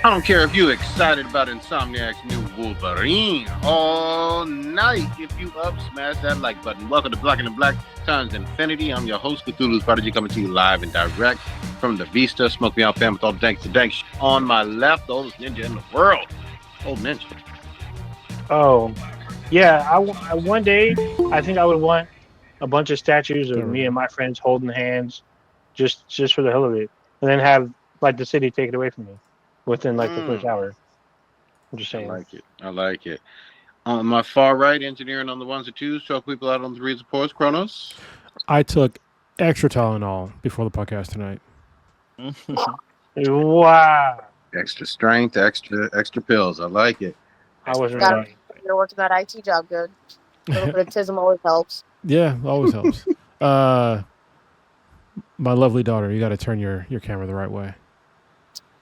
I don't care if you're excited about Insomniac's new Wolverine all night. If you up, smash that like button. Welcome to Black and the Black times Infinity. I'm your host, Cthulhu's Prodigy, coming to you live and direct from the Vista. Smoke me out, fam, with all the danks to danks. On my left, the oldest ninja in the world. Old ninja. Oh, yeah. One day I think I would want a bunch of statues of me and my friends holding hands, just for the hell of it, and then have like the city take it away from me within like the first hour. I'm just I saying. like it. I like it. On my far right, engineering on the ones and twos, choke people out on the threes and fours. Kronos. I took extra Tylenol before the podcast tonight. Wow. Extra strength, extra pills. I like it. I wasn't Gotta right. You're working that IT job good. A little bit of tism always helps. Yeah, always helps. My lovely daughter, you got to turn your camera the right way.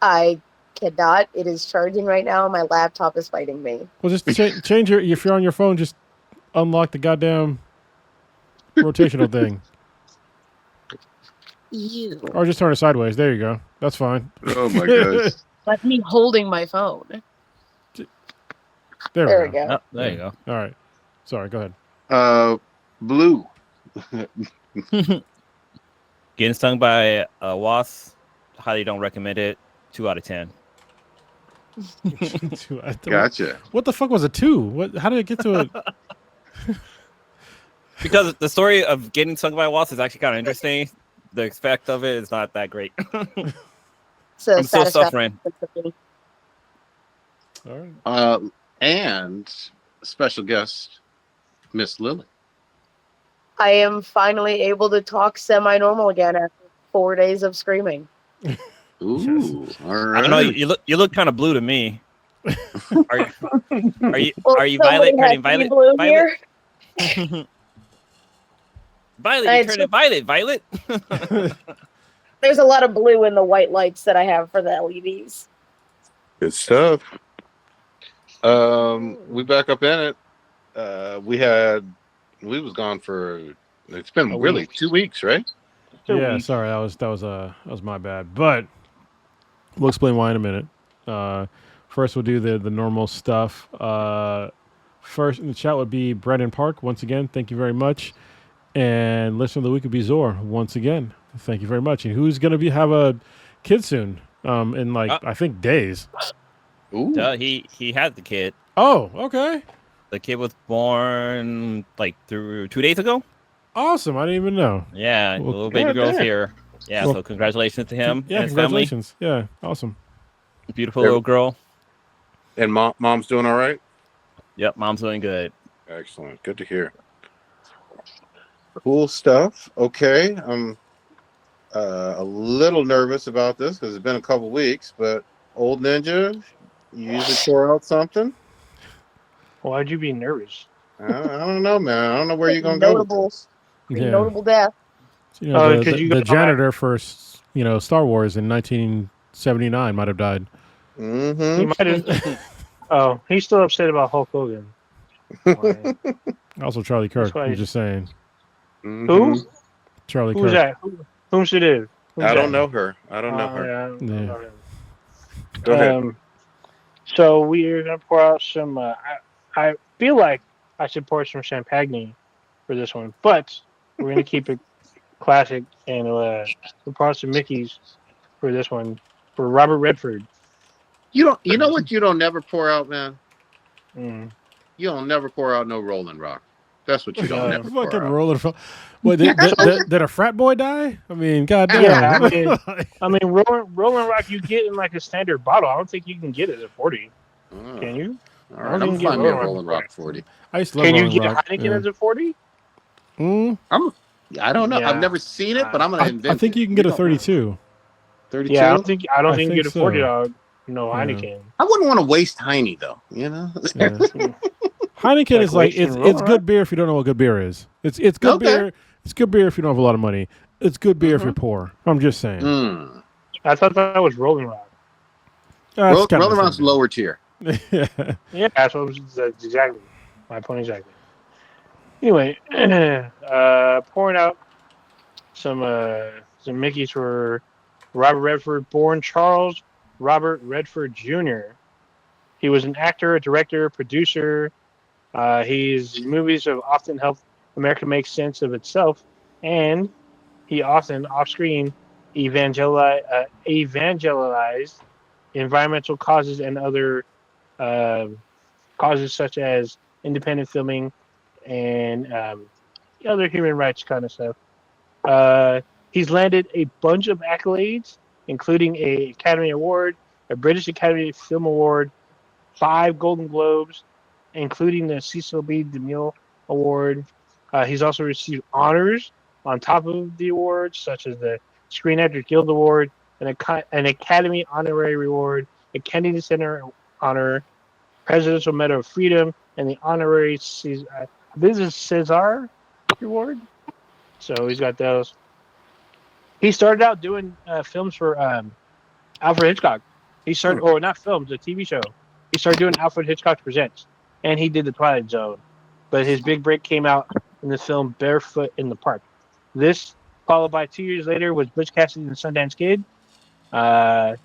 I cannot. It is charging right now. My laptop is fighting me. Well, just change your. If you're on your phone, just unlock the goddamn rotational thing, You. or just turn it sideways. There you go. That's fine. Oh my gosh. Let me holding my phone. There we go. Oh, there you go. All right. Sorry. Go ahead. Blue. Getting stung by a wasp. Highly don't recommend it. 2 out of 10. Gotcha. What the fuck was a 2? What? How did it get to a? Because the story of getting stung by a wasp is actually kind of interesting. The effect of it is not that great. So I'm still suffering. All right. And special guest, Miss Lily. I am finally able to talk semi-normal again after 4 days of screaming. Ooh, all right. I don't know. You look kind of blue to me. Are you Well, Violet somebody turning has violet? blue Violet? here. Violet, you turning violet? Violet? There's a lot of blue in the white lights that I have for the LEDs. Good stuff. We back up in it. We was gone for. It's been really 2 weeks, right? Yeah. Sorry, that was my bad. But we'll explain why in a minute. First, we'll do the normal stuff. First in the chat would be Brendan Park. Once again, thank you very much. And listener of the week would be Zor. Once again, thank you very much. And who's going to have a kid soon? In I think days. Ooh. He had the kid. Oh, okay. The kid was born through 2 days ago. Awesome. I didn't even know. Yeah, Well, the little baby girl's here. Yeah, Well, so congratulations to him Yeah, and his family. congratulations. Yeah, awesome. Beautiful little girl. And mom's doing all right? Yep, mom's doing good. Excellent. Good to hear. Cool stuff. Okay. I'm a little nervous about this because it's been a couple weeks, but old ninja, you usually pour out something. Why'd you be nervous? I don't know, man. I don't know where you're gonna go with this. Notable death. You know, because you the got janitor for Star Wars in 1979 might have died. Mm-hmm. He might have. Oh, he's still upset about Hulk Hogan. Why? Also, Charlie Kirk. why- I'm just saying. Mm-hmm. Who? Charlie Who's Kirk. that? Whom should it is? I don't know her. I don't know her. Yeah, I don't know him. Go ahead. So we're gonna pour out some. I feel like I should pour some champagne for this one, but we're gonna keep it classic and we'll pour out some Mickeys for this one for Robert Redford. You know what? You don't never pour out, man. Mm. You don't never pour out no Rolling Rock. That's what you don't never pour Fucking out. rolling. Wait, did a frat boy die? I mean, goddamn. Yeah, I mean, Rolling Rock you get in like a standard bottle. I don't think you can get it at 40. Oh, Can you? all right, I'm finding me a Rolling Rock 40. I used to love Can you Rolling get Rock. Heineken as a 40? I don't know. Yeah. I've never seen it, but I'm gonna invent. I think you can get a 32. 32. Yeah, I don't think you think get a 40 so. dog. No Heineken. I wouldn't want to waste Tiny though. You know. Yeah. Heineken is like wasting it's Rolling good beer if you don't know what good beer is. It's good Okay. beer. It's good beer if you don't have a lot of money. It's good beer if you're poor. I'm just saying. Mm. I thought that was Rolling Rock. That's kind of Rolling the Rock's same lower tier. beer. Yeah, that's exactly my point exactly. Anyway, pouring out some Mickeys for Robert Redford, born Charles Robert Redford Jr. He was an actor, director, producer. His movies have often helped America make sense of itself, and he often, off-screen, evangelized environmental causes and other uh, causes such as independent filming and other human rights kind of stuff. He's landed a bunch of accolades, including a Academy Award, a British Academy Film Award, 5 Golden Globes, including the Cecil B. DeMille Award. He's also received honors on top of the awards, such as the Screen Actors Guild Award, an Academy Honorary Award, a Kennedy Center Honor, Presidential Medal of Freedom, and the Honorary Business Cesar Award. So he's got those. He started out doing films for Alfred Hitchcock. He started, or not films, a TV show. He started doing Alfred Hitchcock Presents, and he did The Twilight Zone. But his big break came out in the film Barefoot in the Park. This, followed by 2 years later, was Butch Cassidy and the Sundance Kid. I'm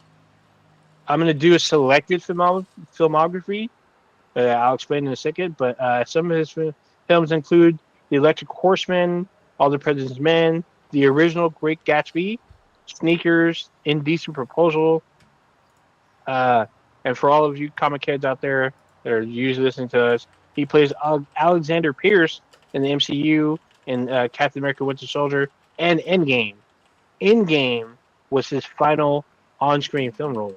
going to do a selected filmography. I'll explain in a second, but some of his films include The Electric Horseman, All the President's Men, the original Great Gatsby, Sneakers, Indecent Proposal, and for all of you comic heads out there that are usually listening to us, he plays Alexander Pierce in the MCU in Captain America: Winter Soldier and Endgame. Endgame was his final on-screen film role.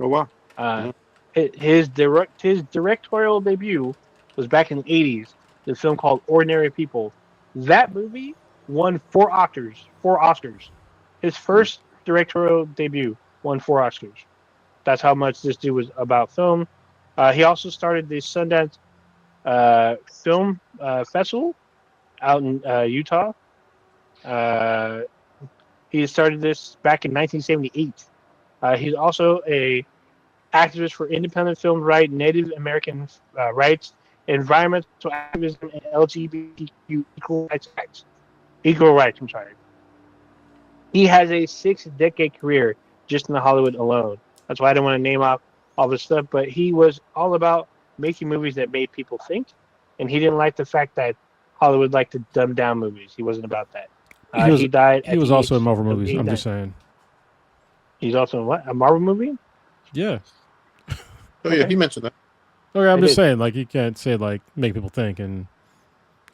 Oh wow! His directorial debut was back in the 80s. The film called Ordinary People. That movie won 4 Oscars. His first directorial debut won 4 Oscars. That's how much this dude was about film. He also started the Sundance Film Festival out in Utah. He started this back in 1978. He's also a activist for independent film rights, Native American rights, environmental activism, and LGBTQ equal rights. I'm sorry. He has a 6-decade career just in the Hollywood alone. That's why I don't want to name off all this stuff, but he was all about making movies that made people think, and he didn't like the fact that Hollywood liked to dumb down movies. He wasn't about that. He died. He was also in Marvel movies. I'm just saying. He's also in what? A Marvel movie? Yeah. Oh yeah, he mentioned that. Okay, I'm just saying, like, you can't say like make people think and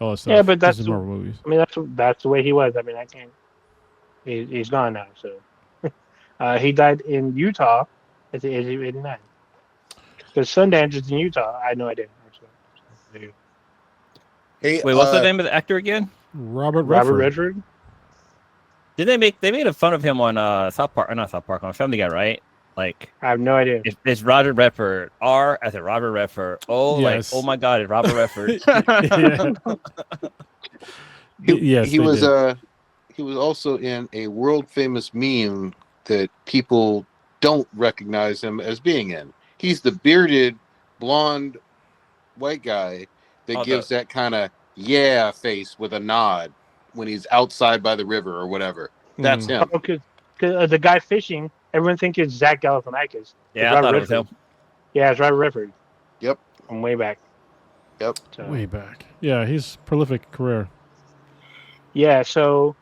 all that stuff. Yeah, but that's Marvel movies. I mean, that's the way he was. I mean, I can't. He's gone now. So he died in Utah at the age of 89. Because Sundance is in Utah. I had no idea. Actually. Hey, Wait, what's the name of the actor again? Robert Redford. Did they made fun of him on South Park, or not South Park, on Family Guy, right? Like, I have no idea. It's Robert Redford. I said Robert Redford. Oh, yes. like, oh my God, it's Robert Redford. Yes, he was also in a world famous meme that people don't recognize him as being in. He's the bearded, blonde, white guy that gives that kind of yeah face with a nod when he's outside by the river or whatever. That's him. Because the guy fishing, everyone thinks it's Zach Galifianakis. Yeah, I thought it was him. Yeah, it's Robert Redford. Yep. From way back. Yep. So, way back. Yeah, he's prolific career. Yeah, so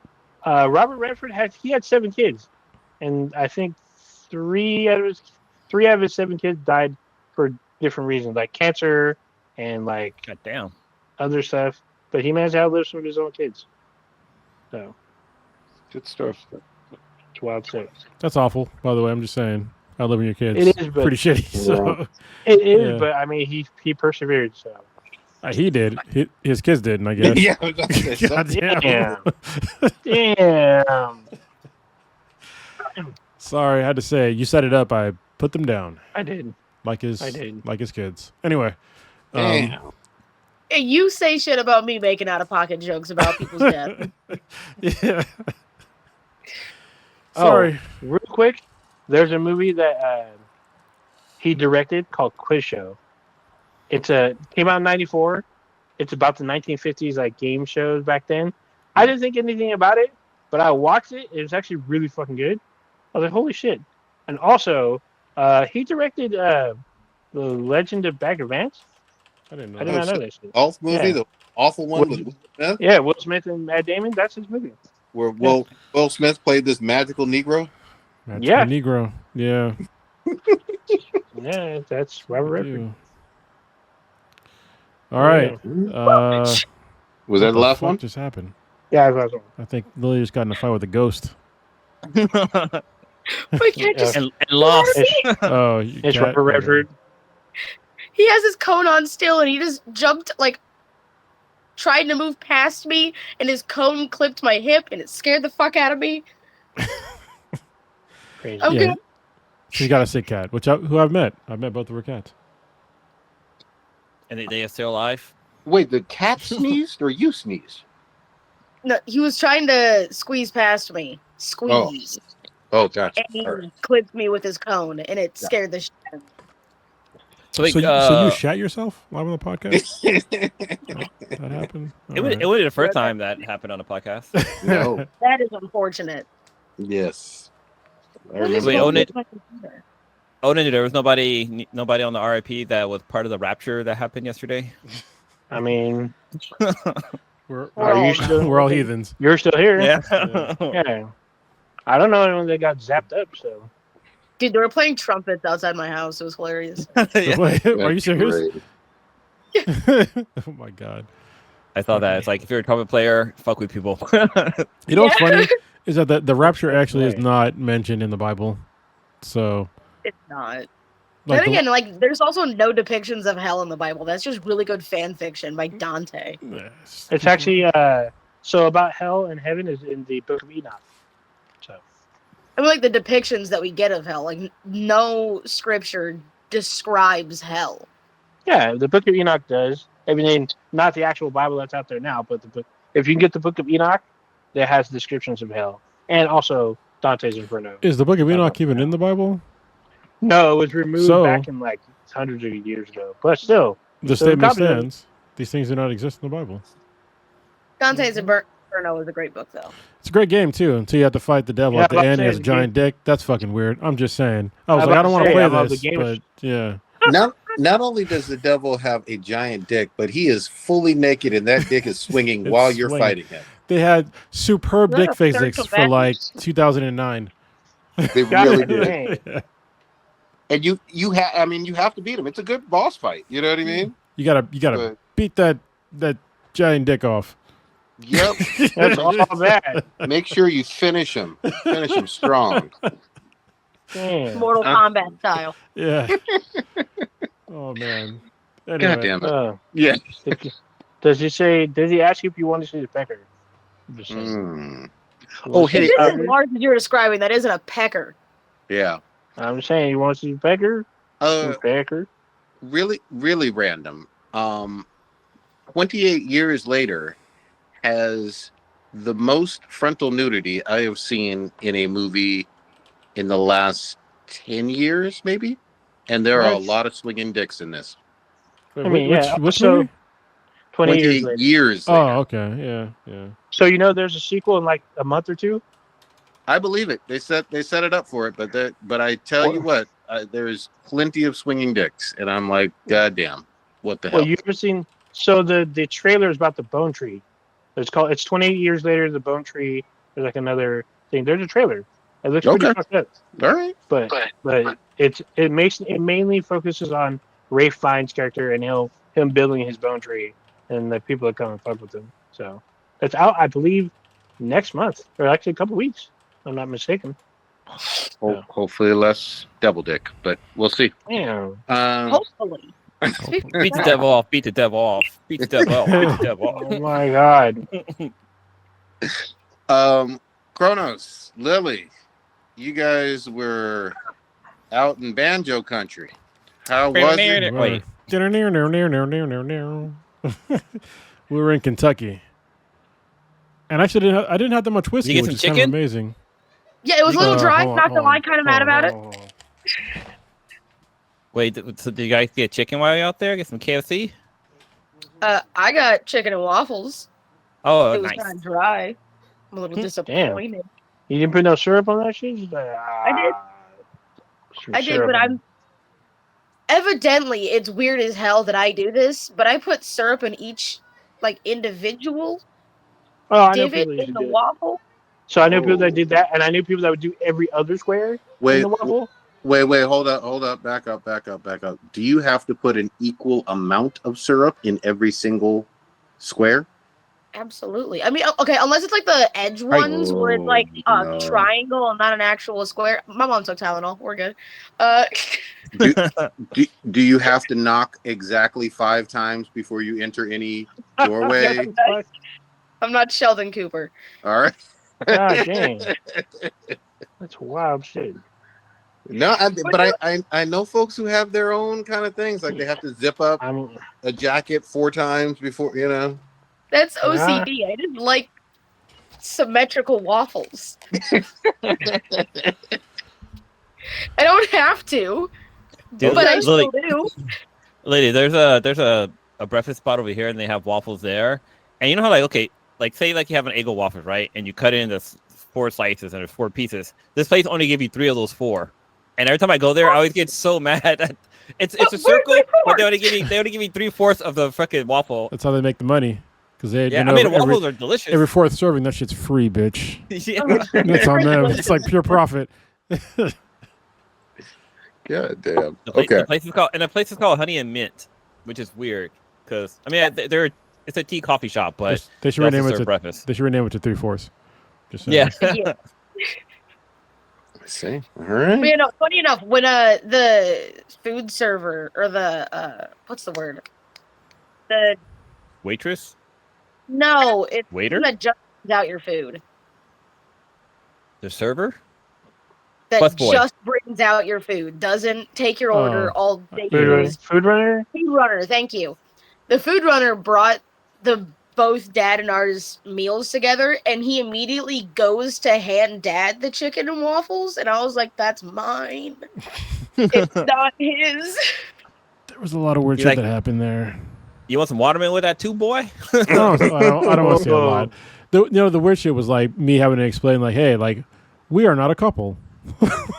Robert Redford had 7 kids, and I think 3 out of his 7 kids died for different reasons, like cancer and like God damn. other stuff. But he managed to outlive some of his own kids. So Good stuff. it's wild stuff. That's awful, by the way. I'm just saying. Outliving your kids. It is, but pretty shitty. So it is, yeah. but I mean, he persevered. So he did. His kids didn't, I guess. Yeah. God damn. Damn. Sorry, I had to say. You set it up. I put them down. I did. Like his kids. Anyway. Damn. Hey, you say shit about me making out-of-pocket jokes about people's death. Yeah. Sorry. Real quick, there's a movie that he directed called Quiz Show. Came out in '94. It's about the 1950s like game shows back then. I didn't think anything about it, but I watched it. It was actually really fucking good. I was like, holy shit. And also, He directed The Legend of Bagger Vance. I didn't know. I did not know that shit. Golf movie, Yeah. the awful one with Will- Will Smith, Yeah, Will Smith and Matt Damon. That's his movie. where Will Smith played this magical Negro. That's Yeah. Negro. Yeah. Yeah, that's Robert I Redford. do. All right. Was What that the last fuck one? just happened? Yeah, that's one. I think Lily just got in a fight with a ghost. We can't just. and lost. Oh, It's cat? Robert Redford. He has his cone on still, and he just jumped tried to move past me, and his cone clipped my hip, and it scared the fuck out of me. Crazy. I'm Yeah. good. She's got a sick cat, who I've met. I've met both of her cats. And they are still alive. Wait, the cat sneezed or you sneezed? No, he was trying to squeeze past me. Squeeze. Oh, gotcha. And he All right. clipped me with his cone, and it scared the shit out of me. So, like, So you shat yourself live on the podcast? That happened? it would be the first time that happened on a podcast. No. That is unfortunate. Yes. I What is Wait, remember. own it. with my computer? Onan, there was nobody on the RIP that was part of the rapture that happened yesterday. I mean, We're are you still? we're all heathens. You're still here. Yeah. Yeah. I don't know anyone that got zapped up. So Dude, they were playing trumpets outside my house. It was hilarious. Yeah. Wait, are you That's serious? great. Oh my god. I thought that. It's like, if you're a trumpet player, fuck with people. You know what's funny is that the rapture actually is Right. not mentioned in the Bible. So It's not. like Then again, there's also no depictions of hell in the Bible. That's just really good fan fiction by Dante. it's actually so about hell and heaven is in the Book of Enoch. So I mean, the depictions that we get of hell, no scripture describes hell. yeah, the Book of Enoch does. I mean, not the actual Bible that's out there now, but the book. If you can get the Book of Enoch, that has descriptions of hell and also Dante's Inferno. Is the Book of Enoch even in the Bible? No, it was removed So- back in hundreds of years ago. But still, The So statement copy it. stands. These things do not exist in the Bible. Dante's Inferno is a great book, though. It's a great game too, until you have to fight the devil Yeah, at the I'm about end. to He has say a the giant dick. That's fucking weird. I'm just saying. I was I'm like, I about don't to want to say, play I love this, the game. but yeah. Not only does the devil have a giant dick, but he is fully naked and that dick is swinging It's while you're swinging. fighting him. They had superb Yeah, dick physics spiritual for like madness. 2009. They God really damn. did. And you have to beat him. It's a good boss fight. You know what I mean? You gotta But- beat that giant dick off. Yep. that's all bad. Make sure you finish him. Finish him strong. Damn. Mortal Kombat style. Yeah. Oh man. Anyway, God damn it. Yeah. Does he ask you if you want to see the pecker? I'm just saying. Mm. Oh, hey, If this is large as you're describing, that isn't a pecker. Yeah. I'm saying you want to see the pecker? Pecker. Really, really random. 28 years later has the most frontal nudity I have seen in a movie in the last 10 years, maybe. And there are a Nice. lot of swinging dicks in this. Wait, I mean, yeah. which So movie? 20 years 28 later. years later. Oh, okay. Yeah. So there's a sequel in like a month or two. I believe it. They set it up for it, but I tell you what, there's plenty of swinging dicks, and I'm like, God damn, what the Well, hell? you ever seen? So the trailer is about the Bone Tree. It's 28 years later. The Bone Tree. There's like another thing. There's a trailer. It looks pretty Okay. fucked up. All right. But it mainly focuses on Ralph Fiennes' character and him building his Bone Tree and the people that come and fuck with him. So it's out, I believe, next month or actually a couple weeks. If I'm not mistaken. Yeah. Hopefully less double dick, but we'll see. Yeah. Hopefully. Beat the devil off. Beat the devil off. Beat the devil off. Beat the devil off. Oh my God. Kronos, Lily, you guys were out in banjo country. How was it? Wait. We were in Kentucky, and actually, I didn't have that much whiskey, get which some is kind of chicken? amazing. Yeah, it was a little dry. Hold on, Not gonna hold lie, on, kind of mad hold about on, it. hold on. Wait, so did you guys get chicken while you're out there? Get some KFC? I got chicken and waffles. Oh, It was nice. kind of dry. I'm a little disappointed. You didn't put no syrup on that shit? Just like, I did. Some I did, syrup but in. I'm evidently it's weird as hell that I do this, but I put syrup in each like individual Oh, I know divot people used in to the do it. waffle. So I knew people that Oh. did that, and I knew people that would do every other square in Wait, the waffle. wait, hold up, back up. Do you have to put an equal amount of syrup in every single square? Absolutely. I mean, okay, unless it's like the edge ones where it's like a no. triangle and not an actual square. My mom took Tylenol. We're good. Uh, Do you have to knock exactly 5 times before you enter any doorway? Fuck. I'm not Sheldon Cooper. All right. God dang. That's wild shit. No, but I know folks who have their own kind of things. Like they have to zip up I'm a jacket 4 times before, you know. That's Yeah. OCD. I didn't like symmetrical waffles. I don't have to, Dude, but I Lily, still do. lady, there's a breakfast spot over here, and they have waffles there. And you know how like okay, like say like you have an Eggo waffle, right? And you cut it into 4 slices, and there's 4 pieces. This place only give you 3 of those 4. And every time I go there, I always get so mad. It's a Where's circle, my but they fork? only give me 3/4 of the fucking waffle. That's how they make the money. Because they, Yeah, you know, I mean the waffles every, are delicious. every 4th serving, that shit's free, bitch. Yeah. That's on them. It's like pure profit. God damn. The Okay. place is called Honey and Mint, which is weird because I mean it's a tea coffee shop, but They should they also rename it serve to breakfast. They should rename it to 3/4. Just saying. Yeah. Yeah. I see. All right. But, you know, funny enough, when the food server or the what's the word? The Waitress, no, it's waiter, that just brings out your food. the server. That Busboy. just brings out your food. Doesn't take your order Oh, all day. yeah. food runner. Food runner, thank you. The food runner brought both dad and ours meals together, and he immediately goes to hand dad the chicken and waffles, and I was like, "That's mine. It's not his." There was a lot of weird You shit like- that happened there. You want some watermelon with that too, boy? I don't want to say a lot. The weird shit was like me having to explain, like, hey, like, we are not a couple.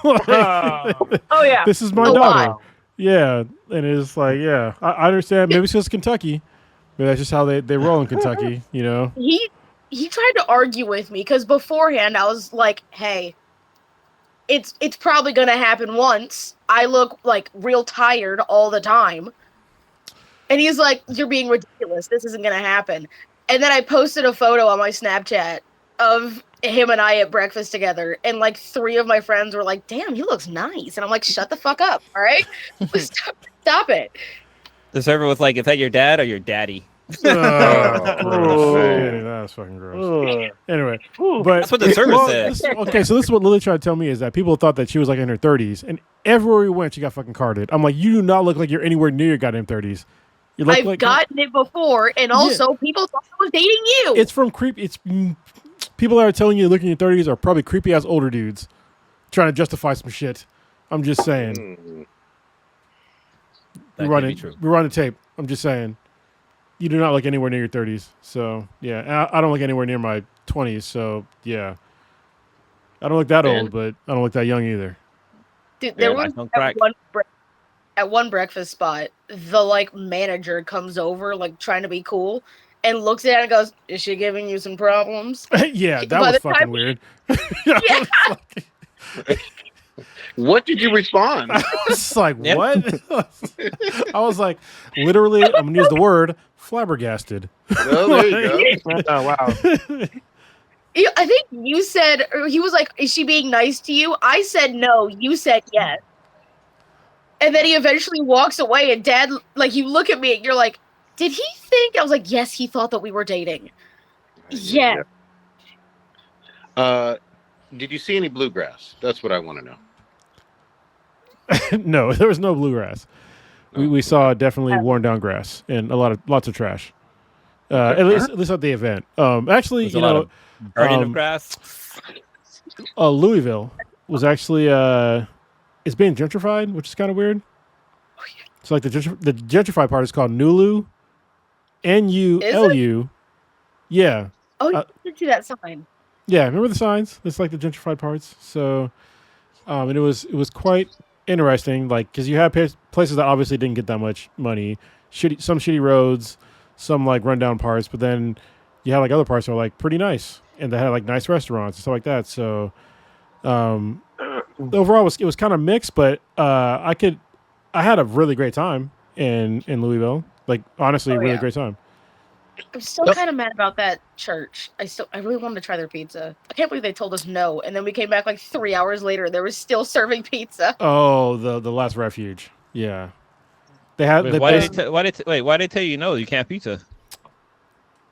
Like, Oh yeah, this is my A daughter. lot. Yeah, and it's like, yeah, I understand. Maybe it's just Kentucky, but that's just how they roll in Kentucky, you know. He tried to argue with me because beforehand I was like, "Hey, it's probably gonna happen once. I look like real tired all the time." And he's like, "You're being ridiculous. This isn't gonna happen." And then I posted a photo on my Snapchat of him and I at breakfast together, and like 3 of my friends were like, "Damn, he looks nice." And I'm like, "Shut the fuck up, all right? Stop it." The server was like, "Is that your dad or your daddy?" Oh, gross. Oh. Yeah, that's fucking gross. Anyway, Ooh. but That's what the server said. Okay, so this is what Lily tried to tell me is that people thought that she was like in her 30s, and everywhere we went, she got fucking carded. I'm like, you do not look like you're anywhere near your goddamn 30s. You look I've like gotten it before, and also people thought I was dating you. it's from creep. It's people that are telling you looking in your 30s are probably creepy ass older dudes trying to justify some shit. I'm just saying. That We're could be running. true. We're running tape. I'm just saying. You do not look anywhere near your 30s. So yeah, and I don't look anywhere near my 20s. So yeah, I don't look that Man. old, but I don't look that young either. Dude, there Yeah, was life on crack. at one breakfast spot, the like manager comes over, like trying to be cool, and looks at it and goes, "Is she giving you some problems?" Yeah, that By was the fucking time- weird. Yeah. What did you respond? I was like, Yeah. what? I was like, literally, I'm gonna use the word flabbergasted. Oh, there you go. Oh wow. I think you said, or he was like, "Is she being nice to you?" I said no. You said yes. And then he eventually walks away, and dad, like, you look at me and you're like, "Did he think?" I was like, "Yes, he thought that we were dating." Yeah. Did you see any bluegrass? That's what I want to know. No, there was no bluegrass. Oh. We saw definitely worn down grass and lots of trash. At least at the event. Actually, There's you a lot know, of burning of um, grass. Louisville was actually it's being gentrified, which is kind of weird. So like the gentrified part is called Nulu, NULU. Yeah, Oh, you did see that sign. yeah. Remember the signs? It's like the gentrified parts. So, and it was quite interesting. Like, because you have places that obviously didn't get that much money, some shitty roads, some like rundown parts, but then you had like other parts that were like pretty nice, and they had like nice restaurants and stuff like that. So overall, it was kind of mixed, but I had a really great time in Louisville. Like, honestly, really great time. I'm still kind of mad about that church. I really wanted to try their pizza. I can't believe they told us no, and then we came back like 3 hours later. They were still serving pizza. Oh, the Last Refuge. Yeah, they had. Wait, why did they tell you no? You can't have pizza.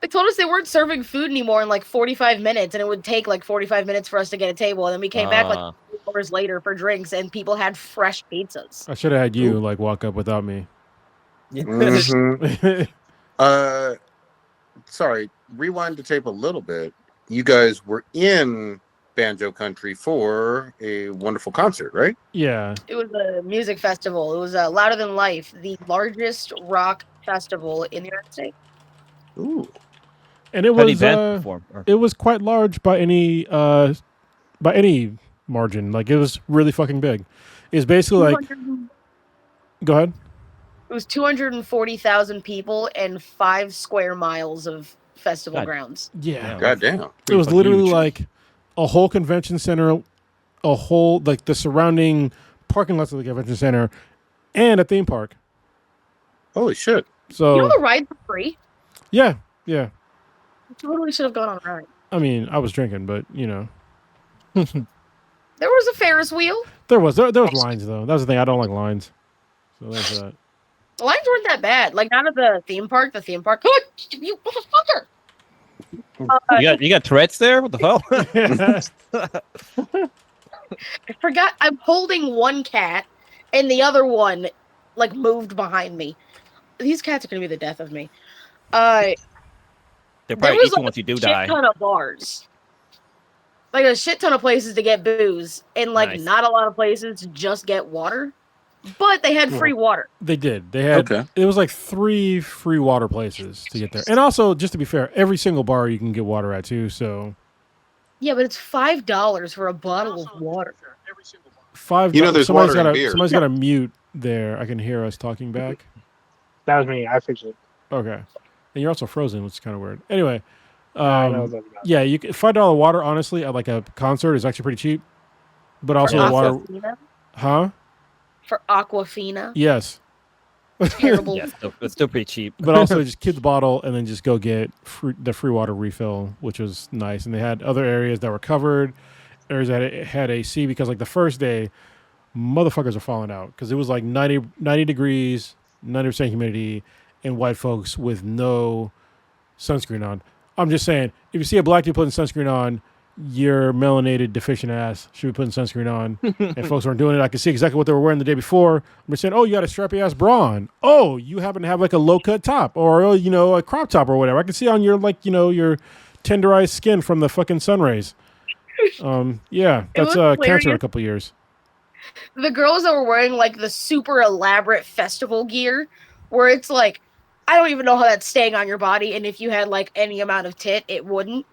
They told us they weren't serving food anymore in like 45 minutes, and it would take like 45 minutes for us to get a table. And then we came back like 2 hours later for drinks, and people had fresh pizzas. I should have had you like walk up without me. Mm-hmm. Sorry, rewind the tape a little bit. You guys were in Banjo Country for a wonderful concert, right? Yeah. It was a music festival. It was Louder Than Life, the largest rock festival in the United States. Ooh. And it was quite large by any margin. Like, it was really fucking big. It's basically like. Go ahead. It was 240,000 people and 5 square miles of festival grounds. Yeah. Goddamn. It was literally like a whole convention center, a whole, like, the surrounding parking lots of the convention center, and a theme park. Holy shit. So, you know the rides were free? Yeah. You totally should have gone on a ride. I mean, I was drinking, but, you know. There was a Ferris wheel. There was lines, though. That was the thing. I don't like lines. So there's that. The lines weren't that bad. Like, not at the theme park. The theme park. You motherfucker! You got Tourette's there? What the hell? I forgot. I'm holding one cat, and the other one, like, moved behind me. These cats are gonna be the death of me. They're probably was, eating once you do die. A shit ton of bars. Like, a shit ton of places to get booze, and, like, not a lot of places to just get water. But they had free water. They did. They had. Okay. It was like 3 free water places to get there, and also, just to be fair, every single bar you can get water at too. So. Yeah, but it's $5 for a bottle of water. $5. You know, there's water in beer. Somebody's got a mute there. I can hear us talking back. That was me. I fixed it. Okay, and you're also frozen, which is kind of weird. Anyway, yeah, you $5 water. Honestly, at like a concert is actually pretty cheap, but also the water. Huh? For Aquafina. Yes. Terrible. Yeah, it's still pretty cheap. But also just keep the bottle and then just go get the free water refill, which was nice. And they had other areas that were covered, areas that had AC, because like the first day, motherfuckers are falling out because it was like 90 degrees, 90% humidity, and white folks with no sunscreen on. I'm just saying, if you see a black dude putting sunscreen on, your melanated deficient ass should be putting sunscreen on. And folks weren't doing it. I could see exactly what they were wearing the day before. I'm just saying, oh, you got a strappy ass bra on. Oh, you happen to have like a low cut top or, you know, a crop top or whatever. I can see on your, like, you know, your tenderized skin from the fucking sun rays. Yeah, that's cancer in a couple years. The girls that were wearing like the super elaborate festival gear, where it's like, I don't even know how that's staying on your body, and if you had like any amount of tit, it wouldn't.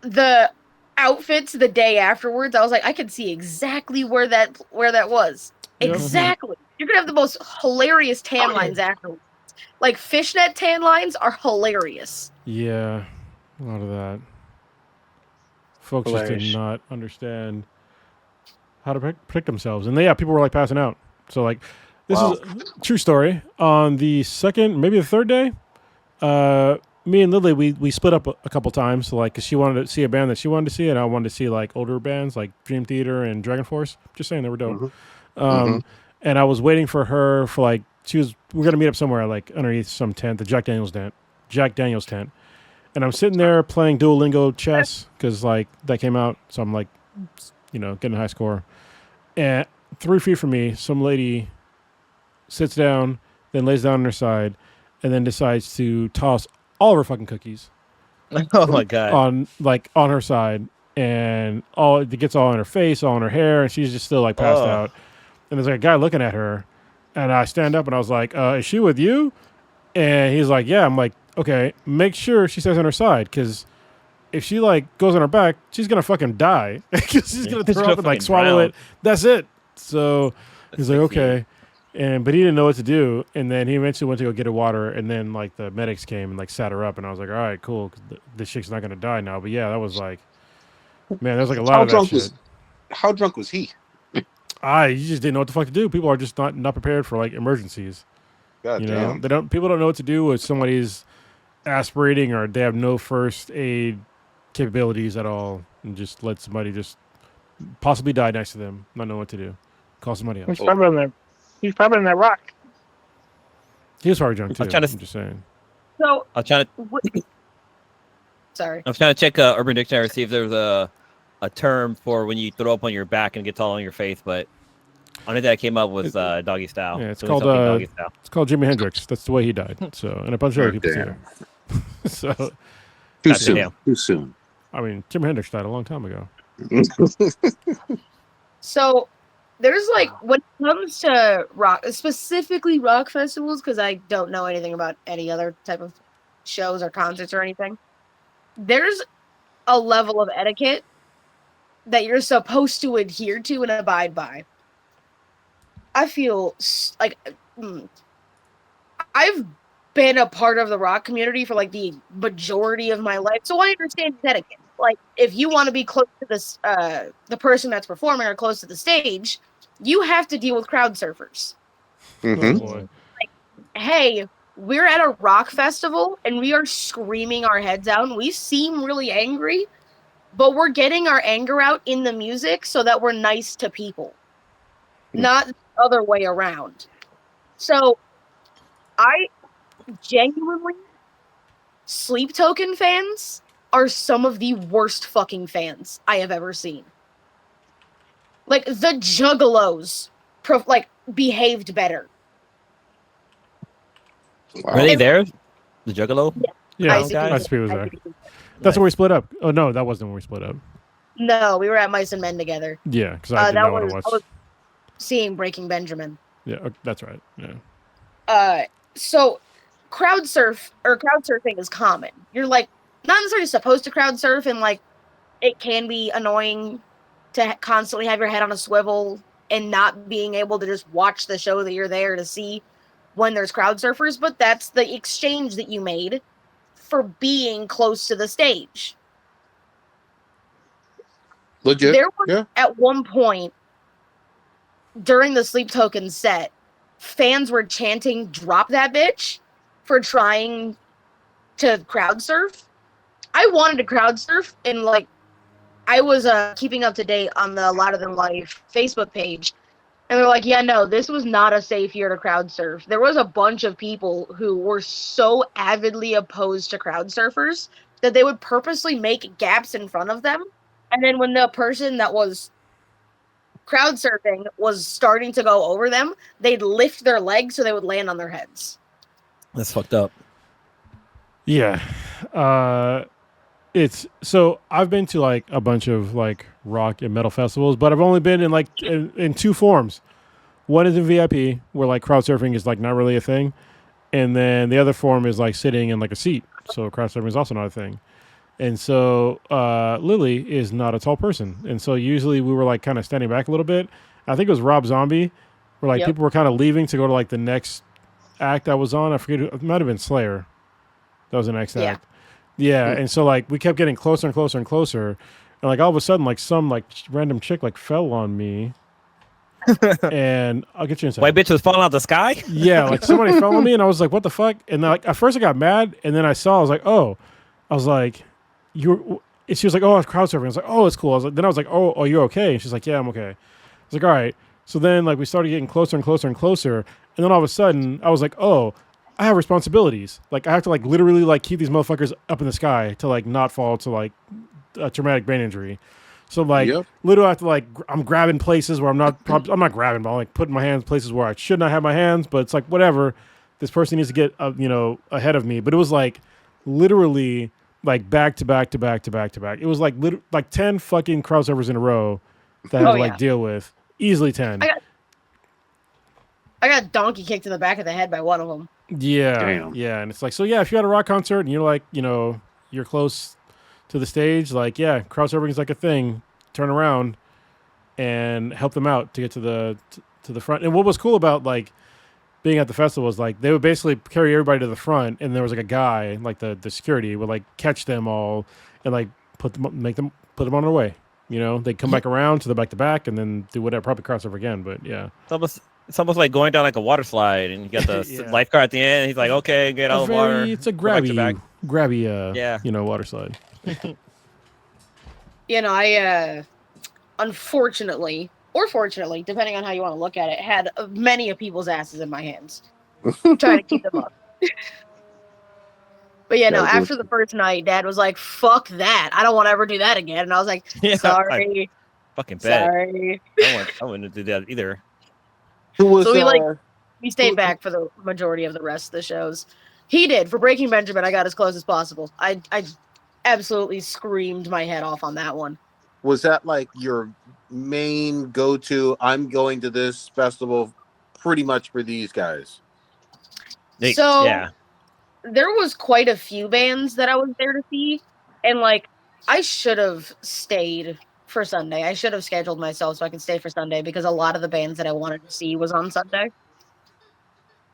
The outfits the day afterwards, I was like, I could see exactly where that was. Yep. Exactly. You're gonna have the most hilarious tan lines afterwards. Like fishnet tan lines are hilarious. Yeah, a lot of that. Folks just did not understand how to protect themselves, and people were like passing out. So like, this is a true story. On the second, maybe the third day, me and Lily, we split up a couple times, like, because she wanted to see a band that she wanted to see, and I wanted to see like older bands like Dream Theater and Dragon Force. Just saying, they were dope. Mm-hmm. And I was waiting for her for like we're gonna meet up somewhere like underneath some tent, the Jack Daniels tent, and I'm sitting there playing Duolingo chess because like that came out, so I'm like, you know, getting a high score. And 3 feet from me, some lady sits down, then lays down on her side, and then decides to toss all of her fucking cookies. Oh my god! On her side, and it gets all in her face, all in her hair, and she's just still like passed out. And there's like a guy looking at her, and I stand up and I was like, "Is she with you?" And he's like, "Yeah." I'm like, "Okay, make sure she stays on her side, because if she like goes on her back, she's gonna fucking die. Because she's gonna throw up and like swallow it. That's it." So he's like, okay. But he didn't know what to do. And then he eventually went to go get her water. And then like the medics came and like sat her up. And I was like, all right, cool. 'Cause this chick's not going to die now. But yeah, that was like, man, there's like a lot of that shit. How drunk was he? You just didn't know what the fuck to do. People are just not prepared for like emergencies. God damn. People don't know what to do if somebody's aspirating or they have no first aid capabilities at all, and just let somebody just possibly die next to them, not know what to do. Call somebody else. He's probably in that rock. He was probably drunk too. I'm just saying. So I was trying to. sorry. I was trying to check Urban Dictionary to see if there was a term for when you throw up on your back and gets all on your face, but only that I came up with doggy style. Yeah, it's Doing called something doggy style. It's called Jimi Hendrix. That's the way he died. So, and a bunch of other people too. So Too God soon. damn. Too soon. I mean, Jimi Hendrix died a long time ago. So there's like when it comes to rock, specifically rock festivals, because I don't know anything about any other type of shows or concerts or anything. There's a level of etiquette that you're supposed to adhere to and abide by. I feel like I've been a part of the rock community for like the majority of my life, so I understand etiquette. Like, if you want to be close to this, the person that's performing or close to the stage, you have to deal with crowd surfers. Mm-hmm. Oh, boy. Hey, we're at a rock festival and we are screaming our heads out. And we seem really angry, but we're getting our anger out in the music so that we're nice to people, not the other way around. So, I genuinely, Sleep Token fans are some of the worst fucking fans I have ever seen. Like, the Juggalos, behaved better. Wow. Were they there? The Juggalo? Yeah, ICP. ICP was there. That's where we split up. Oh no, that wasn't where we split up. No, we were at Mice and Men together. Yeah, because I didn't know what it I was. was seeing Breaking Benjamin. Yeah, that's right. Yeah. So crowd surfing is common. You're like not necessarily supposed to crowd surf, and like it can be annoying to constantly have your head on a swivel and not being able to just watch the show that you're there to see when there's crowd surfers, but that's the exchange that you made for being close to the stage. Legit. There was Yeah. at one point during the Sleep Token set, fans were chanting "Drop that bitch" for trying to crowd surf. I wanted to crowd surf, and like I was keeping up to date on the Louder Than Life Facebook page, and they're like, yeah, no, this was not a safe year to crowd surf. There was a bunch of people who were so avidly opposed to crowd surfers that they would purposely make gaps in front of them, and then when the person that was crowd surfing was starting to go over them, they'd lift their legs so they would land on their heads. That's fucked up. Yeah. It's so I've been to like a bunch of like rock and metal festivals, but I've only been in like in two forms. One is in VIP, where like crowd surfing is like not really a thing, and then the other form is like sitting in like a seat. So crowd surfing is also not a thing. And so Lily is not a tall person, and so usually we were like kind of standing back a little bit. I think it was Rob Zombie, where like people were kind of leaving to go to like the next act I was on. I forget, it might have been Slayer. That was the next act. Yeah, and so like we kept getting closer and closer and closer, and like all of a sudden like some like random chick like fell on me, and I'll get you inside. White bitch was falling out the sky. Yeah, like somebody fell on me, and I was like, "What the fuck?" And then, like at first I got mad, and then I saw, I was like, "Oh," I was like, "You're." And she was like, "Oh, I was crowd surfing." I was like, "Oh, it's cool." Then I was like, "Oh, you're okay?" And she's like, "Yeah, I'm okay." I was like, "All right." So then like we started getting closer and closer and closer, and then all of a sudden I was like, "Oh, I have responsibilities. Like I have to like literally like keep these motherfuckers up in the sky to like not fall to like a traumatic brain injury." So like literally I have to like I'm grabbing places where I'm not I'm not grabbing, but I'm like putting my hands places where I should not have my hands. But it's like whatever. This person needs to get ahead of me. But it was like literally like back to back to back to back to back. It was like like 10 fucking crowd surfers in a row that I had to like deal with. Easily 10. I got donkey kicked in the back of the head by one of them. Yeah. Damn. Yeah. And it's like, so yeah, if you're at a rock concert and you're like, you're close to the stage, like, yeah, crowd surfing is like a thing. Turn around. and help them out to get to the front. And what was cool about like being at the festival was like they would basically carry everybody to the front, and there was like a guy, like the security would like catch them all and like put them on their way. You know, they come back around to the back and then do whatever, probably cross over again. But yeah, it's almost like going down like a water slide, and you got the Yeah. lifeguard at the end. And he's like, "Okay, get out of the water." It's a go back to back. grabby, water slide. I unfortunately or fortunately, depending on how you want to look at it, had many of people's asses in my hands, trying to keep them up. But after the first night, Dad was like, "Fuck that! I don't want to ever do that again." And I was like, "Sorry, fucking bet. sorry." I wouldn't do that either. Who was So we stayed back for the majority of the rest of the shows. He did. For Breaking Benjamin, I got as close as possible. I absolutely screamed my head off on that one. was that like your main go-to? I'm going to this festival pretty much for these guys. So yeah, there was quite a few bands that I was there to see, and like I should have stayed for Sunday. I should have scheduled myself so I could stay for Sunday because a lot of the bands that I wanted to see was on Sunday.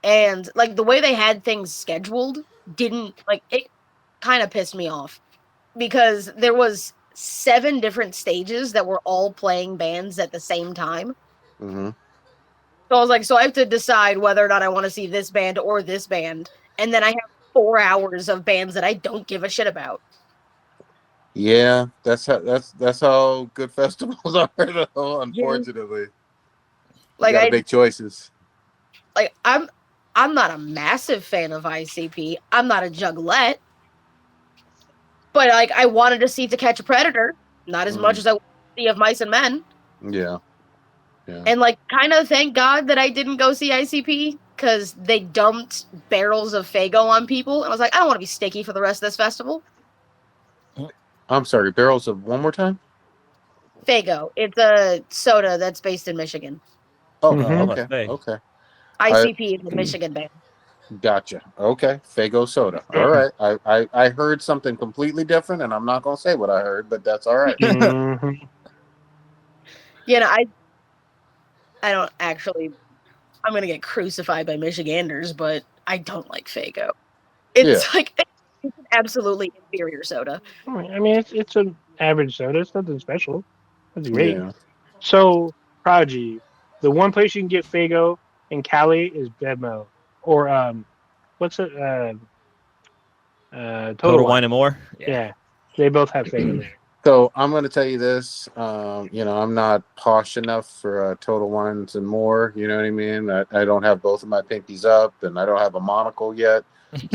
And like the way they had things scheduled it kind of pissed me off because there was 7 different stages that were all playing bands at the same time. Mm-hmm. So I was like, so I have to decide whether or not I want to see this band or this band. And then I have 4 hours of bands that I don't give a shit about. Yeah, that's how good festivals are, though, unfortunately. Like you gotta make choices. Like I'm not a massive fan of ICP. I'm not a jugglette. But like I wanted to see To Catch a Predator, not as much as I wanted to see of Mice and Men. Yeah. And like kind of thank God that I didn't go see ICP because they dumped barrels of Faygo on people. And I was like, I don't want to be sticky for the rest of this festival. I'm sorry, barrels of one more time? Faygo. It's a soda that's based in Michigan. Oh, Mhm. okay. ICP is a Michigan band. Gotcha. Okay. Faygo soda. All right. I heard something completely different, and I'm not gonna say what I heard, but that's all right. Mhm. I don't actually. I'm gonna get crucified by Michiganders, but I don't like Faygo. It's it's an absolutely inferior soda. I mean, it's an average soda. It's nothing special. That's great. Yeah. So, Prodigy, the one place you can get Faygo in Cali is Bevmo, or what's it? Total Wine and More. Yeah, they both have Faygo there. So I'm going to tell you this. I'm not posh enough for Total Wines and More. You know what I mean? I don't have both of my pinkies up, and I don't have a monocle yet.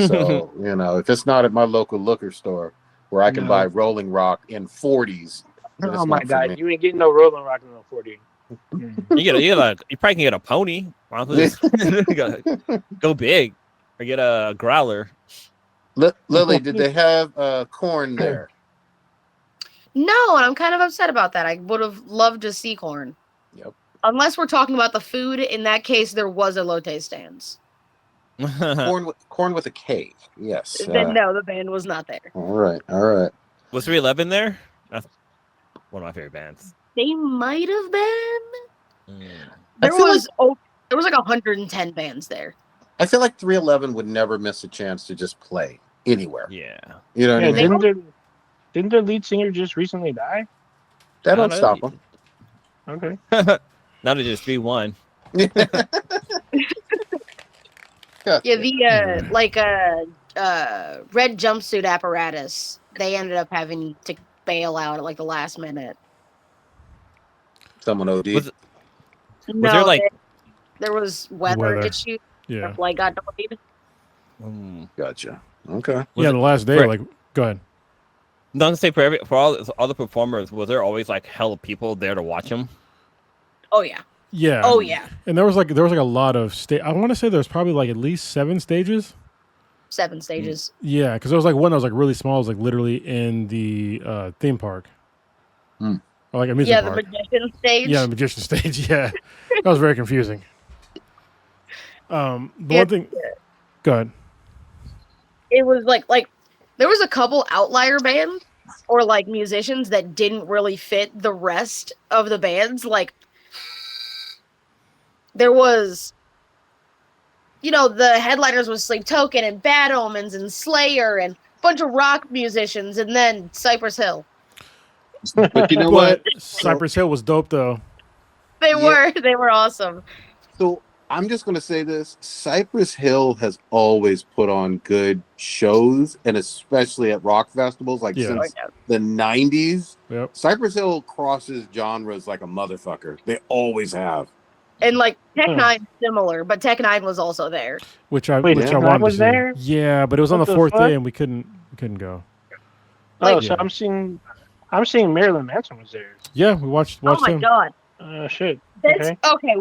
So if it's not at my local liquor store where I can buy Rolling Rock in 40s. Oh my God, you ain't getting no Rolling Rock in no 40. You probably can get a pony. Why don't you just go big or get a growler. Lily, did they have corn there? No, and I'm kind of upset about that. I would have loved to see corn. Yep. Unless we're talking about the food, in that case, there was a Lotte stands. corn with a K. Yes. Then no, the band was not there. All right. Was 311 there? That's one of my favorite bands. They might have been. Mm. There was like 110 bands there. I feel like 311 would never miss a chance to just play anywhere. Yeah. You know what I mean? Didn't their lead singer just recently die? That don't stop them. Okay. Now they just 3-1. Yeah, the red jumpsuit apparatus, they ended up having to bail out at like the last minute. Someone OD. Was there there was weather issues. Yeah. The flight got delayed. Gotcha. Okay. The last day, go ahead. Not to say for all the performers, was there always like hell of people there to watch them? Oh yeah. Yeah. Oh yeah. And there was like a lot of I want to say there's probably like at least 7 stages. 7 stages. Yeah, because there was like one that was like really small. It was like literally in the theme park. Or like a music park. The magician stage. Yeah, the magician stage. Yeah, that was very confusing. One thing. Go ahead. It was like there was a couple outlier bands, or like musicians that didn't really fit the rest of the bands. Like there was, the headliners was Sleep Token and Bad Omens and Slayer and a bunch of rock musicians, and then Cypress Hill. But you know what? Cypress Hill was dope though. They were awesome. So I'm just going to say this. Cypress Hill has always put on good shows, and especially at rock festivals, like since the 90s. Yep. Cypress Hill crosses genres like a motherfucker. They always have. And like Tech Nine similar, but Tech Nine was also there. Which I Wait, which I Tech Nine wanted was to see. there? Yeah, but it was on What the the fourth fuck? day and we couldn't go. Oh, so I'm seeing Marilyn Manson was there. Yeah, we watched Oh my him. god. Shit. That's okay.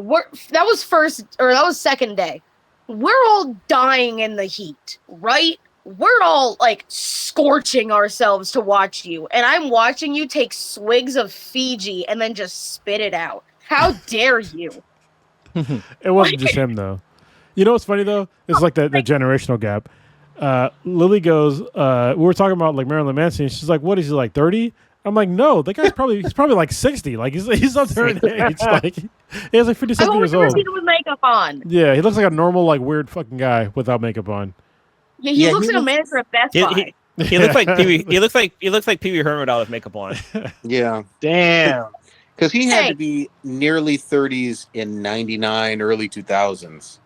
That was second day. We're all dying in the heat, right? We're all like scorching ourselves to watch you, and I'm watching you take swigs of Fiji and then just spit it out. How dare you? It wasn't just him though. You know what's funny though? It's like the generational gap. Lily goes, we were talking about like Marilyn Manson. And she's like, "What is he like 30?" I'm like, "No, that guy's probably like 60. Like he's up there in age. Like he has like 57 I've years never old. seen him with makeup on. Yeah, he looks like a normal like weird fucking guy without makeup on. Yeah, he looks like a manager at Best Buy. He looks like Pee Wee. He looks like Pee Wee Herman without his makeup on. Yeah. Damn. Because he had to be nearly 30s in 99, early 2000s.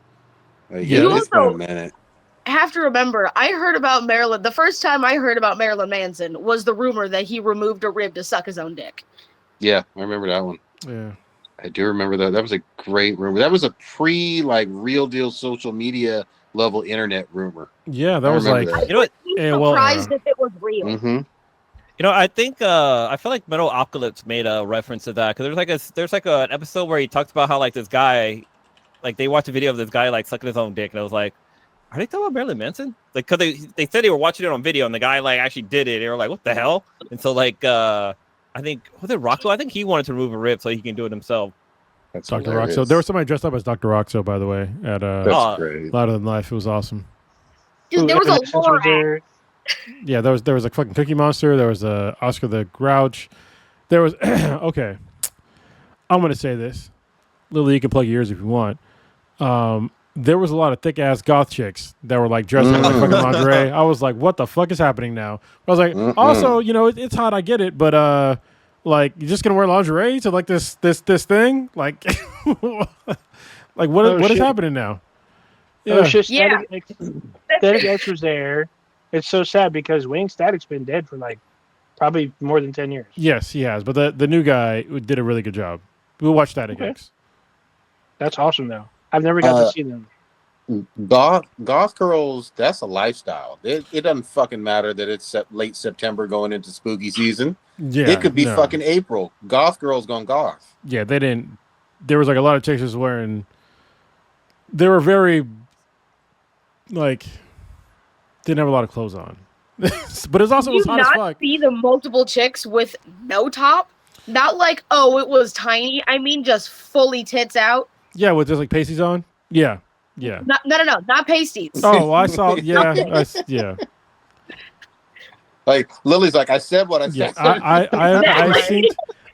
You It's been a also minute. have to remember, I heard about Marilyn. The first time I heard about Marilyn Manson was the rumor that he removed a rib to suck his own dick. Yeah, I remember that one. Yeah. I do remember that. That was a great rumor. That was a real deal social media level internet rumor. Yeah, that I was like remember that. You know what? I'm surprised if it was real. Mm-hmm. You know, I think I feel like Metal Apocalypse made a reference to that because there's an episode where he talks about how like this guy, like they watched a video of this guy like sucking his own dick, and I was like, are they talking about Marilyn Manson? Like, cause they said they were watching it on video, and the guy like actually did it. They were like, what the hell? And so like I think was it Rocco? I think he wanted to remove a rib so he can do it himself. That's Dr. hilarious. Roxo. There was somebody dressed up as Dr. Roxo, by the way, at That's great. Louder Than Life. It was awesome. Dude, there was a lore act. Yeah, there was a fucking Cookie Monster. There was a Oscar the Grouch. There was okay. I'm gonna say this, Lily. You can plug your ears if you want. There was a lot of thick ass goth chicks that were like dressed in like fucking lingerie. I was like, what the fuck is happening now? I was like, also, it's hot. I get it, but like, you're just gonna wear lingerie to like this thing? Like, like what is happening now? Yeah. Oh shit! Yeah. Static X was there. It's so sad because Wayne Static's been dead for like probably more than 10 years. Yes, he has. But the new guy did a really good job. We'll watch Static X. That's awesome, though. I've never got to see them. Goth girls, that's a lifestyle. It doesn't fucking matter that it's late September going into spooky season. Yeah, it could be fucking April. Goth girls gone goth. Yeah, they didn't. There was like a lot of chicks just wearing. They were very like. Didn't have a lot of clothes on, but it's also was hot as fuck. See the multiple chicks with no top, not like it was tiny. I mean, just fully tits out. Yeah, with just like pasties on. Yeah. No, not pasties. Oh, I saw. Yeah, yeah. Like Lily's like, I said what I said. Yeah,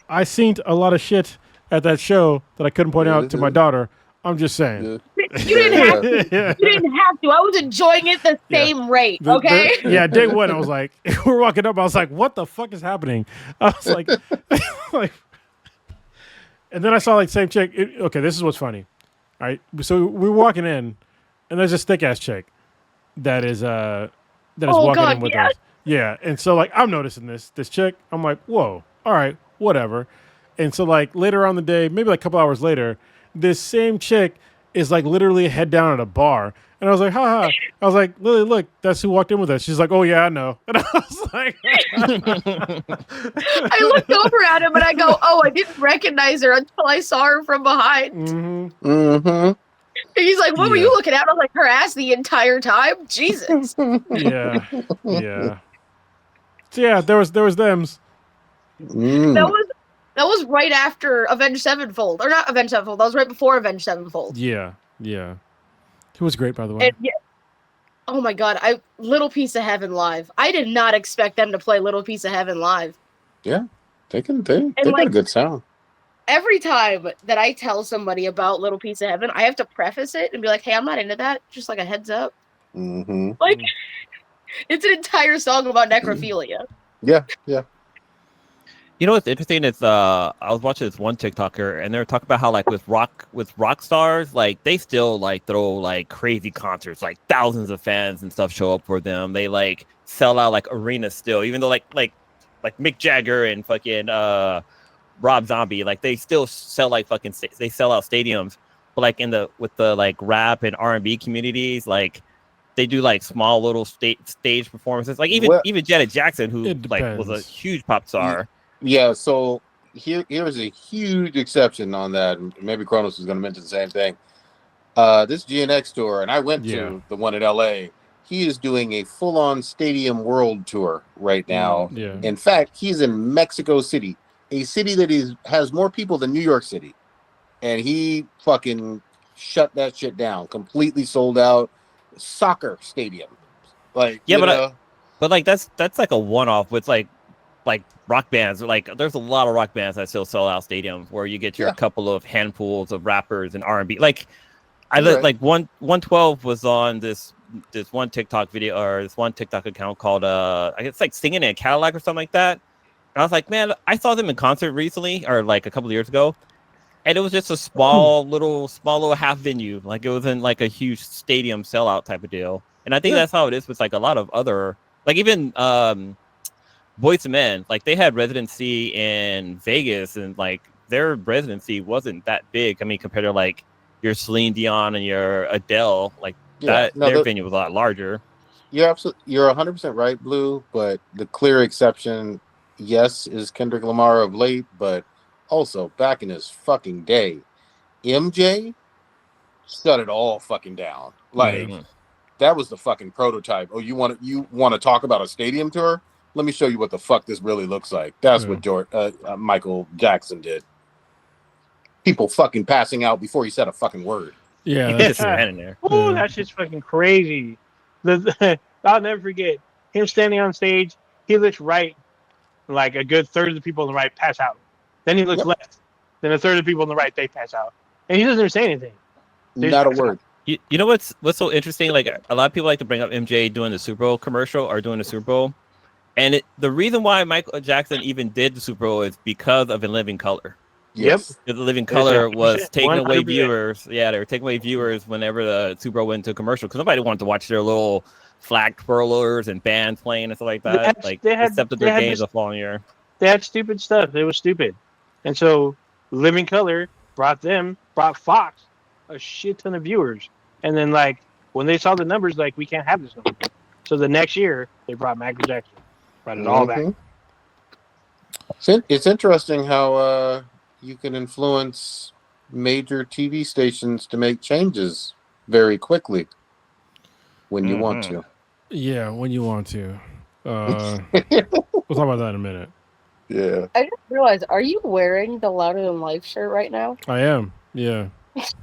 I seen a lot of shit at that show that I couldn't point out to my daughter. I'm just saying. You didn't have to. You didn't have to. I was enjoying it the same rate. Okay. Day one, I was like, we're walking up. I was like, what the fuck is happening? I was like, like, and then I saw like same chick. Okay, this is what's funny. All right, so we're walking in, and there's this thick ass chick that is walking in with us. Yeah, and so like I'm noticing this chick. I'm like, whoa, all right, whatever. And so like later on the day, maybe like a couple hours later, this same chick is like literally head down at a bar. And I was like, ha. I was like, Lily, look, that's who walked in with us. She's like, oh yeah, I know. And I was like, I looked over at him and I go, oh, I didn't recognize her until I saw her from behind. Mm-hmm. Mm-hmm. And he's like, what were you looking at? I was like, her ass the entire time? Jesus. Yeah. So yeah, there was thems. That was right after Avenged Sevenfold. Or not Avenged Sevenfold. That was right before Avenged Sevenfold. Yeah. He was great, by the way. And, Oh my god, Little Piece of Heaven live. I did not expect them to play Little Piece of Heaven live. Yeah, they got a good sound. Every time that I tell somebody about Little Piece of Heaven, I have to preface it and be like, "Hey, I'm not into that. Just like a heads up." Mm-hmm. Like, it's an entire song about necrophilia. Yeah. You know what's interesting is I was watching this one TikToker and they were talking about how like with rock stars, like they still like throw like crazy concerts, like thousands of fans and stuff show up for them. They like sell out like arenas still, even though like Mick Jagger and fucking Rob Zombie, like they still sell like fucking they sell out stadiums. But like with the like rap and R&B communities, like they do like small little stage performances. Like even Janet Jackson, who like was a huge pop star. Yeah, so here's a huge exception on that. Maybe Kronos is going to mention the same thing. This GNX tour, and I went to the one in LA. He is doing a full-on stadium world tour right now. Yeah. In fact, he's in Mexico City, a city that has more people than New York City, and he fucking shut that shit down. Completely sold out soccer stadium. Like but like that's like a one-off with like rock bands. Like there's a lot of rock bands that still sell out stadiums where you get your couple of handfuls of rappers and R&B. Like like 112 was on this one TikTok video or this one TikTok account called I guess like Singing in a Cadillac or something like that. And I was like, man, I saw them in concert recently or like a couple of years ago, and it was just a small little half venue. Like it wasn't like a huge stadium sellout type of deal. And I think that's how it is with like a lot of other, like even Boyz II Men, like they had residency in Vegas, and like their residency wasn't that big. I mean, compared to like your Celine Dion and your Adele, like their venue was a lot larger. You're 100% right, Blue. But the clear exception, yes, is Kendrick Lamar of late, but also back in his fucking day, MJ shut it all fucking down. Like that was the fucking prototype. Oh, you want to talk about a stadium tour? Let me show you what the fuck this really looks like. That's what Michael Jackson did. People fucking passing out before he said a fucking word. Yeah, that's in there. Oh, that shit's fucking crazy. I'll never forget him standing on stage. He looks right, like a good third of the people on the right pass out. Then he looks left. Then a third of the people on the right, they pass out, and he doesn't say anything. Not a word. You know what's so interesting? Like a lot of people like to bring up MJ doing the Super Bowl commercial or doing the Super Bowl. And the reason why Michael Jackson even did the Super Bowl is because of In Living Color. Yes. The Living Color was taking away viewers. Yeah, they were taking away viewers whenever the Super Bowl went into commercial because nobody wanted to watch their little flag twirlers and bands playing and stuff like that. They accepted their games the following year. They had stupid stuff. It was stupid. And so Living Color brought Fox a shit ton of viewers. And then like when they saw the numbers, like we can't have this no more. So the next year they brought Michael Jackson. Brought it all back. It's interesting how you can influence major TV stations to make changes very quickly when you want to. Yeah, when you want to. We'll talk about that in a minute. Yeah. I just realized, are you wearing the Louder Than Life shirt right now? I am. Yeah. Nice.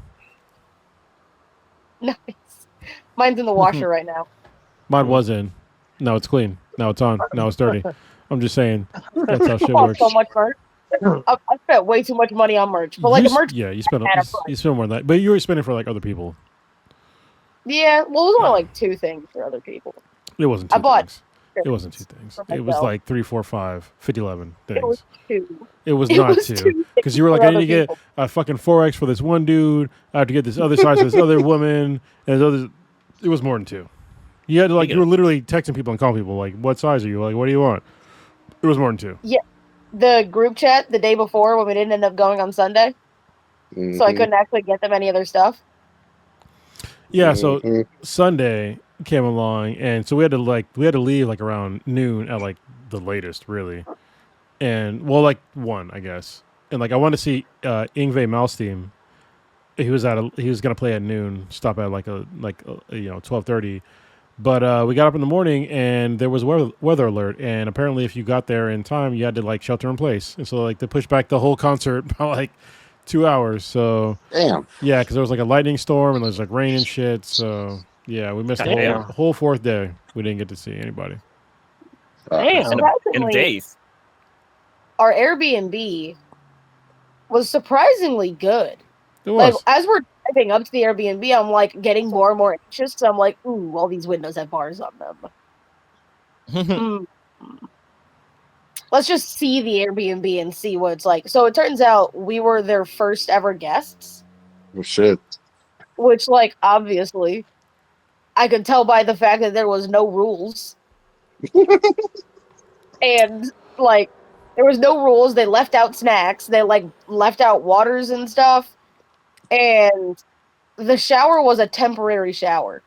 Mine's in the washer right now. Mine was in. Now it's clean. Now it's on. Now it's dirty. I'm just saying. That's how shit works. So much merch. I spent way too much money on merch, but like merch. Yeah, you spent more than that, but you were spending for like other people. Yeah, well, it was only like 2 things for other people. It wasn't. It wasn't 2 things. It was like 3, 4, 5, 50, 11 things. It was 2. It was not 2 because you were like, I need to get a fucking 4X for this one dude. I have to get this other size for this other woman, and it was more than 2. You had to you were literally texting people and calling people like, "What size are you? Like, what do you want?" It was more than 2. Yeah, the group chat the day before when we didn't end up going on Sunday, so I couldn't actually get them any other stuff. Yeah, so Sunday came along, and so we had to leave like around noon at like the latest, really, and well, like 1, I guess, and like I wanted to see Yngwie Malmsteen. He was gonna play at noon. Stop at like 12:30. But we got up in the morning and there was a weather alert, and apparently if you got there in time, you had to like shelter in place, and so like they pushed back the whole concert by like 2 hours. So damn. Yeah, because there was like a lightning storm and there's like rain and shit. So Yeah, we missed the Damn. whole fourth day. We didn't get to see anybody. Damn. In Surprisingly, days. our Airbnb was surprisingly good. It Like, was. as we're driving up to the Airbnb, I'm like getting more and more anxious. So I'm like, ooh, all these windows have bars on them. Hmm. Let's just see the Airbnb and see what it's like. So it turns out we were their first ever guests, Oh, shit. which, like, obviously, I could tell by the fact that there was no rules. And, like, there was no rules. They left out snacks. They, like, left out waters and stuff. And the shower was a temporary shower.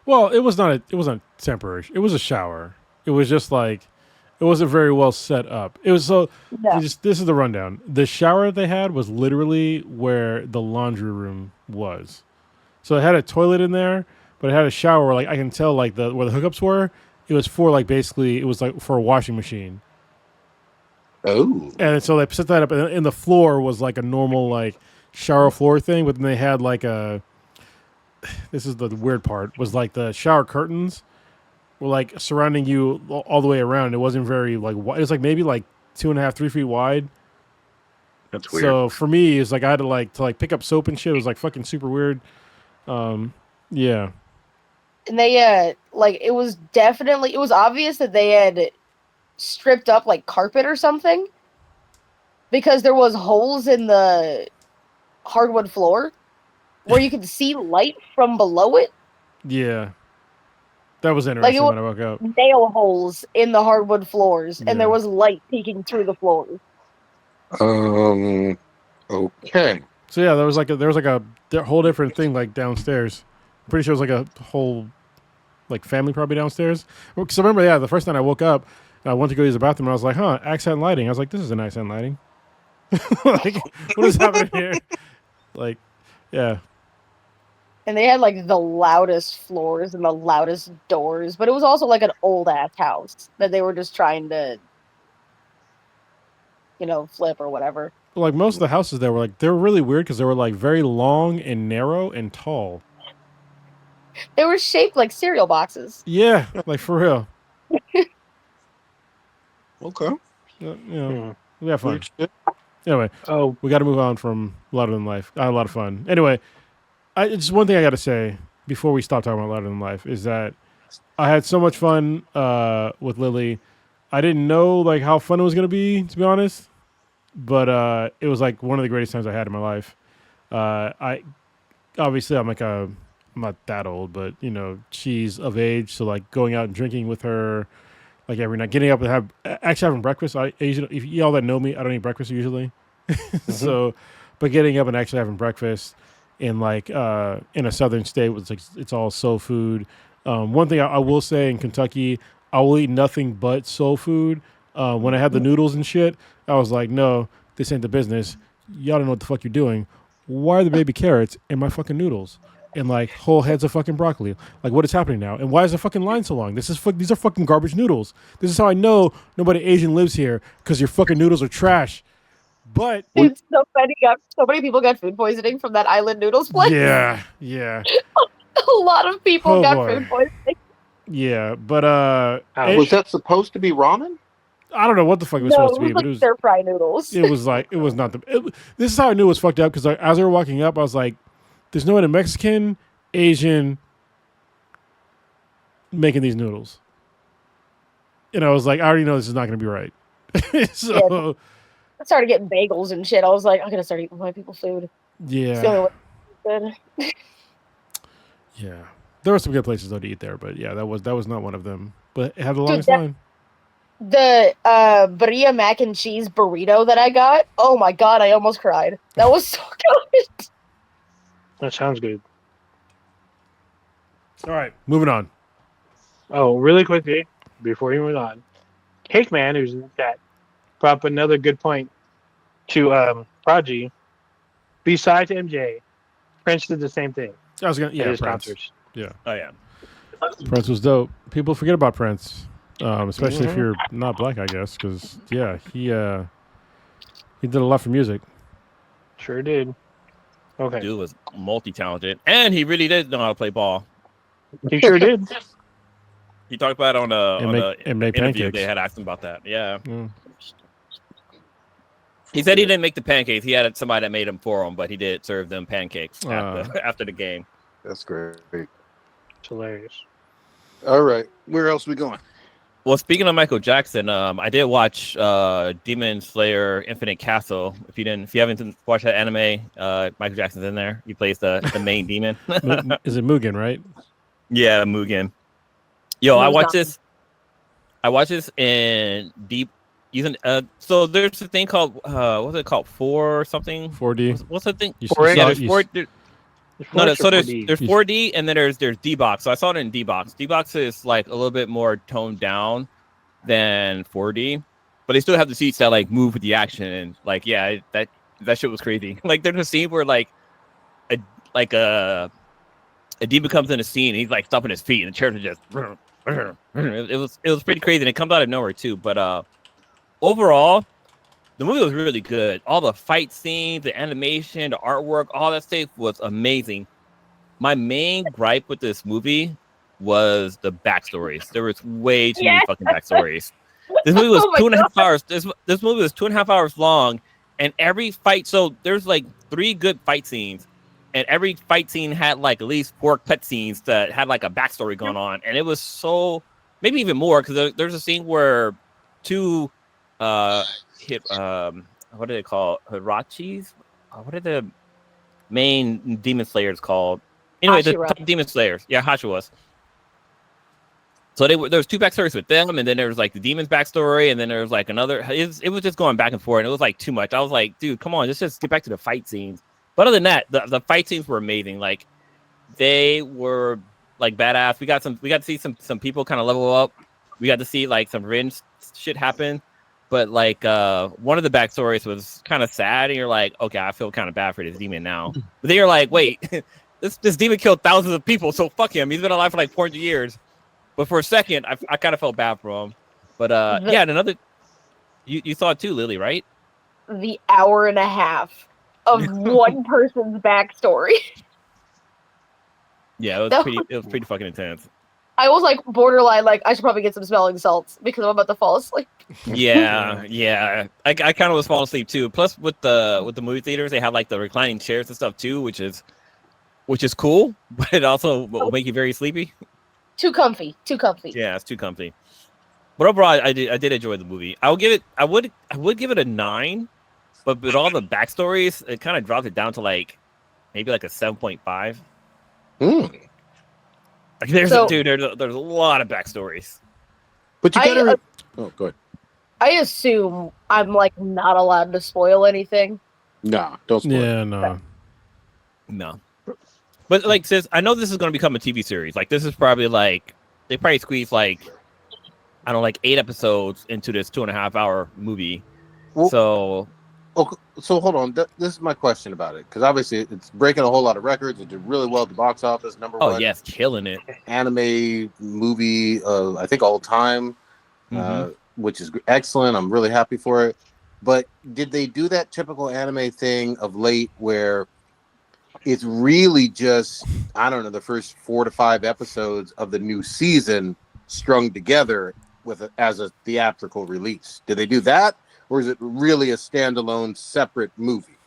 Well, it wasn't temporary. It was a shower. It was just like it wasn't very well set up. It was so No. this is the rundown. The shower they had was literally where the laundry room was. So it had a toilet in there, but it had a shower where, like, I can tell like where the hookups were. It was for like basically it was like for a washing machine. Oh. And so they set that up, and the floor was like a normal like shower floor thing, but then they had like a. This is the weird part. Was like the shower curtains were like surrounding you all the way around. It wasn't very like wide. It was like maybe like 2.5, 3 feet wide. That's weird. So for me, it's like I had to pick up soap and shit. It was like fucking super weird. Yeah. And they, like, it was obvious that they had stripped up, like, carpet or something. Because there was holes in the hardwood floor where you could see light from below it. Yeah. That was interesting was when I woke up. Nail holes in the hardwood floors, Yeah. and there was light peeking through the floors. Okay. So yeah, there was like a whole different thing like downstairs. I'm pretty sure it was like a whole like family probably downstairs. Because I remember, yeah, the first time I woke up, I went to go use the bathroom, and I was like, huh, accent lighting. I was like, this is an accent lighting. Like, what is happening here? Like, yeah. And they had, like, the loudest floors and the loudest doors, but it was also like an old ass house that they were just trying to, flip or whatever. Like most of the houses there were they were really weird because they were like very long and narrow and tall. They were shaped like cereal boxes. Yeah, like for real. Okay. We have fun. Weird shit. Anyway, Oh, we got to move on from Louder Than Life. I had a lot of fun. Anyway, just one thing I got to say before we stop talking about Louder Than Life is that I had so much fun with Lily. I didn't know like how fun it was gonna be, to be honest, but it was like one of the greatest times I had in my life. I obviously I'm not that old, but she's of age, so like going out and drinking with her. Like every night, getting up and having breakfast. I usually, if y'all that know me, I don't eat breakfast usually. So, but getting up and actually having breakfast in like in a southern state was like it's all soul food. One thing I will say in Kentucky, I will eat nothing but soul food. When I had the noodles and shit, I was like, no, this ain't the business. Y'all don't know what the fuck you're doing. Why are the baby carrots in my fucking noodles? And like whole heads of fucking broccoli. Like, what is happening now? And why is the fucking line so long? These are fucking garbage noodles. This is how I know nobody Asian lives here, because your fucking noodles are trash. But Dude, so many people got food poisoning from that island noodles place. yeah. A lot of people got food poisoning. Yeah, but Was that supposed to be ramen? I don't know what the fuck it was supposed to be, but it was stir fry noodles. It was not this is how I knew it was fucked up, because as we were walking up, I was like, there's no way a Mexican, Asian making these noodles. And I was like, I already know this is not going to be right. So yeah. I started getting bagels and shit. I was like, I'm going to start eating white people food. Yeah. It's the only way it's good. Yeah. There were some good places though to eat there, but yeah, that was not one of them. But it had the longest Dude, line. The Berea mac and cheese burrito that I got, oh my god, I almost cried. That was so good. that sounds good. All right, moving on. Oh, really quickly, before we move on, Cake Man, who's in the chat, brought up another good point to Prodigy. Besides MJ, Prince did the same thing. I was gonna, at his Prince. concerts. Yeah, Oh yeah. Prince was dope. People forget about Prince, especially if you're not black, I guess, because yeah, he did a lot for music. Sure did. Okay. Dude was multi-talented, and he really did know how to play ball. He sure did. He talked about it on a And make interview. pancakes. They had asked him about that. Yeah. Mm. He said he didn't make the pancakes. He had somebody that made them for him, but he did serve them pancakes after the game. That's great. It's hilarious. All right, where else we going? Well, speaking of Michael Jackson, I did watch Demon Slayer Infinite Castle. If you haven't watched that anime, Michael Jackson's in there. He plays the main demon. Is it Mugen, right? Yeah, Mugen. Yo, I Mugen. watched this in deep using so there's a thing called what's it called? 4 or something? 4D. What's the thing? You Four saw- Yeah, there's you- 4 No, so there's 4D. 4D and then there's D-Box. So I saw it in D-Box. D-Box is like a little bit more toned down than 4D, but they still have the seats that like move with the action and like that shit was crazy. Like there's a scene where like a demon comes in a scene and he's like stomping his feet and the chairs are just it was pretty crazy and it comes out of nowhere too. But overall, the movie was really good. All the fight scenes, the animation, the artwork, all that stuff was amazing. My main gripe with this movie was the backstories. There was way too many fucking backstories. This movie was Oh my 2.5 hours. This movie was 2.5 hours long, and every fight. So there's like 3 good fight scenes, and every fight scene had like at least 4 cut scenes that had like a backstory going on, and it was so maybe even more because there's a scene where 2 what do they call Hirachis? What are the main demon slayers called? Anyway, the Hashira. top demon slayers. Yeah, Hashiras. So there was 2 backstories with them, and then there was like the demon's backstory, and then there was like another. It was just going back and forth, and it was like too much. I was like, dude, come on, let's just get back to the fight scenes. But other than that, the fight scenes were amazing. Like they were like badass. We got to see some people kind of level up. We got to see like some revenge shit happen. But like one of the backstories was kind of sad, and you're like, okay, I feel kind of bad for this demon now. But then you're like, wait, this demon killed thousands of people, so fuck him. He's been alive for like 400 years. But for a second, I kind of felt bad for him. But yeah, and another, you saw it too, Lily, right? The hour and a half of one person's backstory. Yeah, it was pretty fucking intense. I was like borderline, like I should probably get some smelling salts because I'm about to fall asleep. Yeah. I kind of was falling asleep too. Plus, with the movie theaters, they have like the reclining chairs and stuff too, which is cool, but it also will make you very sleepy. Too comfy. Yeah, it's too comfy. But overall, I did enjoy the movie. I would give it a 9, but with all the backstories, it kind of dropped it down to like maybe like a 7.5. Like there's a lot of backstories. But you gotta. Oh, go ahead. I assume I'm like not allowed to spoil anything. Nah, don't spoil. Yeah, no. No. But like, sis, I know this is going to become a TV series. Like, this is probably like they probably squeeze like I don't know, like 8 episodes into this 2.5 hour movie. Well, so hold on. This is my question about it, because obviously it's breaking a whole lot of records. It did really well at the box office. Number one. Oh yes, killing it. Anime movie, I think all time, which is excellent. I'm really happy for it. But did they do that typical anime thing of late where it's really just, I don't know, the first 4 to 5 episodes of the new season strung together as a theatrical release? Did they do that, or is it really a standalone separate movie?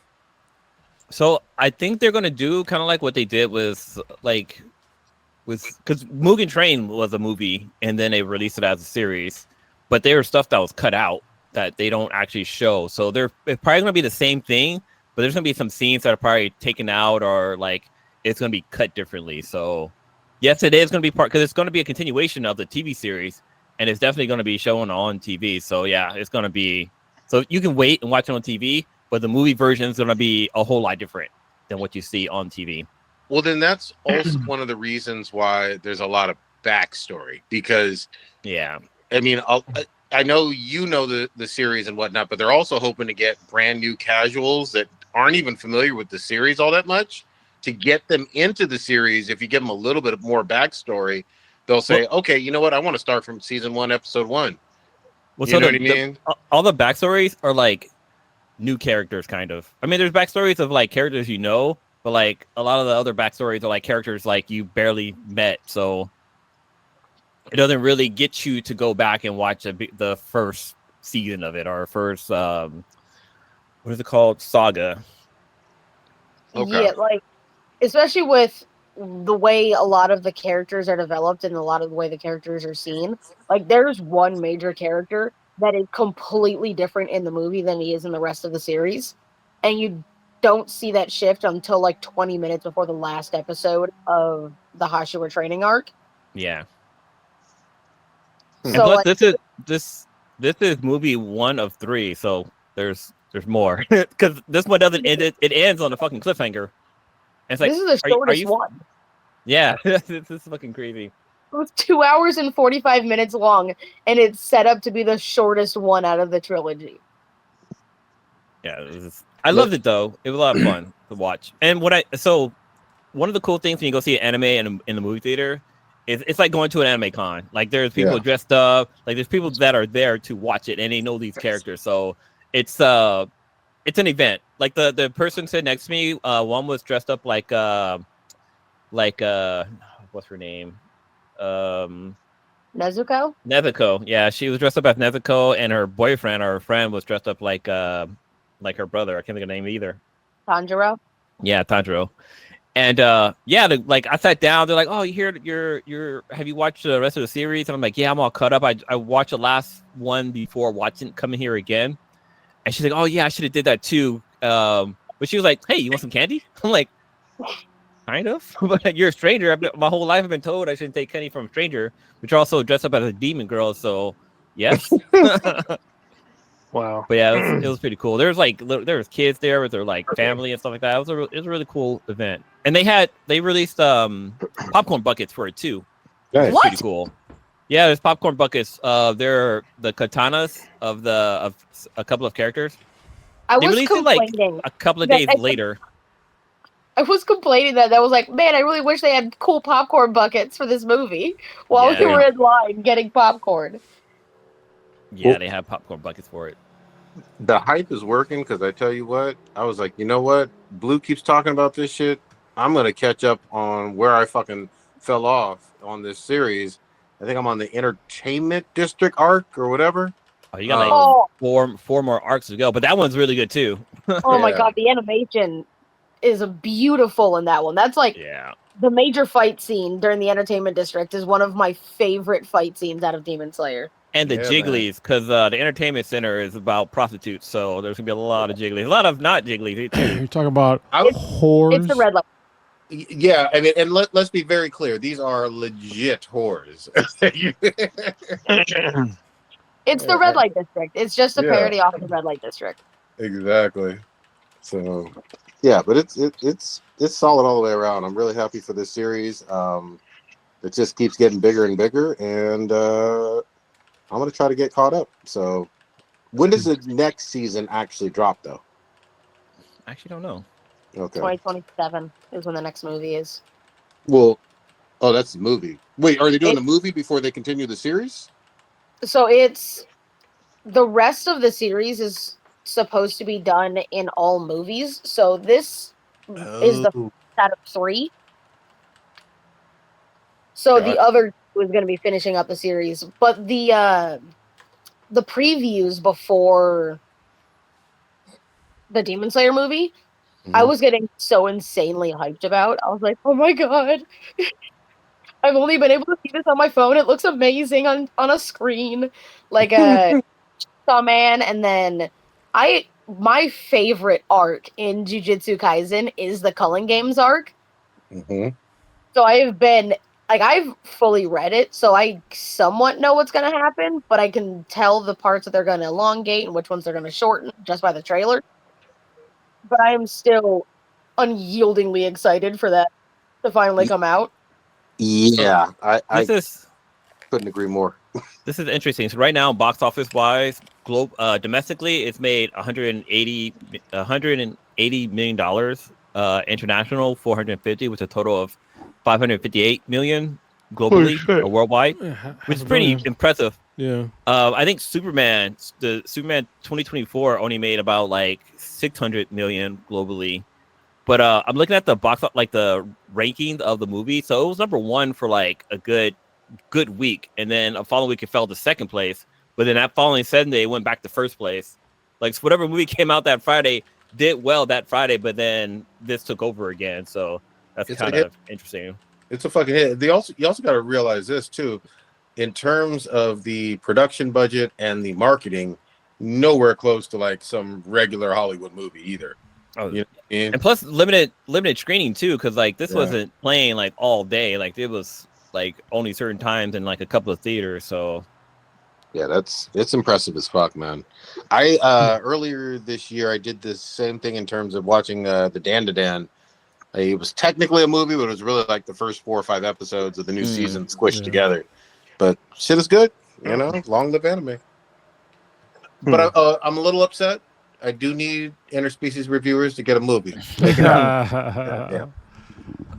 So I think they're gonna do kind of like what they did with because Mugen Train was a movie and then they released it as a series, but there was stuff that was cut out that they don't actually show. So it's probably gonna be the same thing, but there's gonna be some scenes that are probably taken out or like it's gonna be cut differently. So yes, it is gonna be part because it's gonna be a continuation of the TV series, and it's definitely gonna be shown on TV. So yeah, it's gonna be. So you can wait and watch it on TV, but the movie version is going to be a whole lot different than what you see on TV. Well, then that's also one of the reasons why there's a lot of backstory, because, yeah, I mean, I know the series and whatnot, but they're also hoping to get brand new casuals that aren't even familiar with the series all that much to get them into the series. If you give them a little bit of more backstory, they'll say, okay, you know what? I want to start from season 1, episode 1. Well, you know what I mean? All the backstories are like new characters, kind of. I mean, there's backstories of like characters but but like a lot of the other backstories are like characters like you barely met, so it doesn't really get you to go back and watch the first season of it or first what is it called, saga. Okay. Yeah, like especially with the way a lot of the characters are developed and a lot of the way the characters are seen. Like there's one major character that is completely different in the movie than he is in the rest of the series, and you don't see that shift until like 20 minutes before the last episode of the Hashira training arc. Yeah. Hmm. And So plus, like this is movie 1 of 3, so there's more because this one doesn't end. It ends on a fucking cliffhanger. And it's like, this is the are shortest you? one. Yeah, this is fucking crazy. It was 2 hours and 45 minutes long, and it's set up to be the shortest one out of the trilogy. Yeah, I loved it though. It was a lot of fun to watch. And one of the cool things when you go see an anime in the movie theater is it's like going to an anime con. Like there's people dressed up, like there's people that are there to watch it and they know these characters. So it's an event. Like the person sitting next to me, one was dressed up like what's her name? Nezuko? Yeah, she was dressed up as Nezuko, and her boyfriend or her friend was dressed up like her brother. I can't think of the name either. Tanjiro? Yeah, Tanjiro. And like I sat down. They're like, "Oh, you're have you watched the rest of the series?" And I'm like, "Yeah, I'm all caught up. I watched the last one before coming here again." And she's like, "Oh yeah, I should have did that too." But she was like, "Hey, you want some candy?" I'm like, "Kind of." But you're a stranger. My whole life I've been told I shouldn't take candy from a stranger, but you're also dressed up as a demon girl. So yes. Wow. But yeah, it was pretty cool. There was kids there with their like family and stuff like that. It was a really cool event, and they released popcorn buckets for it too. Nice. What? Pretty cool. Yeah, there's popcorn buckets. They're the katanas of a couple of characters. I They was released it like complaining. a couple of that days later. I was complaining that I was like, man, I really wish they had cool popcorn buckets for this movie while Yeah. we were in line getting popcorn. Yeah, they have popcorn buckets for it. The hype is working because I tell you what, I was like, you know what? Blue keeps talking about this shit. I'm gonna catch up on where I fucking fell off on this series. I think I'm on the entertainment district arc or whatever. Oh, you got like Oh, four more arcs to go, but that one's really good too. oh my Yeah. god, the animation is beautiful in that one. That's like Yeah. the major fight scene during the entertainment district is one of my favorite fight scenes out of Demon Slayer. And the Yeah, jigglies, because the entertainment center is about prostitutes, so there's gonna be a lot of jigglies, a lot of not jigglies too. You're talking about I- whores. It's the red light. Yeah, I mean, and let's be very clear. These are legit whores. It's the red light district. It's just a Yeah. parody off the red light district. Exactly. So, yeah, but it's solid all the way around. I'm really happy for this series. It just keeps getting bigger and bigger, and I'm gonna try to get caught up. So, when does the next season actually drop, though? I actually don't know. Okay. 2027 is when the next movie is. Well, oh, that's the movie. Wait, are they doing the movie before they continue the series? So it's the rest of the series is supposed to be done in all movies. So this is the Oh. out of 3. So the Gotcha. other 2 is going to be finishing up the series, but the previews before the Demon Slayer movie, I Mhm. was getting so insanely hyped about. I was like, "Oh my god. I've only been able to see this on my phone. It looks amazing on a screen." Like Saw Man, and then my favorite arc in Jujutsu Kaisen is the Culling Games arc. Mhm. So I've fully read it, so I somewhat know what's gonna happen, but I can tell the parts that they're gonna elongate and which ones they're gonna shorten just by the trailer. But I am still unyieldingly excited for that to finally come out. Yeah, I This couldn't agree more. is interesting. So right now, box office wise, domestically, it's made $180 million. International 450, with a total of 558 million globally shit. or worldwide, Yeah, half which is a pretty billion. impressive. Yeah. I think the Superman 2024 only made about like 600 million globally. But I'm looking at the like the ranking of the movie. So it was number 1 for like a good week, and then a following week it fell to second place. But then that following Sunday, it went back to first place. Like, so whatever movie came out that Friday did well that Friday, but then this took over again. So that's kind of interesting. It's a fucking hit. You also got to realize this too, in terms of the production budget and the marketing, nowhere close to like some regular Hollywood movie either. Oh, you know what I mean? And plus limited screening too, because like this wasn't playing like all day. Like it was like only certain times in like a couple of theaters. So yeah, it's impressive as fuck, man. I earlier this year I did this same thing in terms of watching the Dan to Dan. It was technically a movie, but it was really like the first 4 or 5 episodes of the new season squished together. But shit is good, you know. Long live anime. But I'm a little upset. I do need interspecies reviewers to get a movie. Yeah.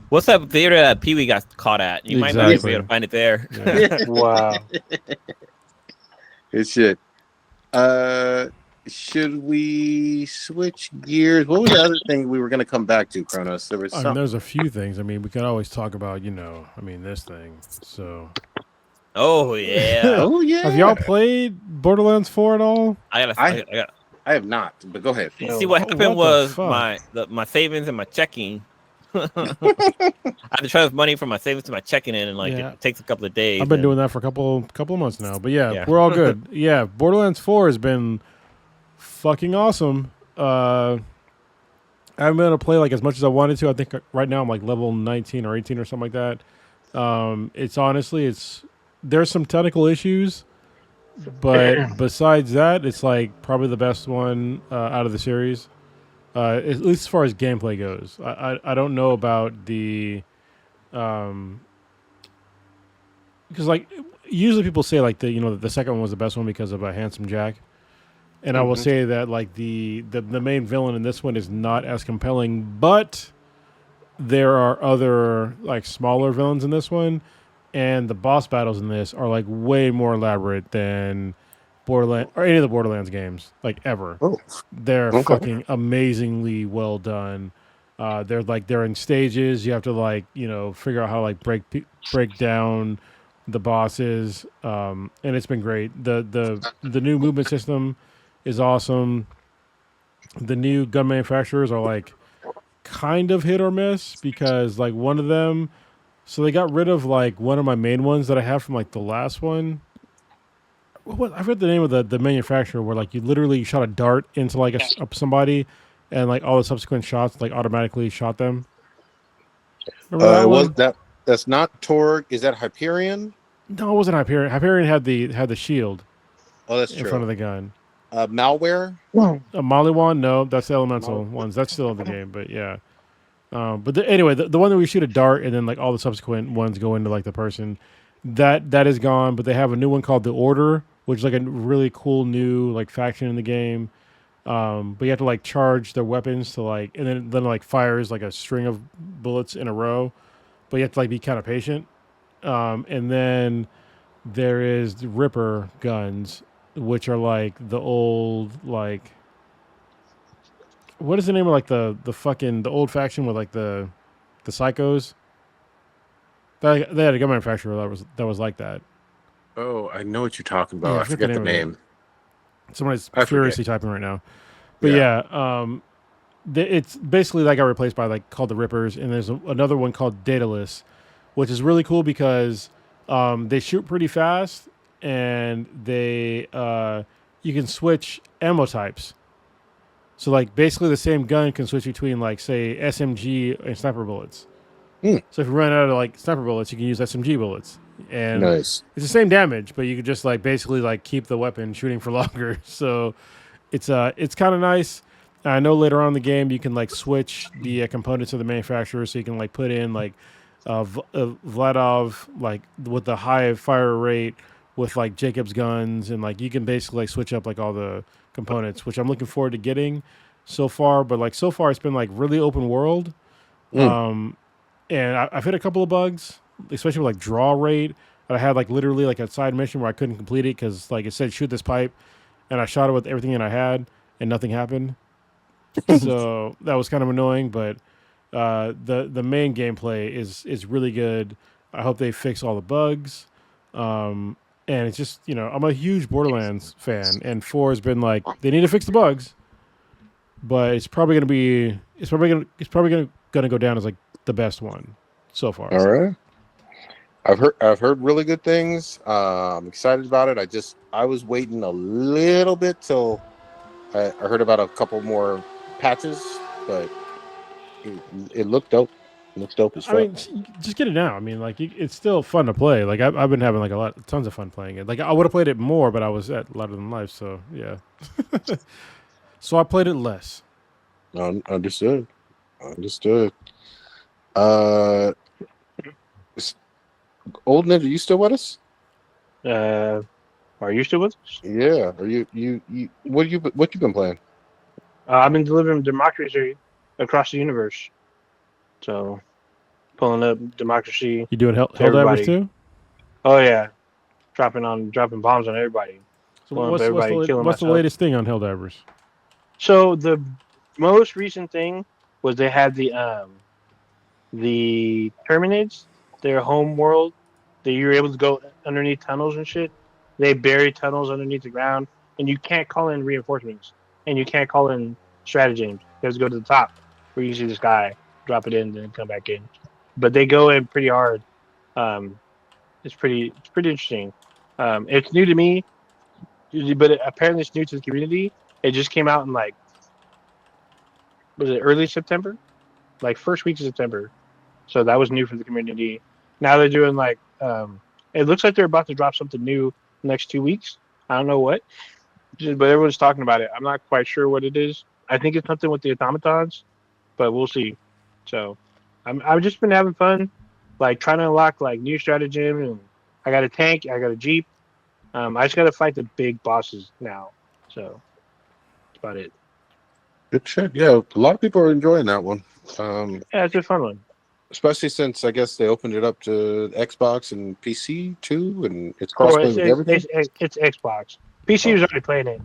What's that theater that Pee Wee got caught at? You might not be able to find it there. Yeah. Wow. Good shit. Should we switch gears? What was the other thing we were going to come back to, Kronos? There was something. There's a few things. I mean, we can always talk about, this thing. So. Oh yeah. Oh yeah. Have y'all played Borderlands 4 at all? I have not, but go ahead. See, what happened was my savings and my checking. I had to transfer money from my savings to my checking in, and it takes a couple of days. I've been doing that for a couple of months now, but we're all good. Yeah, Borderlands 4 has been fucking awesome. I haven't been able to play like as much as I wanted to. I think right now I'm like level 19 or 18 or something like that. There's some technical issues. But besides that, it's like probably the best one out of the series, at least as far as gameplay goes. I don't know about the, because like usually people say like the second one was the best one because of Handsome Jack, and I will say that like the main villain in this one is not as compelling, but there are other like smaller villains in this one. And the boss battles in this are like way more elaborate than Borderlands or any of the Borderlands games, like ever. Oh. They're fucking amazingly well done. They're in stages. You have to figure out how to like break down the bosses. And it's been great. The new movement system is awesome. The new gun manufacturers are like kind of hit or miss because like one of them. So they got rid of like one of my main ones that I have from like the last one. I forget the name of the manufacturer where like you literally shot a dart into like somebody, and like all the subsequent shots like automatically shot them. That's not Torg? Is that Hyperion? No, it wasn't Hyperion. Hyperion had the shield. Oh, that's true. In front of the gun. Malware? Maliwan? No, that's the elemental ones. That's still in the game, but yeah. Anyway, the one that we shoot a dart and then like all the subsequent ones go into like the person, that is gone. But they have a new one called the Order, which is like a really cool new like faction in the game. But you have to like charge their weapons to like, and then like fires like a string of bullets in a row. But you have to like be kind of patient. And then there is the Ripper guns, which are like the old like. What is the name of like the old faction with like the psychos? They had a gun manufacturer that was like that. Oh, I know what you're talking about. Yeah, I forget the name. Somebody's furiously typing right now. But it's basically that got replaced by like called the Rippers, and there's another one called Daedalus, which is really cool because they shoot pretty fast, and they you can switch ammo types. So, like, basically the same gun can switch between, like, say, SMG and sniper bullets. So if you run out of, like, sniper bullets, you can use SMG bullets. And nice. It's the same damage, but you can just, like, basically, like, keep the weapon shooting for longer. So it's kind of nice. I know later on in the game you can, like, switch the components of the manufacturer. So you can, like, put in, like, Vladov, like, with the high fire rate with, like, Jacob's guns. And, like, you can basically, like, switch up, like, all the components, which I'm looking forward to getting so far. But like so far, it's been like really open world, and I've hit a couple of bugs, especially with like draw rate. And I had like literally like a side mission where I couldn't complete it because like it said shoot this pipe, and I shot it with everything that I had, and nothing happened. So that was kind of annoying. But The main gameplay is really good. I hope they fix all the bugs. And it's just, I'm a huge Borderlands fan, and 4 has been like, they need to fix the bugs, but it's probably gonna go down as like the best one so far. All right. I've heard really good things. I'm excited about it. I was waiting a little bit till I heard about a couple more patches, but it looked dope. It looks dope as fuck. I mean, just get it now. I mean, like, it's still fun to play. Like, I've been having like tons of fun playing it. Like, I would have played it more, but I was at Louder Than Life, so yeah. So I played it less. Understood. Old Ninja, you still with us? Are you still with us? Yeah. Are you what you been playing? I've been delivering democracy across the universe. So, pulling up democracy. You doing Helldivers everybody. too? Oh yeah, dropping bombs on everybody. So Pulling up what's everybody, killing the myself. latest thing on Helldivers? So the most recent thing was they had the Terminids, their home world, that you were able to go underneath tunnels and shit. They bury tunnels underneath the ground, and you can't call in reinforcements, and you can't call in stratagems. You have to go to the top where you see this guy, drop it in, then come back in. But they go in pretty hard. It's pretty interesting. It's new to me, but apparently it's new to the community. It just came out in was it early September? Like first week of September. So that was new for the community. Now they're doing it looks like they're about to drop something new next 2 weeks. I don't know what, but everyone's talking about it. I'm not quite sure what it is. I think it's something with the automatons, but we'll see. So I've just been having fun, like trying to unlock like new stratagem, and I got a tank, I got a jeep. I just got to fight the big bosses now. So that's about it. Good shit. Yeah, a lot of people are enjoying that one. Yeah, it's a fun one. Especially since I guess they opened it up to Xbox and PC too, and it's crossplay with everything. It's Xbox. PC was already playing it.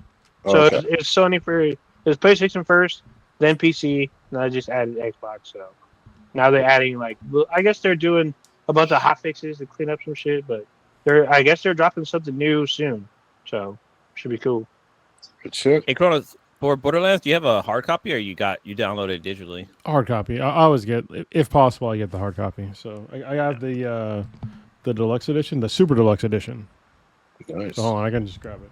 Oh, So okay. it's Sony it's PlayStation first, then PC, and I just added Xbox. So now they're adding I guess they're doing a bunch of hot fixes to clean up some shit, but I guess they're dropping something new soon. So should be cool. Good shit. Hey, Kronos, for Borderlands, do you have a hard copy or you downloaded it digitally? Hard copy. I always get, if possible, I get the hard copy. So I have the deluxe edition, the super deluxe edition. Nice. So hold on, I can just grab it.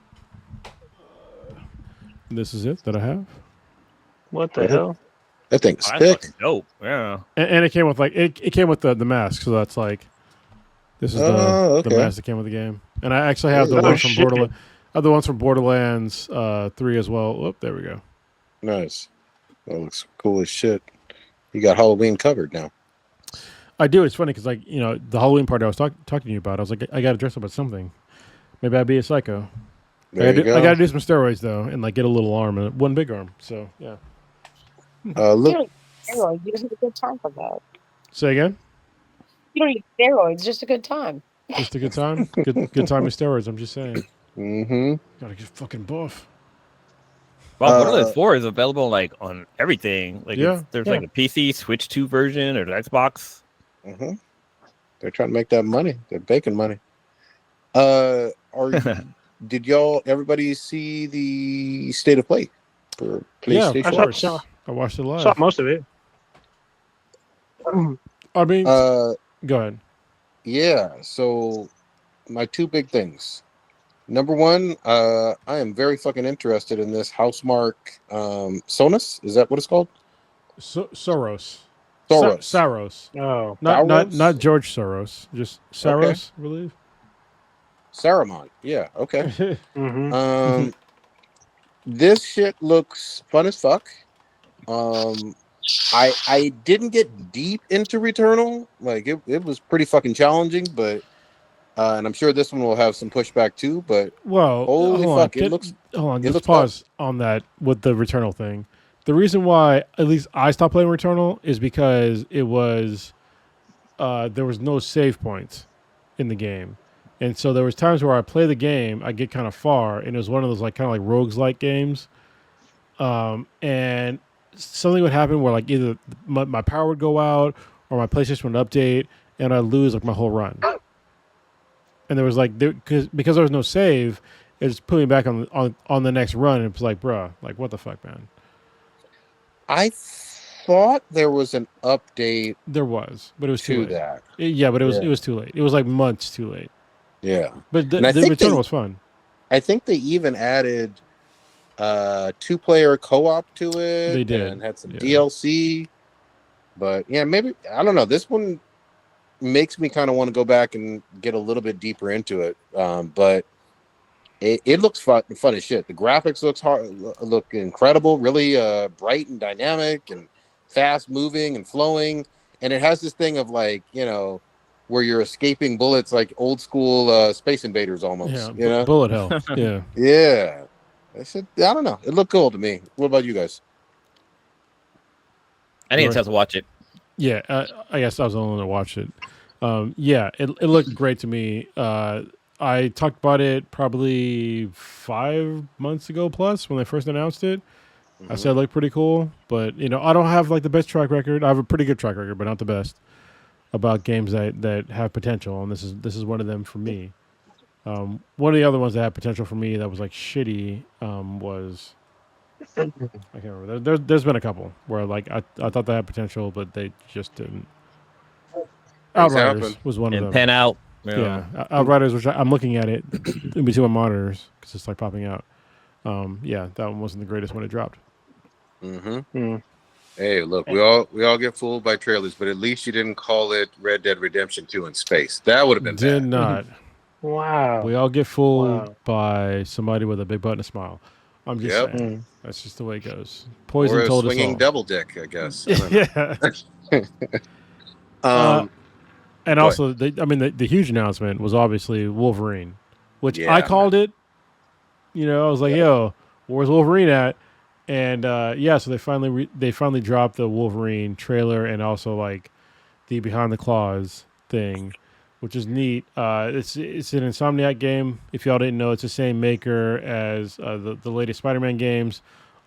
This is it that I have. What the hell? That thing's Oh, that's thick. fucking dope. Yeah. And it came with it came with the mask, so that's like this is the mask that came with the game. And I actually have the Oh, ones from shit. Borderlands. I have the ones from Borderlands 3 as well. Whoop, there we go. Nice. That looks cool as shit. You got Halloween covered now. I do. It's funny because the Halloween party I was talking to you about, I was like, I got to dress up as something. Maybe I'd be a psycho. There you go. I got to do some steroids though, and get a little arm and one big arm. So yeah. Look. Steroids, you just have a good time for that. Say again. You don't need steroids, just a good time. Just a good time. Good time with steroids. I'm just saying. Mm-hmm. Gotta get fucking buff. Well, Borderlands 4 is available on everything. There's yeah. a PC, Switch 2 version, or the Xbox. Mm-hmm. They're trying to make that money. They're baking money. Did everybody see the State of Play for PlayStation? Yeah, I watched it live. Saw most of it. I mean, go ahead. Yeah. So my two big things. Number one, I am very fucking interested in this Housemark Sonus. Is that what it's called? SAROS. SAROS. SAROS. Oh, Not George Soros. Just SAROS, I believe. Saruman. Yeah. Okay. mm-hmm. This shit looks fun as fuck. I didn't get deep into Returnal. It was pretty fucking challenging, but and I'm sure this one will have some pushback too. But holy fuck, it looks. Hold on, just pause on that with the Returnal thing. The reason why at least I stopped playing Returnal is because it was there was no save points in the game. And so there was times where I play the game, I get kind of far, and it was one of those kind of rogues-like games. And something would happen where like either my power would go out or my PlayStation would update and I'd lose like my whole run. And there was like because there was no save, it just put me back on the next run. And it was like, bruh, like what the fuck, man? I thought there was an update. There was, but it was too late. That. But it was too late. It was like months too late. Yeah, but the return was fun. I think they even added 2-player co-op to it. They did, and had some DLC. But yeah, maybe I don't know. This one makes me kind of want to go back and get a little bit deeper into it. But it looks fun as shit. The graphics look incredible, really bright and dynamic and fast moving and flowing. And it has this thing of like, where you're escaping bullets like old school Space Invaders almost. Yeah, bullet hell. Yeah. Yeah. I don't know. It looked cool to me. What about you guys? I didn't have to watch it. Yeah, I guess I was the only one that watched it. It looked great to me. I talked about it probably 5 months ago plus when they first announced it. I said it looked pretty cool, but I don't have like the best track record. I have a pretty good track record, but not the best about games that have potential, and this is one of them for me. One of the other ones that had potential for me that was like shitty was I can't remember. There's been a couple where like I thought they had potential, but they just didn't. Outriders was one of them. Pen out. Yeah, Outriders, which I'm looking at it in between my monitors because it's like popping out. Yeah, that one wasn't the greatest when it dropped. Hey, look, we all get fooled by trailers, but at least you didn't call it Red Dead Redemption 2 in space. That would have been Did bad. not. Wow. We all get fooled by somebody with a big butt and a smile. I'm just saying. That's just the way it goes. Poison or a told us all. swinging double dick, I guess. Yeah. And also, the huge announcement was obviously Wolverine, which I called it. I was like, "Yo, where's Wolverine at?" And so they finally dropped the Wolverine trailer and also like the Behind the Claws thing, which is neat. It's an Insomniac game. If y'all didn't know, it's the same maker as the latest Spider-Man games.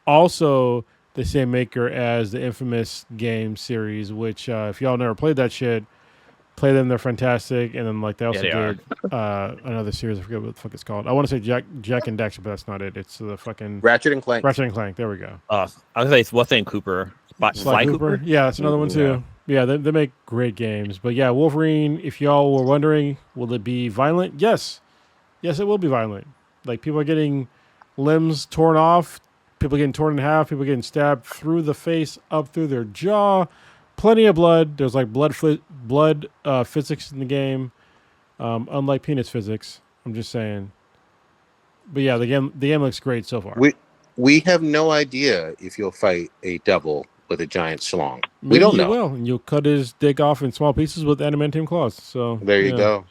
Also, the same maker as the infamous game series, which if y'all never played that shit, play them. They're fantastic. And then like they also did another series. I forget what the fuck it's called. I want to say Jack and Daxter, but that's not it. It's the fucking Ratchet and Clank. Ratchet and Clank. There we go. I was gonna say it's what's in Cooper. Sly Cooper. Yeah, that's another one too. Yeah, they make great games. But yeah, Wolverine. If y'all were wondering, will it be violent? Yes, it will be violent. Like people are getting limbs torn off, people getting torn in half, people getting stabbed through the face, up through their jaw. Plenty of blood. There's like blood physics in the game, unlike penis physics. I'm just saying. But yeah, the game looks great so far. We have no idea if you'll fight a devil with a giant schlong. Maybe we don't know. You will, and you'll cut his dick off in small pieces with adamantium claws. So there you go.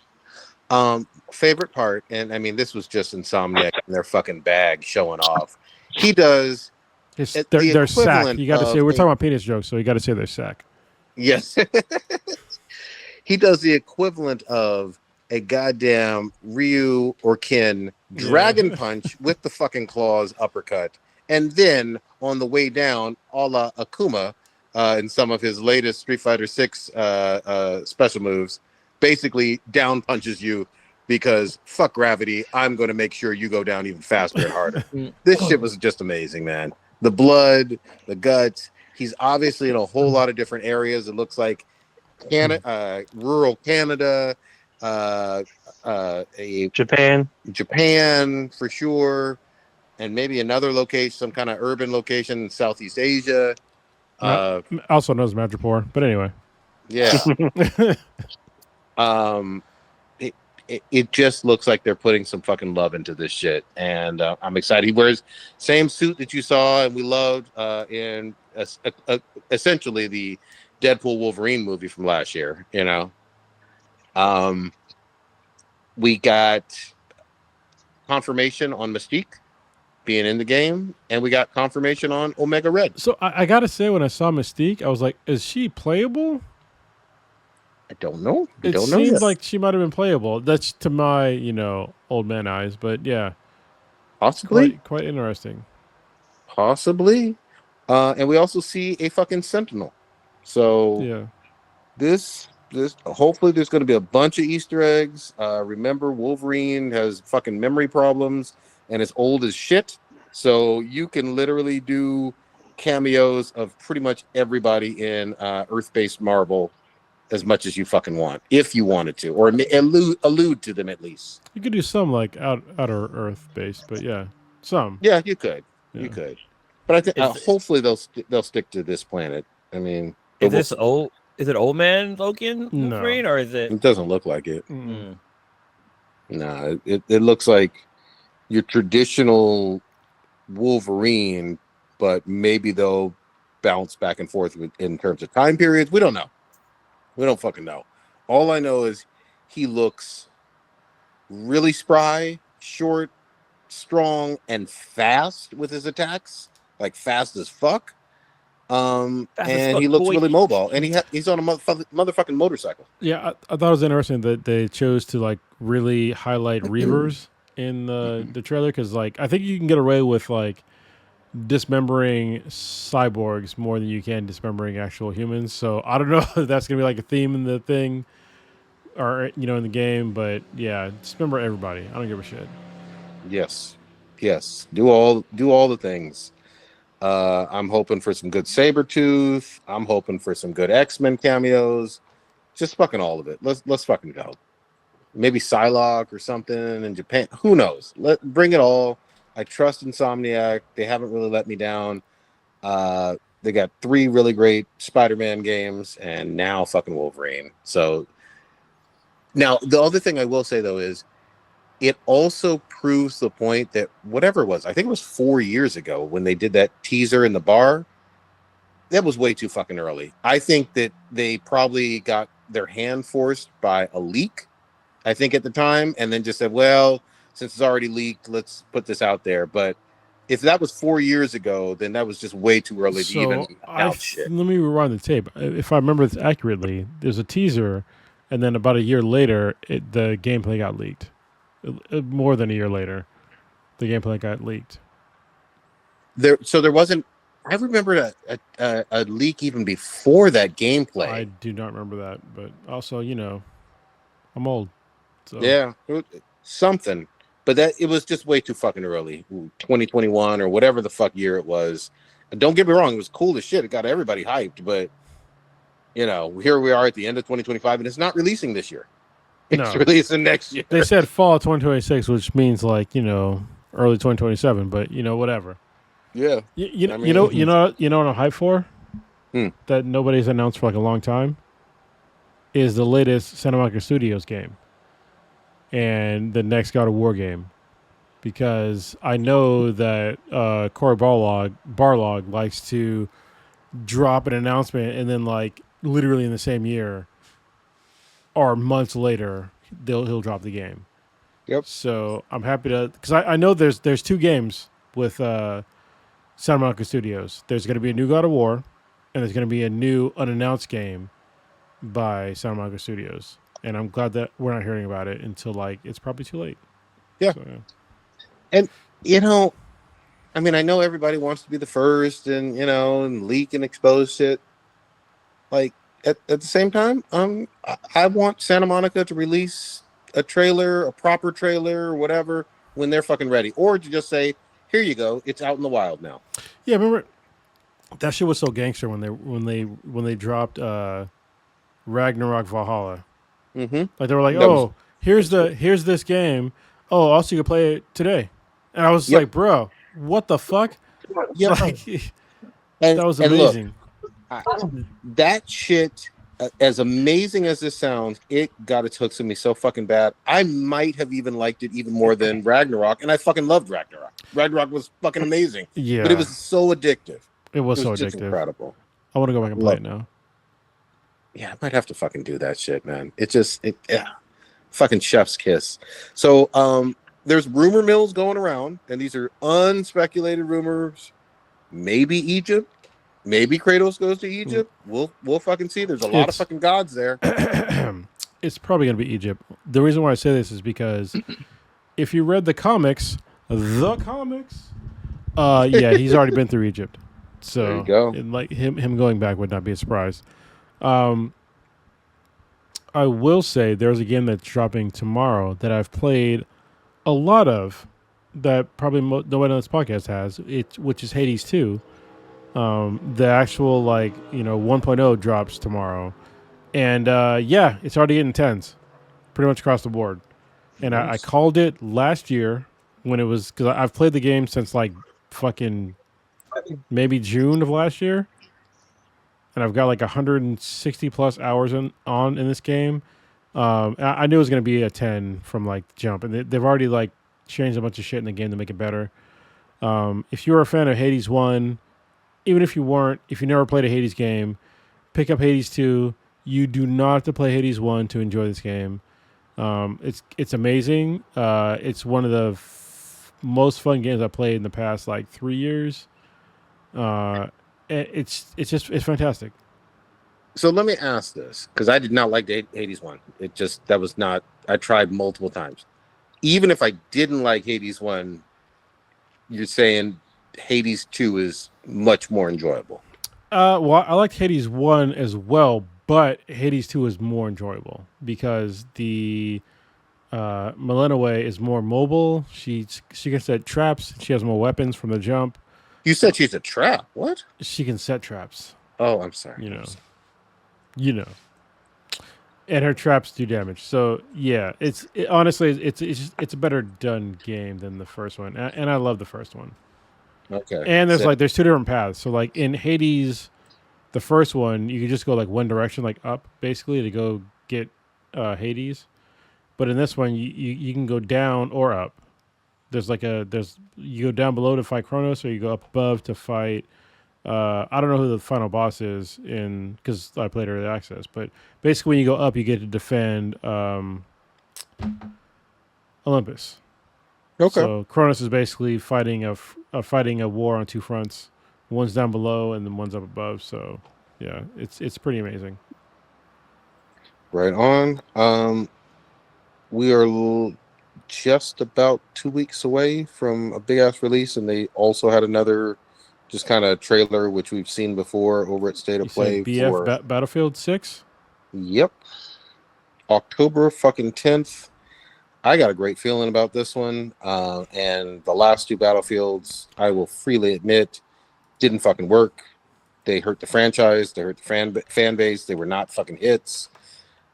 Favorite part, and I mean, this was just Insomniac in their fucking bag showing off. He does their sack. You got to say we're talking about penis jokes, so you got to say their sack. Yes. He does the equivalent of a goddamn Ryu or Ken dragon punch with the fucking claws uppercut. And then on the way down, a la Akuma in some of his latest Street Fighter 6 special moves, basically down punches you because fuck gravity. I'm going to make sure you go down even faster and harder. This shit was just amazing, man. The blood, the guts. He's obviously in a whole lot of different areas. It looks like rural Canada, Japan for sure, and maybe another location, some kind of urban location in Southeast Asia. Also known as Madripoor, but anyway. Yeah. It just looks like they're putting some fucking love into this shit, and I'm excited. He wears same suit that you saw and we loved in essentially the Deadpool Wolverine movie from last year. We got confirmation on Mystique being in the game, and we got confirmation on Omega Red. So I gotta say, when I saw Mystique, I was like, "Is she playable?" I don't know. It seems like she might have been playable. That's to my, old man eyes. But yeah, possibly quite interesting. Possibly. And we also see a fucking Sentinel. So Yeah. this hopefully there's going to be a bunch of Easter eggs. Remember, Wolverine has fucking memory problems and is old as shit. So you can literally do cameos of pretty much everybody in Earth-based Marvel as much as you fucking want, if you wanted to, or allude to them at least. You could do some like outer Earth based, but yeah, some. Yeah, you could. Yeah. You could. But I think Is- hopefully they'll stick to this planet. I mean, but Is this old? Is it old man Logan No. Wolverine, or is it? it doesn't look like it. Mm. No, it looks like your traditional Wolverine, but maybe they'll bounce back and forth in terms of time periods. We don't know. We don't fucking know. All I know is he looks really spry, short, strong, and fast with his attacks, like fast as fuck. Fast as And fuck, he looks boy. really mobile, and he's on a motherfucking motorcycle. Yeah, I thought it was interesting that they chose to like really highlight Reavers in the trailer because like I think you can get away with like dismembering cyborgs more than you can dismembering actual humans. So I don't know if that's gonna be like a theme in the thing or in the game, but yeah, dismember everybody. I don't give a shit. Yes, do all the things. I'm hoping for some good Sabretooth. I'm hoping for some good X-Men cameos. Just fucking all of it. Let's fucking go. Maybe Psylocke or something in Japan. Who knows? Bring it all. I trust Insomniac. They haven't really let me down. They got 3 really great Spider-Man games and now fucking Wolverine. So now the other thing I will say though is it also proves the point that whatever it was, I think it was 4 years ago when they did that teaser in the bar, that was way too fucking early. I think that they probably got their hand forced by a leak, I think at the time, and then just said, well, since it's already leaked, let's put this out there. But if that was 4 years ago, then that was just way too early to even out shit. Let me rewind the tape. If I remember this accurately, there's a teaser, and then about a year later, the gameplay got leaked. More than a year later, the gameplay got leaked. There wasn't. I remember a leak even before that gameplay. I do not remember that, but also, I'm old. So. Yeah, something. But that it was just way too fucking early. 2021 or whatever the fuck year it was. And don't get me wrong, it was cool as shit. It got everybody hyped, but here we are at the end of 2025, and it's not releasing this year. It's releasing next year. They said fall 2026, which means like early 2027, but whatever. Yeah. You know what I'm hyped for? That nobody's announced for like a long time is the latest Santa Monica Studios game and the next God of War game, because I know that Corey Barlog likes to drop an announcement and then like literally in the same year or months later he'll drop the game. Yep. So I'm happy to, because I know there's 2 games with Santa Monica Studios. There's going to be a new God of War, and there's going to be a new unannounced game by Santa Monica Studios. And I'm glad that we're not hearing about it until like it's probably too late. Yeah. So, yeah. And I mean, I know everybody wants to be the first and and leak and expose shit. Like at the same time, I want Santa Monica to release a proper trailer or whatever when they're fucking ready, or to just say, here you go, it's out in the wild now. Yeah, remember that shit was so gangster when they dropped Ragnarok Valhalla. Mm-hmm. Like they were like, here's this game. Oh, also you can play it today. And I was like, bro, what the fuck? Yeah, like, that was amazing. That shit, as amazing as this sounds, it got its hooks in me so fucking bad. I might have even liked it even more than Ragnarok, and I fucking loved Ragnarok. Ragnarok was fucking amazing. Yeah, but it was so addictive. It was so just addictive. Incredible. I want to go back and play it now. Yeah, I might have to fucking do that shit, man. Fucking chef's kiss. So, there's rumor mills going around, and these are unspeculated rumors. Maybe Egypt. Maybe Kratos goes to Egypt. We'll fucking see. There's a lot of fucking gods there. It's probably going to be Egypt. The reason why I say this is because if you read the comics, yeah, he's already been through Egypt. So There you go. like him going back would not be a surprise. I will say there's a game that's dropping tomorrow that I've played a lot of that probably nobody on this podcast has, which is Hades 2. The actual 1.0 drops tomorrow. And yeah, it's already getting 10s pretty much across the board. And I called it last year when it was, because I've played the game since like fucking maybe June of last year. And I've got like 160 plus hours in this game. I knew it was going to be a 10 from like jump. And they've already like changed a bunch of shit in the game to make it better. If you're a fan of Hades 1, even if you weren't, if you never played a Hades game, pick up Hades 2. You do not have to play Hades 1 to enjoy this game. It's amazing. It's one of the most fun games I've played in the past like 3 years. It's fantastic. So let me ask this, because I did not like the Hades one. That was not. I tried multiple times. Even if I didn't like Hades 1, you're saying Hades 2 is much more enjoyable. Well, I liked Hades 1 as well, but Hades 2 is more enjoyable because the Millennium is more mobile. She can set traps. She has more weapons from the jump. You said she's a trap. What? She can set traps. Oh, I'm sorry. You know. And her traps do damage. So yeah, honestly it's a better done game than the first one, and I love the first one. Okay. And there's two different paths. So like in Hades, the first one you can just go like one direction, like up basically to go get Hades. But in this one you can go down or up. You go down below to fight Kronos, or you go up above to fight. I don't know who the final boss is because I played early access, but basically when you go up, you get to defend Olympus. Okay. So Kronos is basically fighting a war on two fronts. One's down below and then one's up above. So yeah, it's pretty amazing. Right on. We are just about 2 weeks away from a big ass release, and they also had another just kind of trailer which we've seen before over at State of Play. BF Battlefield 6. Yep. October fucking 10th. I got a great feeling about this one. And the last two Battlefields, I will freely admit, didn't fucking work. They hurt the franchise. They hurt the fan base. They were not fucking hits.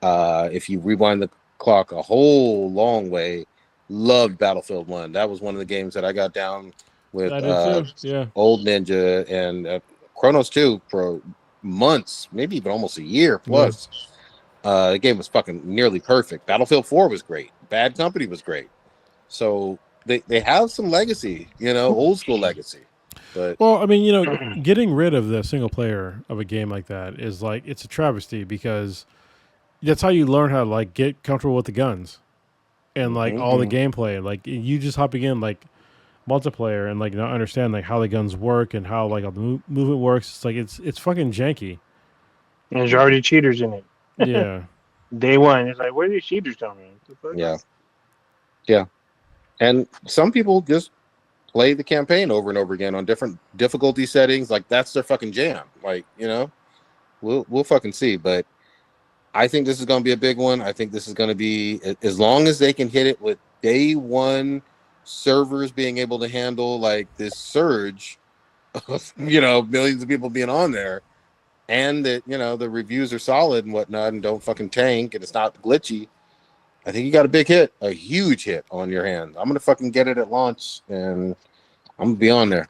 If you rewind the clock a whole long way, loved Battlefield 1. That was one of the games that I got down with Old Ninja and Kronos 2 for months, maybe even almost a year plus. The game was fucking nearly perfect. Battlefield 4 was great. Bad Company was great. So they have some legacy, old school legacy. But well, I mean, getting rid of the single player of a game like that is like, it's a travesty, because that's how you learn how to like get comfortable with the guns and like all the gameplay. Like you just hopping in like multiplayer and like not understand like how the guns work and how like all the movement works. It's like it's fucking janky. And there's already cheaters in it. Yeah. Day one, it's like, where are these cheaters coming from? Yeah. And some people just play the campaign over and over again on different difficulty settings. Like that's their fucking jam. Like, we'll fucking see. But I think this is going to be a big one. I think this is going to be, as long as they can hit it with day one servers being able to handle like this surge of, millions of people being on there, and that, the reviews are solid and whatnot and don't fucking tank and it's not glitchy. I think you got a huge hit on your hands. I'm going to fucking get it at launch and I'm going to be on there.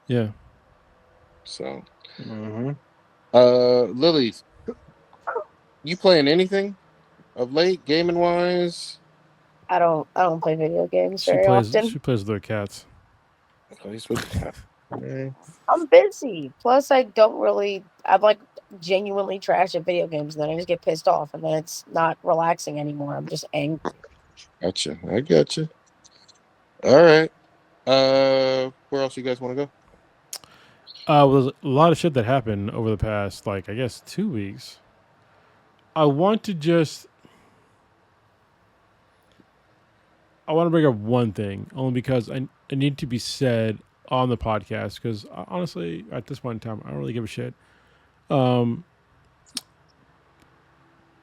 Yeah. So, Lily, you playing anything of late, gaming wise? I don't play video games very often. She plays with her cats. I'm busy. Plus, I'm like genuinely trash at video games, and then I just get pissed off, and then it's not relaxing anymore. I'm just angry. Gotcha. I gotcha. All right. Where else you guys want to go? There's a lot of shit that happened over the past, like, I guess 2 weeks. I want to bring up one thing, only because I need to be said on the podcast because honestly, at this point in time, I don't really give a shit.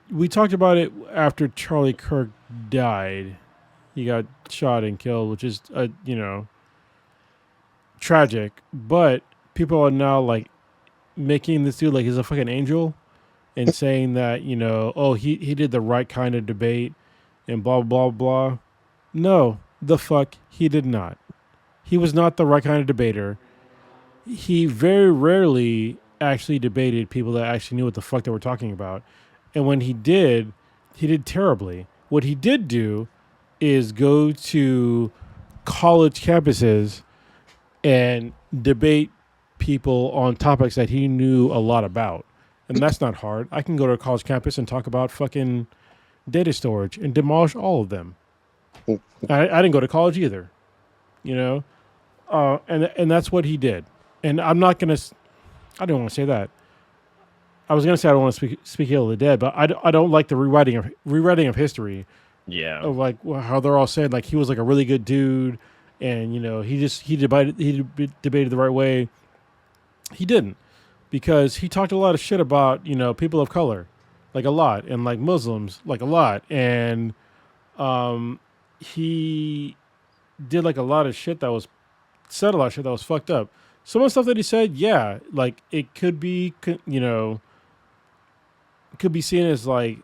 We talked about it after Charlie Kirk died. He got shot and killed, which is tragic. But people are now like making this dude like he's a fucking angel and saying that oh he did the right kind of debate and blah blah blah. No, the fuck he did not. He was not the right kind of debater. He very rarely actually debated people that actually knew what the fuck they were talking about. And when he did terribly. What he did do is go to college campuses and debate people on topics that he knew a lot about. And that's not hard. I can go to a college campus and talk about fucking data storage and demolish all of them. I didn't go to college either, and that's what he did. And I'm not gonna. I don't want to say that. I was gonna say I don't want to speak ill of the dead, but I don't like the rewriting of history. Yeah. Of like how they're all saying like he was like a really good dude, and he debated the right way. He didn't, because he talked a lot of shit about people of color, like a lot, and like Muslims, like a lot, and he did like a lot of shit that was fucked up. Some of the stuff that he said, yeah, like it could be could be seen as like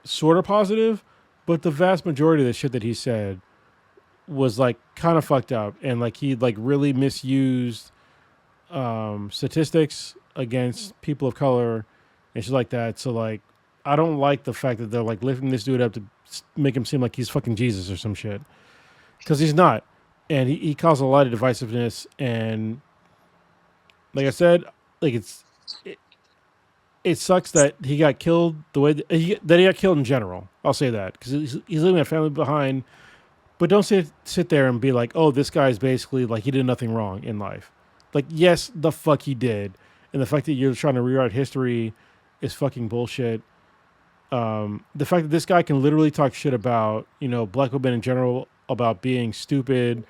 sort of positive, but the vast majority of the shit that he said was like kind of fucked up, and like he like really misused statistics against people of color and shit like that. So like I don't like the fact that they're like lifting this dude up to make him seem like he's fucking Jesus or some shit, because he's not. And he caused a lot of divisiveness, and like I said, like it sucks that he got killed the way that he got killed in general. I'll say that because he's leaving a family behind. But don't sit there and be like, oh, this guy's basically like he did nothing wrong in life. Like, yes, the fuck he did, and the fact that you're trying to rewrite history is fucking bullshit. The fact that this guy can literally talk shit about black women in general, about being stupid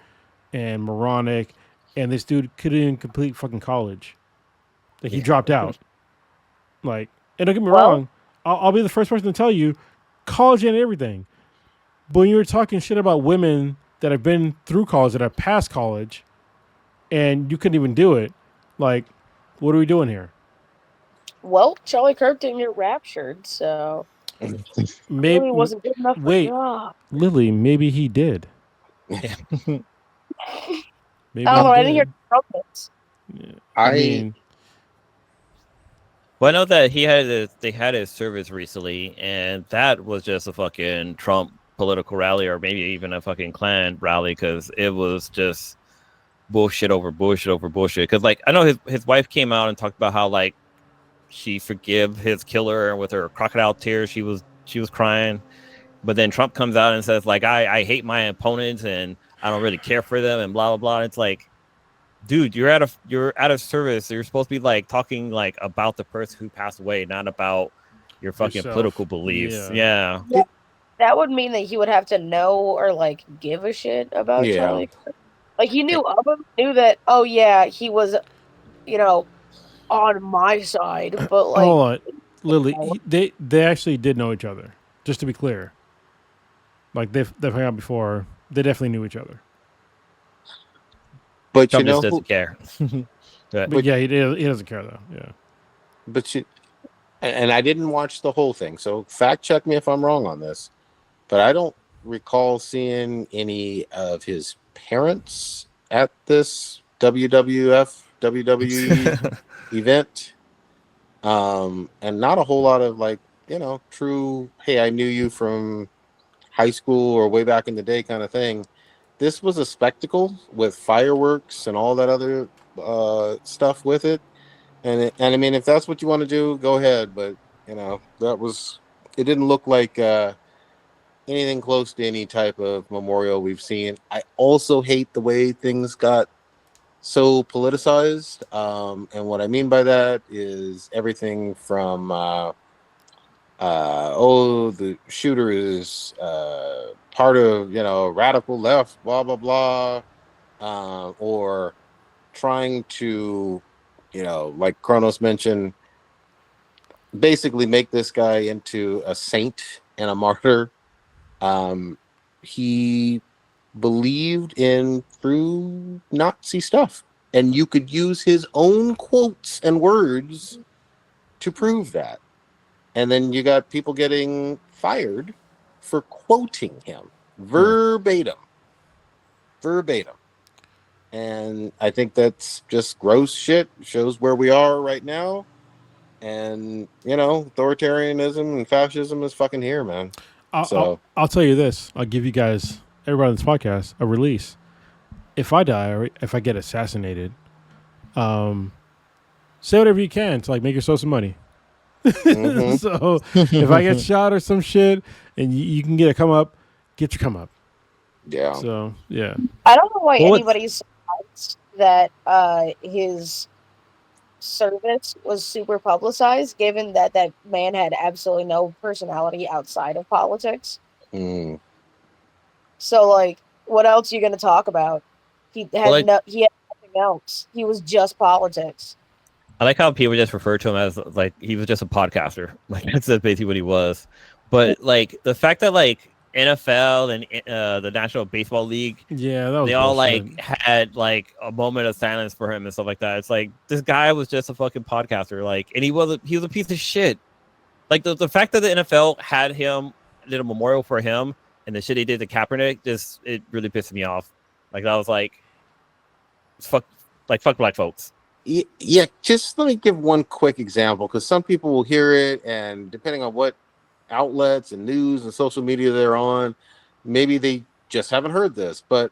and moronic, and this dude couldn't even complete fucking college. Like he dropped out. Like, and don't get me wrong, I'll be the first person to tell you, college ain't everything. But when you were talking shit about women that have been through college, that have passed college, and you couldn't even do it, like, what are we doing here? Well, Charlie Kirk didn't get raptured, so maybe really wasn't good enough. Wait, Lily, maybe he did. Maybe I didn't hear trumpets. Yeah. I mean, well, I know that they had his service recently, and that was just a fucking Trump political rally, or maybe even a fucking Klan rally, because it was just bullshit over bullshit over bullshit. Because like I know his wife came out and talked about how like she forgive his killer, and with her crocodile tears she was crying. But then Trump comes out and says like I hate my opponents and I don't really care for them and blah blah blah. And it's like, dude, you're out of service. You're supposed to be like talking like about the person who passed away, not about your fucking political beliefs. Yeah. That would mean that he would have to know or like give a shit about Charlie. Like he knew of him, knew that. Oh yeah, he was, on my side. But like, hold on, Lily, they actually did know each other. Just to be clear, like they've hung out before. They definitely knew each other. But Trump just doesn't care. But yeah, he doesn't care though. Yeah. But and I didn't watch the whole thing, so fact check me if I'm wrong on this. But I don't recall seeing any of his parents at this WWE event. And not a whole lot of like, true, hey, I knew you from high school or way back in the day kind of thing. This was a spectacle with fireworks and all that other stuff with it. And I mean, if that's what you want to do, go ahead. But, it didn't look like anything close to any type of memorial we've seen. I also hate the way things got so politicized. And what I mean by that is everything from, the shooter is part of, radical left, blah, blah, blah. or trying to, like Kronos mentioned, basically make this guy into a saint and a martyr. He believed in true Nazi stuff, and you could use his own quotes and words to prove that. And then you got people getting fired for quoting him verbatim. And I think that's just gross shit. Shows where we are right now. And, authoritarianism and fascism is fucking here, man. I'll tell you this. I'll give you guys, everybody on this podcast, a release. If I die or if I get assassinated, say whatever you can to like make yourself some money. Mhm. So if I get shot or some shit and you can get a come up, get your come up. Yeah. So yeah. I don't know why Well, anybody's surprised that his service was super publicized, given that that man had absolutely no personality outside of politics. Mm. So, like, what else are you going to talk about? He had Well, like- he had nothing else. He was just politics. I like how people just refer to him as like he was just a podcaster. Like that's basically what he was. But like the fact that like NFL and the National Baseball League, Yeah, that was they all bullshit. like had like a moment of silence for him and stuff like that. It's like this guy was just a fucking podcaster. Like, and he was a piece of shit. Like the fact that the NFL had him, did a memorial for him, and the shit he did to Kaepernick, it really pissed me off. Like that was like fuck black folks. Yeah, just let me give one quick example, because some people will hear it, and depending on what outlets and news and social media they're on, maybe they just haven't heard this, but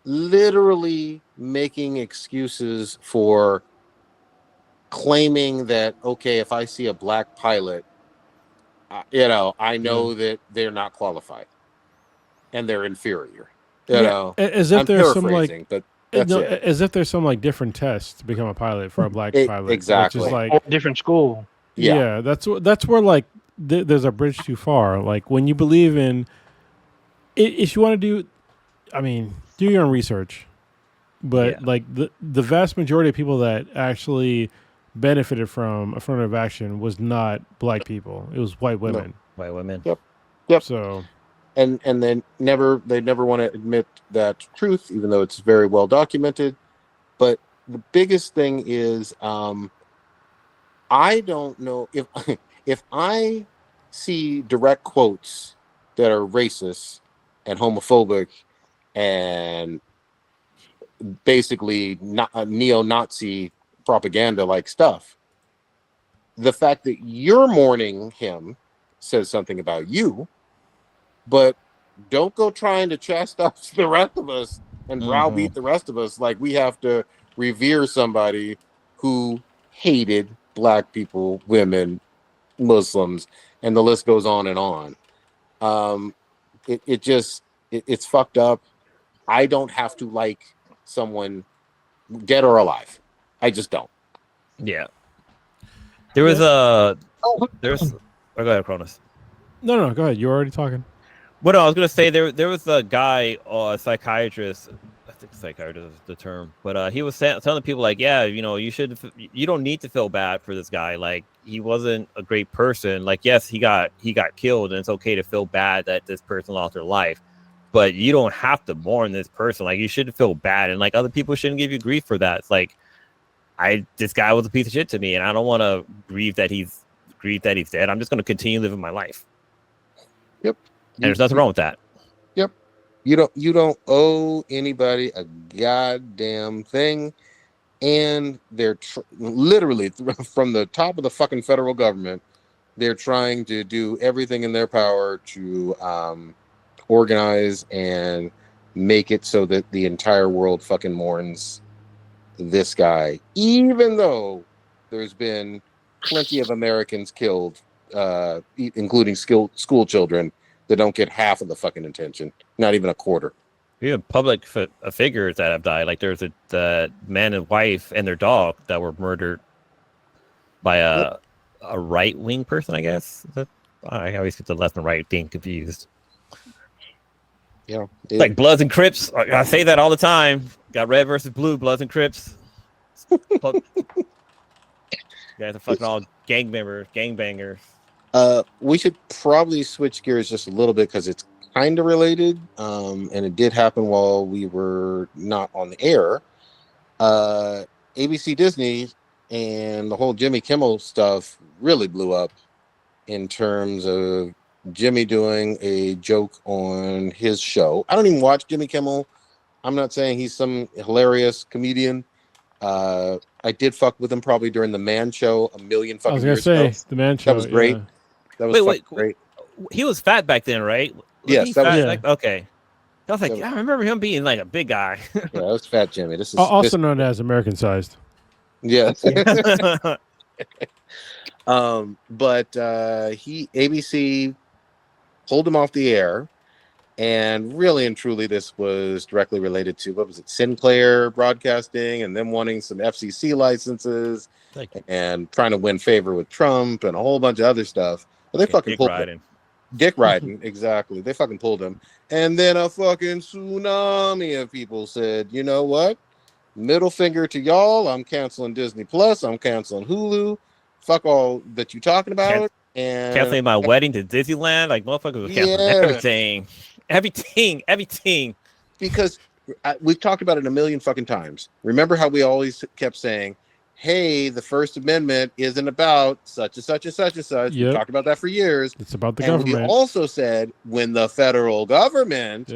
literally making excuses for claiming that, okay, if I see a black pilot, I know that they're not qualified and they're inferior. As if I'm there's some paraphrasing, like but that's no, it. as if there's some like different test to become a pilot for a black pilot. Exactly. Which is like Or different school. yeah, that's where like there's a bridge too far. Like when you believe in, if you want to do, I mean, do your own research. But like the vast majority of people that actually benefited from affirmative action was not black people. It was white women. White women. Yep. So And they never want to admit that truth, even though it's very well documented. But the biggest thing is, I don't know if if I see direct quotes that are racist and homophobic and basically not neo-Nazi propaganda like stuff. The fact that you're mourning him says something about you, but don't go trying to chastise the rest of us and browbeat the rest of us like we have to revere somebody who hated black people, women, Muslims, and the list goes on and on. It's fucked up. I don't have to like someone dead or alive. I just don't. Yeah. There was a oh, go ahead, Cronus. no, go ahead. You're already talking. Well, no, I was gonna say there was a guy, a psychiatrist. I think psychiatrist is the term, but he was telling people like, yeah, you don't need to feel bad for this guy. Like he wasn't a great person. Like yes, he got killed, and it's okay to feel bad that this person lost their life. But you don't have to mourn this person. Like you shouldn't feel bad, and like other people shouldn't give you grief for that. It's like, this guy was a piece of shit to me, and I don't want to grieve that he's dead. I'm just going to continue living my life. Yep. And there's nothing wrong with that. Yep. You don't owe anybody a goddamn thing, and they're literally from the top of the fucking federal government, they're trying to do everything in their power to organize and make it so that the entire world fucking mourns this guy, even though there's been plenty of Americans killed, including school children that don't get half of the fucking attention, not even a quarter. We have public figures that have died. Like there's a man and wife and their dog that were murdered by a right wing person, I guess. I always get the left and right being confused. Yeah, like Bloods and Crips. I say that all the time. Got red versus blue, Bloods and Crips. You guys are fucking all gangbangers. We should probably switch gears just a little bit because it's kind of related, and it did happen while we were not on the air. ABC Disney and the whole Jimmy Kimmel stuff really blew up in terms of Jimmy doing a joke on his show. I don't even watch Jimmy Kimmel. I'm not saying he's some hilarious comedian. I did fuck with him probably during the Man Show a million fucking years ago. The Man Show. That was great. Yeah. That was great. He was fat back then, right? Yes, that was like, okay. I was like, I remember him being like a big guy. Yeah, that was Fat Jimmy. This is also known as American sized. Yes. But ABC pulled him off the air, and really and truly, this was directly related to what was it, Sinclair Broadcasting, and them wanting some FCC licenses and trying to win favor with Trump and a whole bunch of other stuff. But they fucking pulled him. Dick riding, exactly. They fucking pulled him, and then a fucking tsunami of people said, "You know what? Middle finger to y'all. I'm canceling Disney Plus. I'm canceling Hulu. Fuck all that you talking about." And canceling my wedding to Disneyland. Like motherfuckers were canceling everything. Because we've talked about it a million fucking times. Remember how we always kept saying, "Hey, the First Amendment isn't about such and such and such and such." Yep. We talked about that for years. It's about the and government. We also said when the federal government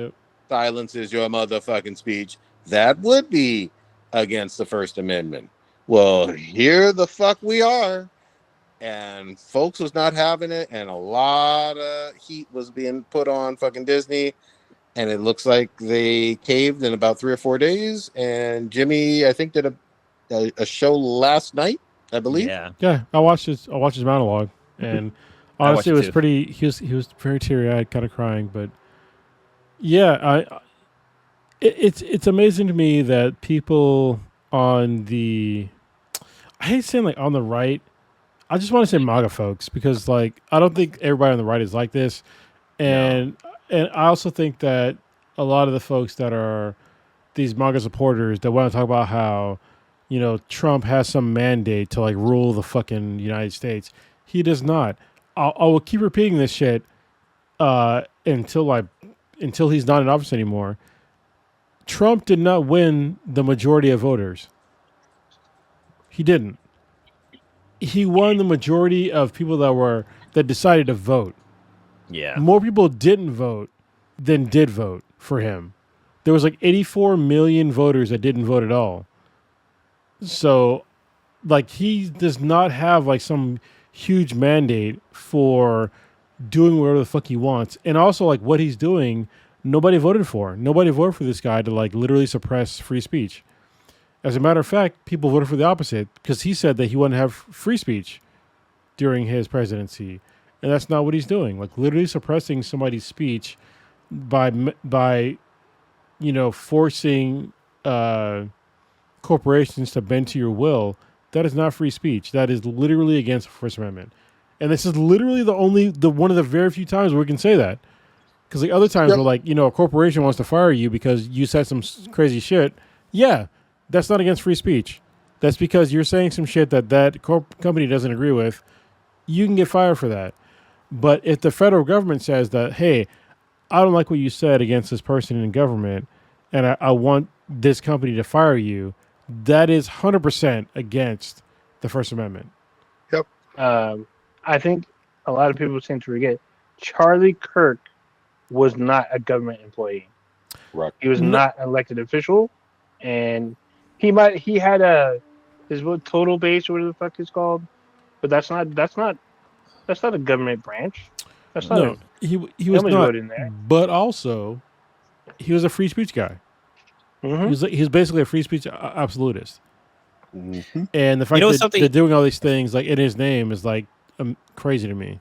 silences your motherfucking speech, that would be against the First Amendment. Well, here the fuck we are. And folks was not having it, and a lot of heat was being put on fucking Disney, and it looks like they caved in about 3 or 4 days. And Jimmy, I think, did a show last night, I believe. Yeah. I watched his monologue, and honestly, it was pretty. He was very teary eyed, kind of crying, but yeah, it's amazing to me that people on the, I hate saying like on the right. I just want to say MAGA folks because like I don't think everybody on the right is like this, and I also think that a lot of the folks that are these MAGA supporters that want to talk about how, you know, Trump has some mandate to like rule the fucking United States. He does not. I will keep repeating this shit until he's not in office anymore. Trump did not win the majority of voters. He didn't. He won the majority of people that decided to vote. Yeah. More people didn't vote than did vote for him. There was like 84 million voters that didn't vote at all. So, like, he does not have like some huge mandate for doing whatever the fuck he wants. And also, like, what he's doing, nobody voted for. Nobody voted for this guy to like literally suppress free speech. As a matter of fact, people voted for the opposite because he said that he wouldn't have free speech during his presidency. And that's not what he's doing. Like literally suppressing somebody's speech by you know, forcing corporations to bend to your will. That is not free speech. That is literally against the First Amendment. And this is literally one of the very few times where we can say that. Because the other times where like, you know, a corporation wants to fire you because you said some crazy shit. Yeah. That's not against free speech. That's because you're saying some shit that company doesn't agree with. You can get fired for that. But if the federal government says that, hey, I don't like what you said against this person in government, and I want this company to fire you, that is 100% against the First Amendment. Yep. I think a lot of people seem to forget Charlie Kirk was not a government employee. Right. He was not an elected official, and he had his total base or whatever the fuck it's called, but that's not a government branch. That's not. He was not. In there. But also, he was a free speech guy. Mm-hmm. He was basically a free speech absolutist. Mm-hmm. And the fact that they're doing all these things like in his name is like crazy to me.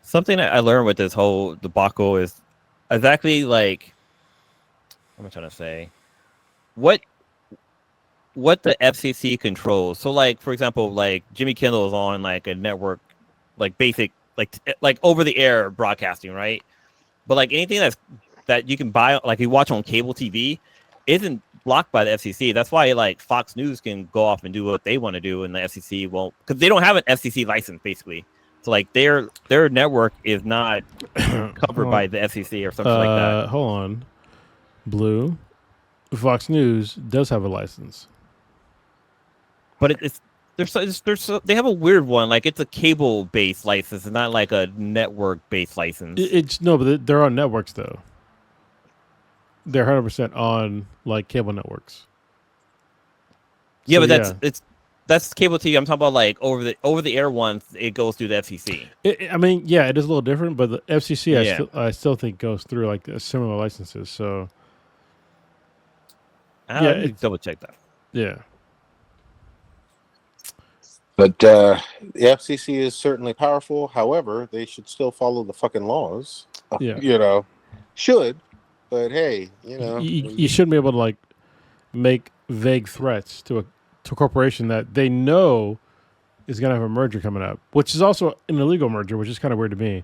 Something that I learned with this whole debacle is exactly like, what am I trying to say? What the FCC controls. So, like, for example, like Jimmy Kimmel is on like a network, like basic, like over the air broadcasting, right? But like anything that you can buy, like you watch on cable TV, isn't blocked by the FCC. That's why like Fox News can go off and do what they want to do, and the FCC won't, because they don't have an FCC license basically. So like their network is not covered by the FCC or something like that. Hold on, Blue. Fox News does have a license, But they have a weird one. Like it's a cable based license, and not like a network based license. But they're on networks though. They're 100% on like cable networks. Yeah, So, but that's cable TV. I'm talking about like over the air ones. It goes through the FCC. I mean, yeah, it is a little different, but the FCC Yeah. I still think goes through like similar licenses. So Yeah, double check that. yeah. But the FCC is certainly powerful. However, they should still follow the fucking laws. Yeah. You know, should. But hey, you know, You shouldn't be able to like make vague threats to a corporation that they know is going to have a merger coming up, which is also an illegal merger, which is kind of weird to me.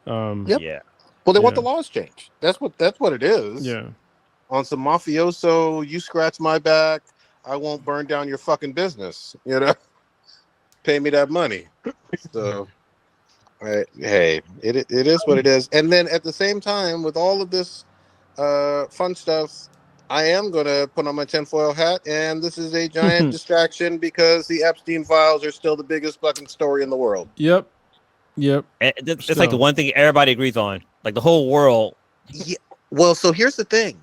Yep. Yeah. well, they want Yeah. the laws changed. That's what it is. Yeah. On some mafioso, you scratch my back, I won't burn down your fucking business. You know, pay me that money. So, hey, it is what it is. And then at the same time, with all of this fun stuff, I am going to put on my tinfoil hat, and this is a giant distraction because the Epstein files are still the biggest fucking story in the world. Yep. And it's like the one thing everybody agrees on. Like the whole world. Yeah. Well, so here's the thing.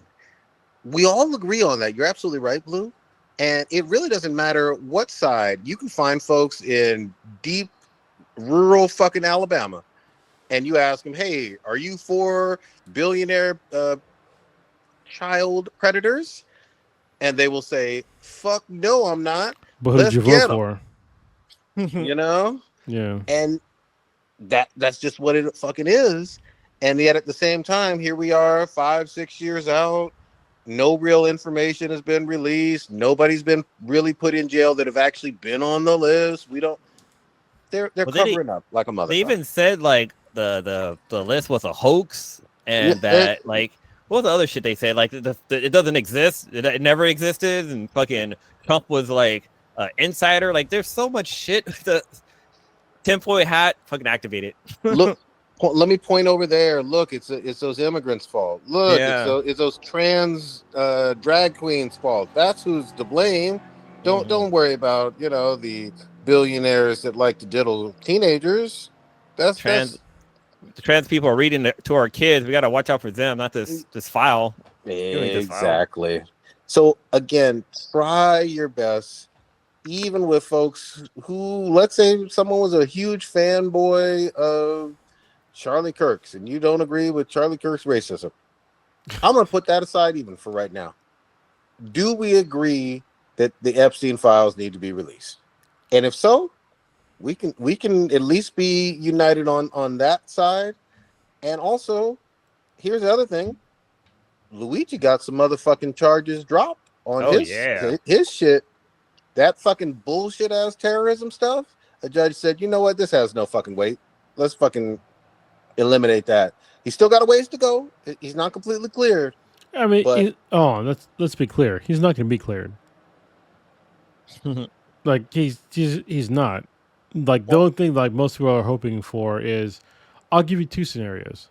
We all agree on that. You're absolutely right, Blue. And it really doesn't matter what side. You can find folks in deep rural fucking Alabama, and you ask them, hey, are you for billionaire child predators? And they will say, fuck no, I'm not. But who Let's did you get vote for? You know? Yeah. And that's just what it fucking is. And yet at the same time, here we are 5-6 years out. No real information has been released. Nobody's been really put in jail that have actually been on the list. We don't. They're covering up like a mother. They even said like the list was a hoax, and that like what was the other shit they said? Like it doesn't exist. It never existed, and fucking Trump was like insider. Like there's so much shit. The tinfoil hat fucking activated. Look. Let me point over there. Look, it's those immigrants' fault. Look, it's those trans drag queens' fault. That's who's to blame. Don't worry about the billionaires that like to diddle teenagers. The trans people are reading to our kids. We got to watch out for them, not this file. Exactly. So again, try your best. Even with folks who, let's say, someone was a huge fanboy of Charlie Kirk's, and you don't agree with Charlie Kirk's racism, I'm going to put that aside even for right now. Do we agree that the Epstein files need to be released? And if so, we can at least be united on that side. And also, here's the other thing. Luigi got some motherfucking charges dropped on his shit. That fucking bullshit ass terrorism stuff. A judge said, you know what? This has no fucking weight. Let's fucking eliminate that. He's still got a ways to go. He's not completely cleared. I mean, let's be clear. He's not going to be cleared. Like he's not. Like the only thing like most people are hoping for is, I'll give you two scenarios.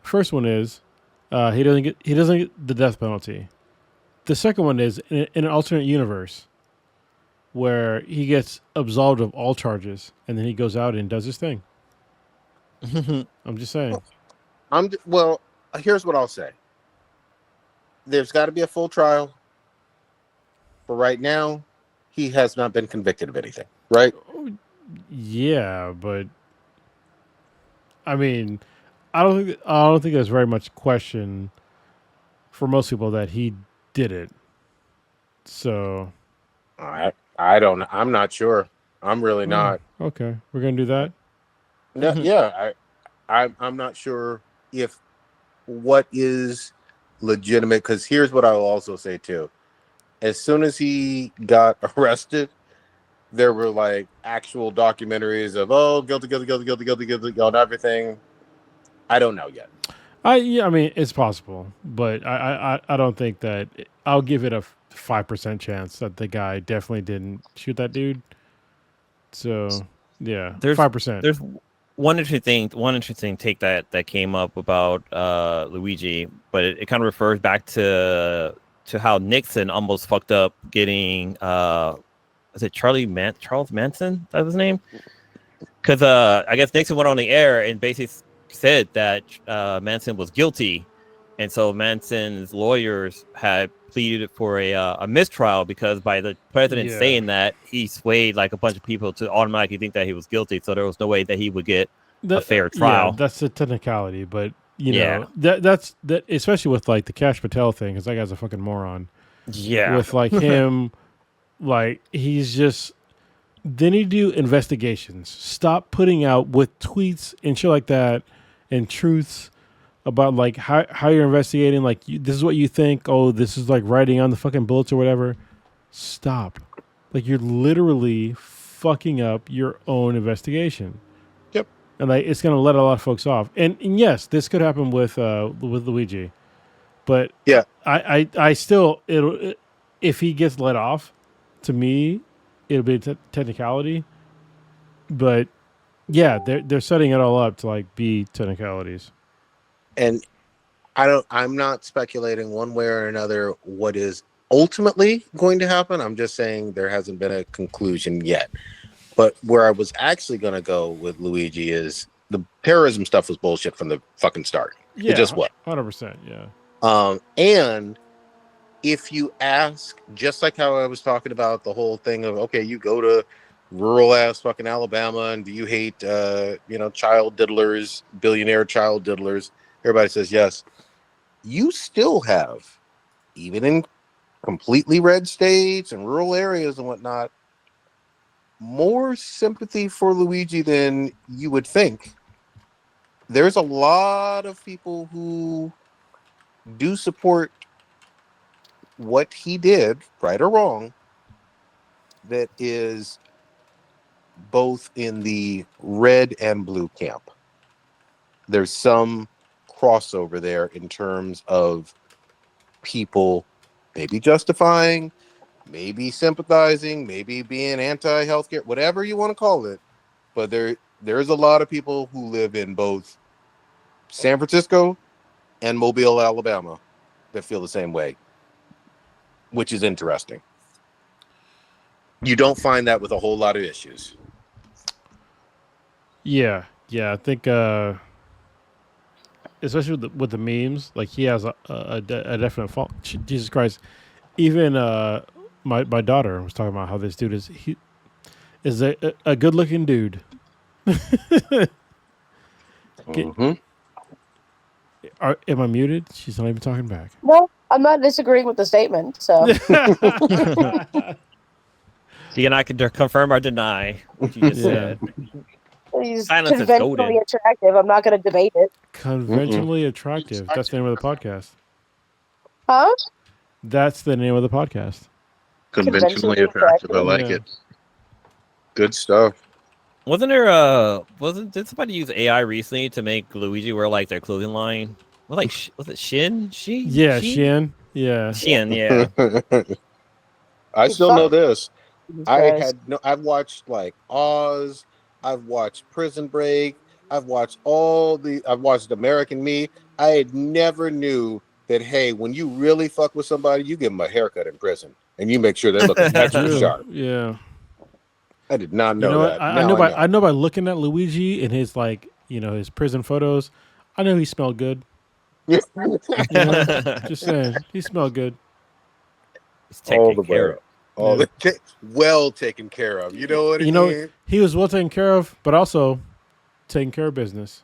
The first one is he doesn't get the death penalty. The second one is in an alternate universe where he gets absolved of all charges and then he goes out and does his thing. I'm just saying. Well, here's what I'll say. There's got to be a full trial. For right now, he has not been convicted of anything, right? Yeah, but I mean, I don't think there's very much question for most people that he did it. So I don't know. I'm not sure. I'm really not. Okay, we're gonna do that. No, yeah, I'm not sure if what is legitimate, because here's what I'll also say too. As soon as he got arrested, there were like actual documentaries of guilty on everything. I don't know yet. I mean, it's possible, but I don't think that I'll give it a 5% chance that the guy definitely didn't shoot that dude. So yeah, There's 5%. There's one interesting take that came up about Luigi, but it kind of refers back to how Nixon almost fucked up getting is it Charles Manson? That's his name? Because I guess Nixon went on the air and basically said that Manson was guilty, and so Manson's lawyers had pleaded for a mistrial because by the president saying that, he swayed like a bunch of people to automatically think that he was guilty. So there was no way that he would get a fair trial. Yeah, that's a technicality, but you know that's especially with like the Kash Patel thing, because that guy's a fucking moron. Yeah, with like him, like he's just. They need to do investigations. Stop putting out with tweets and shit like that, and truths about like how you're investigating. Like this is what you think. Oh, this is like writing on the fucking bullets or whatever. Stop. Like you're literally fucking up your own investigation. Yep. And like it's gonna let a lot of folks off. And yes, this could happen with Luigi, but yeah, I still if he gets let off, to me. It'll be a technicality, but yeah, they're setting it all up to like be technicalities. And I'm not speculating one way or another what is ultimately going to happen. I'm just saying there hasn't been a conclusion yet. But where I was actually going to go with Luigi is the terrorism stuff was bullshit from the fucking start. Yeah, it just was 100%. Yeah. And if you ask, just like how I was talking about the whole thing of, okay, you go to rural ass fucking Alabama and do you hate, child diddlers, billionaire child diddlers? Everybody says yes. You still have, even in completely red states and rural areas and whatnot, more sympathy for Luigi than you would think. There's a lot of people who do support what he did, right or wrong, that is both in the red and blue camp. There's some crossover there in terms of people maybe justifying, maybe sympathizing, maybe being anti-healthcare, whatever you want to call it. But there's a lot of people who live in both San Francisco and Mobile, Alabama, that feel the same way, which is interesting. You don't find that with a whole lot of issues. Yeah, I think, especially with the memes, like he has a definite fault. Jesus Christ! Even my daughter was talking about how this dude is a good looking dude. Am I muted? She's not even talking back. No, I'm not disagreeing with the statement. So you and I can confirm or deny what you just said. he's Silence is conventionally golden. attractive. I'm not going to debate it. Conventionally attractive. That's the name of the podcast. Huh? That's the name of the podcast. Conventionally attractive. I like it. Good stuff. Did somebody use AI recently to make Luigi wear like their clothing line? Was it Shin? Yeah, Shin. Yeah. Shin, yeah. I still know this. I've watched like Oz, I've watched Prison Break, I've watched American Me. I never knew that, hey, when you really fuck with somebody, you give them a haircut in prison and you make sure they look extra sharp. Yeah. I did not know that. I know by looking at Luigi and his his prison photos, I know he smelled good. Just saying, he smelled good. He's taken care of. Well taken care of. You know what I mean? He was well taken care of, but also taking care of business.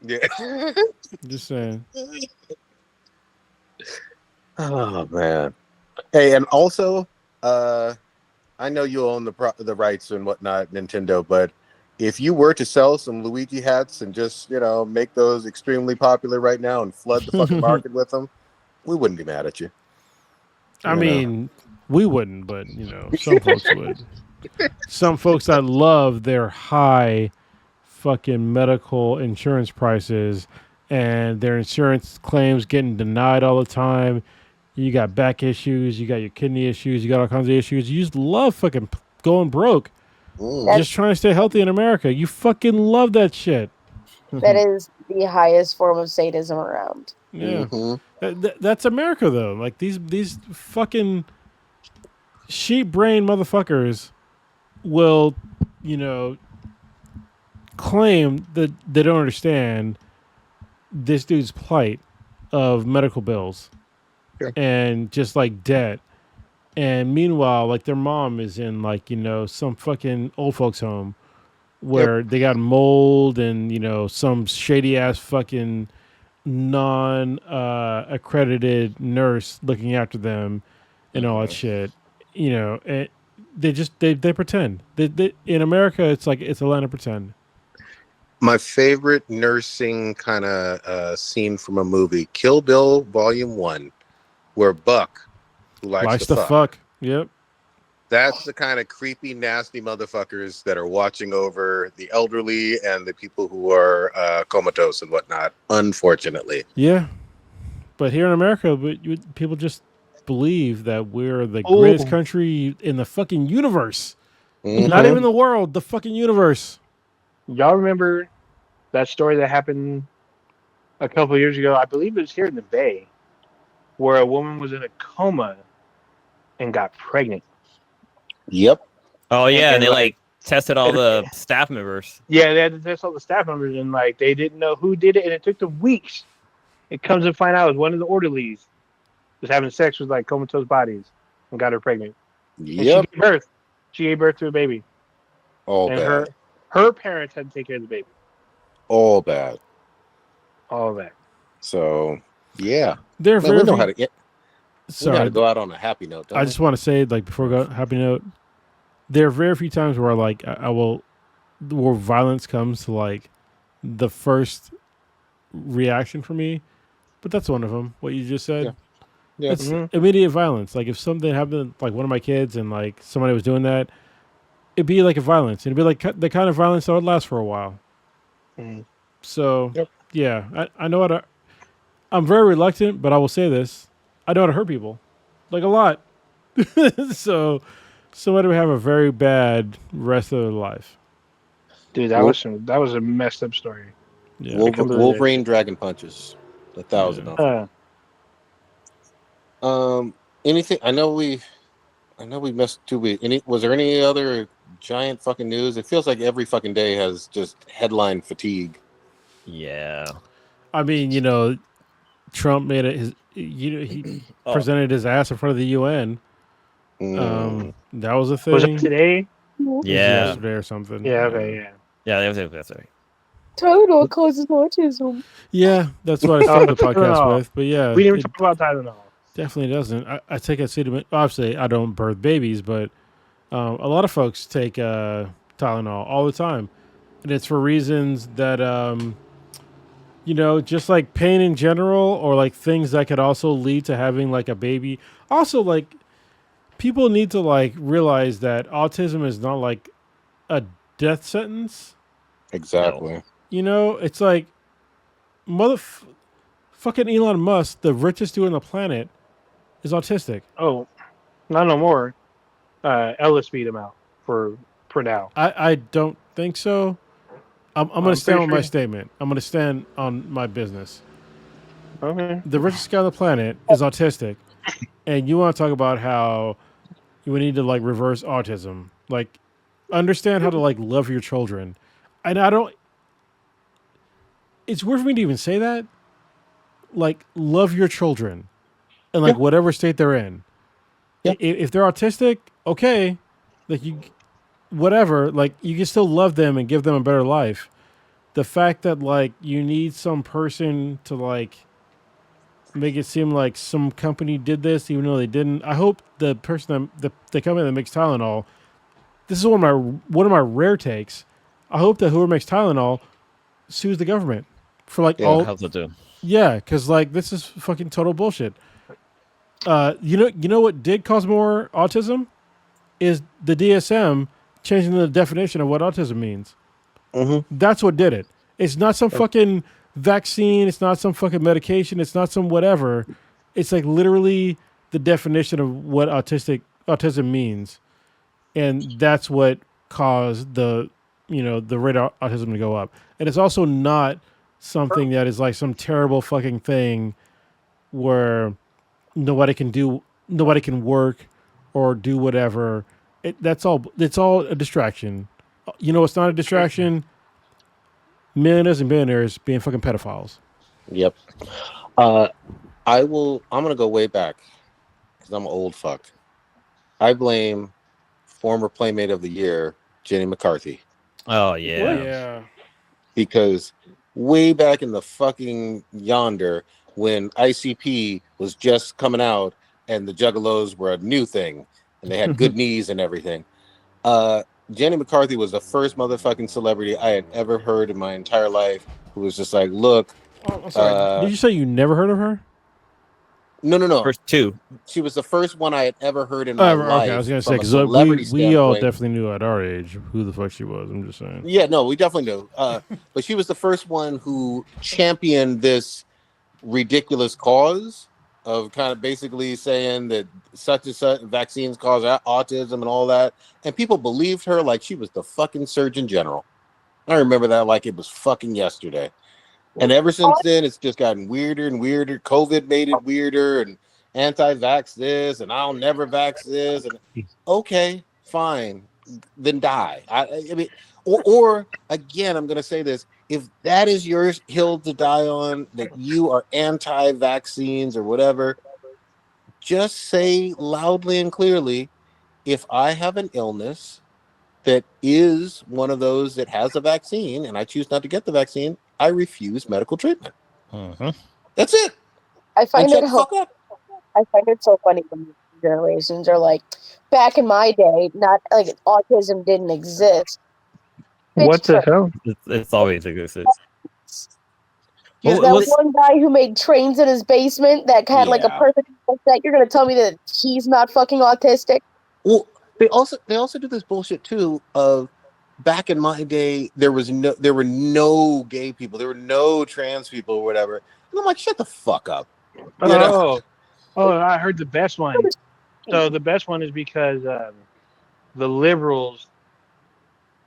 Yeah. Just saying. Oh man. Hey, and also, I know you own the rights and whatnot, Nintendo, but if you were to sell some Luigi hats and just, make those extremely popular right now and flood the fucking market with them, we wouldn't be mad at you. I mean, we wouldn't, but, some folks would. Some folks that love their high fucking medical insurance prices and their insurance claims getting denied all the time. You got back issues. You got your kidney issues. You got all kinds of issues. You just love fucking going broke. Just trying to stay healthy in America. You fucking love that shit. That is the highest form of sadism around. Yeah. That's America, though. Like, these fucking sheep brain motherfuckers will, claim that they don't understand this dude's plight of medical bills and just like debt. And meanwhile, like their mom is in like, some fucking old folks home where they got mold and, some shady ass fucking non-accredited nurse looking after them and all that shit, and they pretend. They, in America, it's like, it's a land of pretend. My favorite nursing kind of scene from a movie, Kill Bill Volume 1, where Buck, who likes to fuck. Yep. That's the kind of creepy, nasty motherfuckers that are watching over the elderly and the people who are comatose and whatnot, unfortunately. Yeah. But here in America, people just believe that we're the greatest country in the fucking universe. Not even the world, the fucking universe. Y'all remember that story that happened a couple of years ago? I believe it was here in the Bay, where a woman was in a coma and got pregnant. Yep. Oh yeah, and they like tested all the staff members. Yeah, they had to test all the staff members, and like they didn't know who did it, and it took them weeks. It comes to find out it was one of the orderlies was having sex with like comatose bodies and got her pregnant. Yep. She gave birth to a baby. All and bad. Her parents had to take care of the baby. All bad. All that. So yeah, we know how to get. Sorry, we gotta go out on a happy note. I just want to say, like, before we go happy note, there are very few times where like where violence comes to like the first reaction for me, but that's one of them. What you just said. Yeah. It's immediate violence. Like if something happened, like one of my kids, and like somebody was doing that, it'd be like a violence. It'd be like the kind of violence that would last for a while. So yeah, I know how to. I'm very reluctant, but I will say this: I know how to hurt people, like a lot. So somebody would have a very bad rest of their life. Dude, that was a messed up story. Yeah. Wolverine dragon punches 1,000 of them. Anything? I know we missed 2 weeks. Was there any other giant fucking news? It feels like every fucking day has just headline fatigue. Yeah. I mean, Trump made it he presented his ass in front of the UN. That was a thing. Was it today? Yeah. Yesterday or something. Yeah. Okay. Yeah. Yeah, that's right. Tylenol causes autism. Yeah, that's what I started the podcast with. But yeah, we didn't talk about Tylenol. Definitely doesn't. I take acetaminophen. Obviously, I don't birth babies, but a lot of folks take Tylenol all the time, and it's for reasons that just like pain in general, or like things that could also lead to having like a baby. Also, like people need to like realize that autism is not like a death sentence. Exactly. It's like fucking Elon Musk, the richest dude on the planet, is autistic. Oh, not no more. Ellis beat him out for now. I don't think so. I'm going to stand on my sure. statement. I'm going to stand on my business. Okay. The richest guy on the planet is autistic, and you want to talk about how you need to like reverse autism, like understand how to like love your children, and I don't. It's weird for me to even say that. Like love your children, and like whatever state they're in. Yeah. If they're autistic, okay, like whatever, like you can still love them and give them a better life. The fact that like you need some person to like make it seem like some company did this even though they didn't. I hope the person the company that makes Tylenol, this is one of my rare takes. I hope that whoever makes Tylenol sues the government for like all. How's it do? Yeah, because like this is fucking total bullshit. You know what did cause more autism is the DSM changing the definition of what autism means. That's what did it. It's not some fucking vaccine. It's not some fucking medication. It's not some whatever. it's like literally the definition of what autism means, and that's what caused the rate of autism to go up. And it's also not something that is like some terrible fucking thing where nobody can work or do whatever. It's all a distraction. You know, it's not a distraction. Millionaires and billionaires being fucking pedophiles. Yep. I'm gonna go way back because I'm an old fuck. I blame former Playmate of the Year Jenny McCarthy. Oh yeah. Yeah. Because way back in the fucking yonder, when ICP was just coming out and the Juggalos were a new thing and they had good knees and everything, Jenny McCarthy was the first motherfucking celebrity I had ever heard in my entire life who was just like, look. Oh, I'm sorry. Did you say you never heard of her? No. First two. She was the first one I had ever heard in my life. Okay, I was gonna say because we all definitely knew at our age who the fuck she was. I'm just saying. Yeah, no, we definitely knew. But she was the first one who championed this ridiculous cause of kind of basically saying that such and such vaccines cause autism and all that, and people believed her like she was the fucking Surgeon General. I remember that like it was fucking yesterday. And ever since then, it's just gotten weirder and weirder. COVID made it weirder, and anti-vax this, and I'll never vax this. And okay, fine, then die. I mean, or again, I'm going to say this: if that is your hill to die on, that you are anti-vaccines or whatever, just say loudly and clearly, if I have an illness that is one of those that has a vaccine, and I choose not to get the vaccine, I refuse medical treatment. That's it. I find it so funny when generations are like, back in my day, not like autism didn't exist. What the hell? It's always existed. That one guy who made trains in his basement that had like a perfect set. You're gonna tell me that he's not fucking autistic? Well, they also do this bullshit too of back in my day there were no gay people, there were no trans people or whatever. And I'm like, shut the fuck up. Oh, I heard the best one. So the best one is because the liberals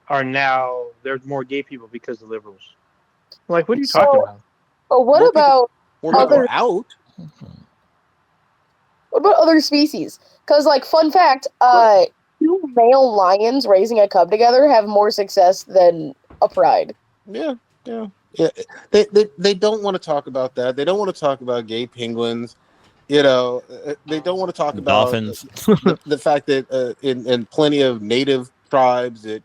are now there's more gay people because of liberals. I'm like, what are you talking about? Oh, what about other out? What about other species? Because, like, fun fact, two male lions raising a cub together have more success than a pride. Yeah. They don't want to talk about that. They don't want to talk about gay penguins. You know, they don't want to talk about dolphins. the fact that in plenty of native tribes that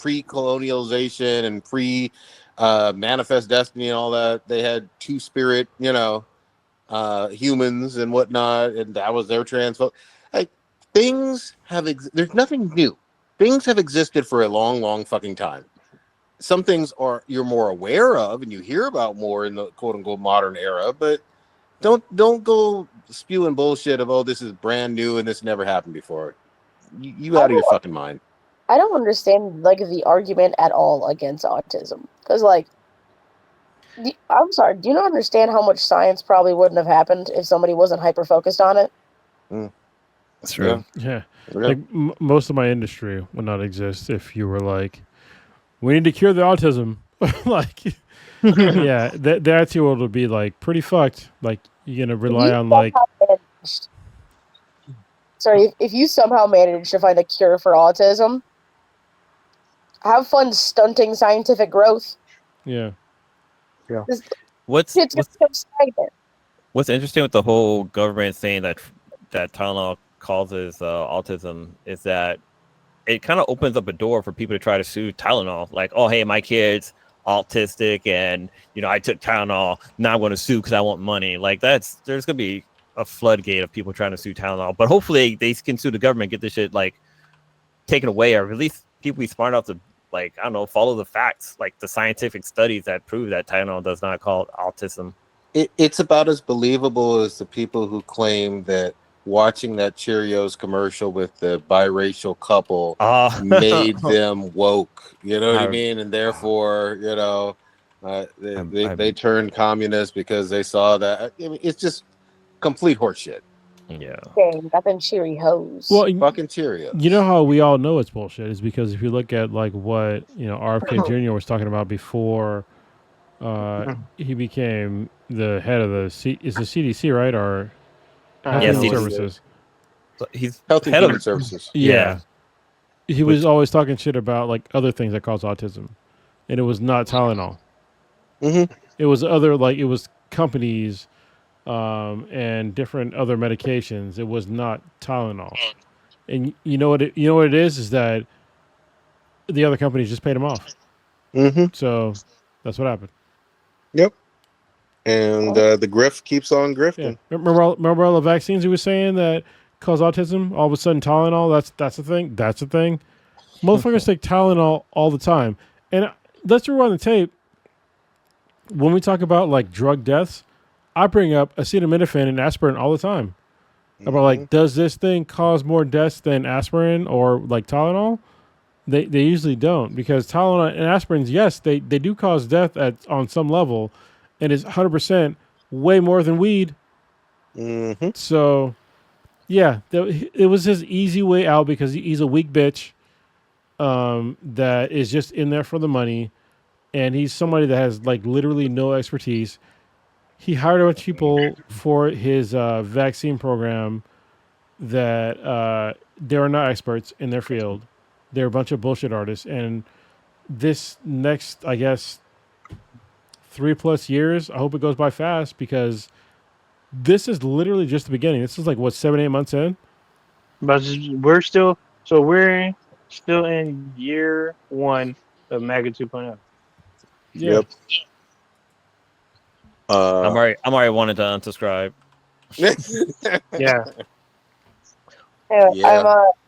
pre-colonialization and manifest destiny and all that, they had two-spirit, humans and whatnot, and that was their trans. Like, things have there's nothing new. Things have existed for a long, long fucking time. Some things you're more aware of and you hear about more in the quote unquote modern era, but don't go spewing bullshit of this is brand new and this never happened before. You out of your fucking mind. I don't understand like the argument at all against autism because like I'm sorry, do you not understand how much science probably wouldn't have happened if somebody wasn't hyper focused on it? That's true. Yeah. Like most of my industry would not exist if you were like, we need to cure the autism. Like, yeah, that's your world would be like pretty fucked. Like, you're gonna rely on like. Sorry, if you somehow manage to find a cure for autism, have fun stunting scientific growth. Yeah. What's interesting with the whole government saying that Tylenol causes autism is that it kind of opens up a door for people to try to sue Tylenol. Like, oh, hey, my kid's autistic and, I took Tylenol. Now I'm going to sue because I want money. Like, there's going to be a floodgate of people trying to sue Tylenol. But hopefully they can sue the government, get this shit, like, taken away, or at least people be smart enough to, like, I don't know, follow the facts, like the scientific studies that prove that Tylenol does not cause autism. It's about as believable as the people who claim that watching that Cheerios commercial with the biracial couple made them woke. You know what I mean? And therefore, they turned communist because they saw that. I mean, it's just complete horseshit. Yeah. Dang, got them cheery hoes. Well, Fucking Cheerios. you know how we all know it's bullshit is because if you look at like what RFK Jr. was talking about before he became the head of the CDC, right? Or Health Yeah, and Human CDC. Services. So he's Health and head Human of Services. Yeah. He Which- was always talking shit about like other things that cause autism, and it was not Tylenol. Mm-hmm. It was other like it was companies and different other medications. It was not Tylenol. And you know what it is that the other companies just paid him off. Mm-hmm. So that's what happened. Yep. And the grift keeps on Yeah. grifting. Remember all the vaccines he was saying that cause autism? All of a sudden Tylenol, that's the thing. That's the thing. Motherfuckers take Tylenol all the time. And let's rewind the tape. When we talk about like drug deaths, I bring up acetaminophen and aspirin all the time. About like, does this thing cause more deaths than aspirin or like Tylenol? They usually don't, because Tylenol and aspirins, yes, they do cause death on some level, and it's 100% way more than weed. Mm-hmm. So, yeah, it was his easy way out because he's a weak bitch that is just in there for the money, and he's somebody that has like literally no expertise. He hired a bunch of people for his vaccine program that they are not experts in their field. They're a bunch of bullshit artists. And this next, I guess, 3+ years, I hope it goes by fast, because this is literally just the beginning. This is like, what, 7-8 months in? But we're still in year 1 of MAGA 2.0. Yeah. Yep. I'm already wanted to unsubscribe. Yeah. Yeah.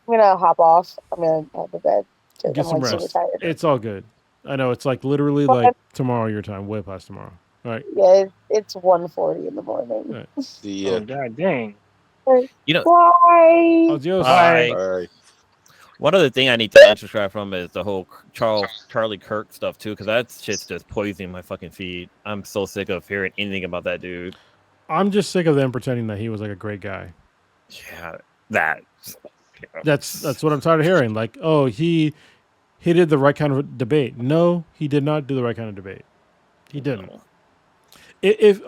I'm gonna hop off. I'm gonna have a bed. Get I'm some like super rest. tired. It's all good. I know it's like literally like tomorrow your time, way past tomorrow. All right. Yeah, it's 1:40 in the morning. Right. Oh god dang. You know, Bye. Adios. Bye. All right. One other thing I need to unsubscribe from is the whole Charlie Kirk stuff too, because that shit's just poisoning my fucking feed. I'm so sick of hearing anything about that dude. I'm just sick of them pretending that he was like a great guy. Yeah, that. That's what I'm tired of hearing. Like, oh, he did the right kind of debate. No, he did not do the right kind of debate. He didn't. If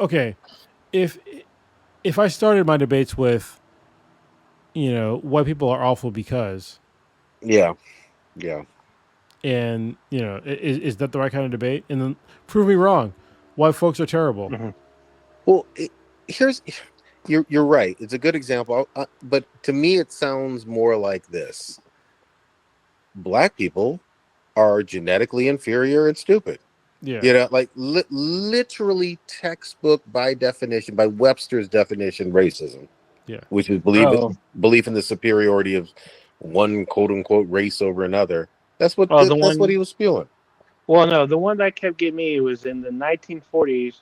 I started my debates with, white people are awful because, Yeah. and is that the right kind of debate? And then prove me wrong. White folks are terrible. Mm-hmm. Well, you're right. It's a good example, but to me, it sounds more like this: Black people are genetically inferior and stupid. Yeah. Like literally textbook by definition, by Webster's definition, racism. Yeah. Which is belief in the superiority of one quote unquote race over another. That's what what he was spewing. Well, no, the one that kept getting me was in the 1940s.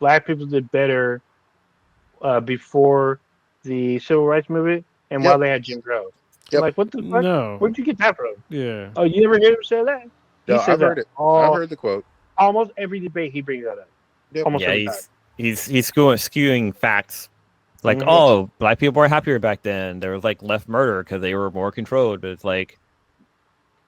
Black people did better before the civil rights movement and while they had Jim Crow. Yep. Like, what the fuck? No. Where'd you get that from? Yeah. Oh, you never heard him say that? No, I've heard it. I've heard the quote. Almost every debate he brings that up. Yep. Almost Yeah, every time. he's skewing facts. Like, oh, Black people were happier back then. There was like less murder because they were more controlled. But it's like,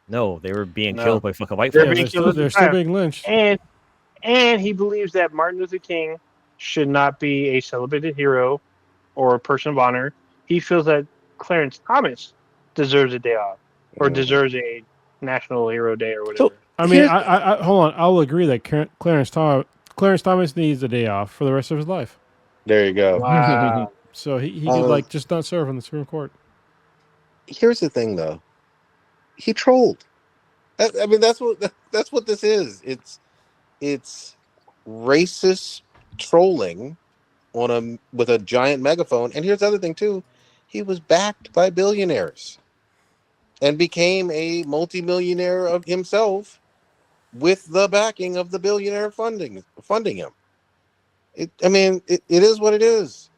no, they were being killed by fucking white They're folks. being killed They're still being lynched. And he believes that Martin Luther King should not be a celebrated hero or a person of honor. He feels that Clarence Thomas deserves a day off or deserves a National Hero Day or whatever. So, I mean, I hold on. I'll agree that Clarence Thomas needs a day off for the rest of his life. There you go. Wow. So he could like just not serve on the Supreme Court. Here's the thing, though. He trolled. I mean, that's what this is. It's racist trolling with a giant megaphone. And here's the other thing too. He was backed by billionaires and became a multimillionaire of himself with the backing of the billionaire funding him. It is what it is,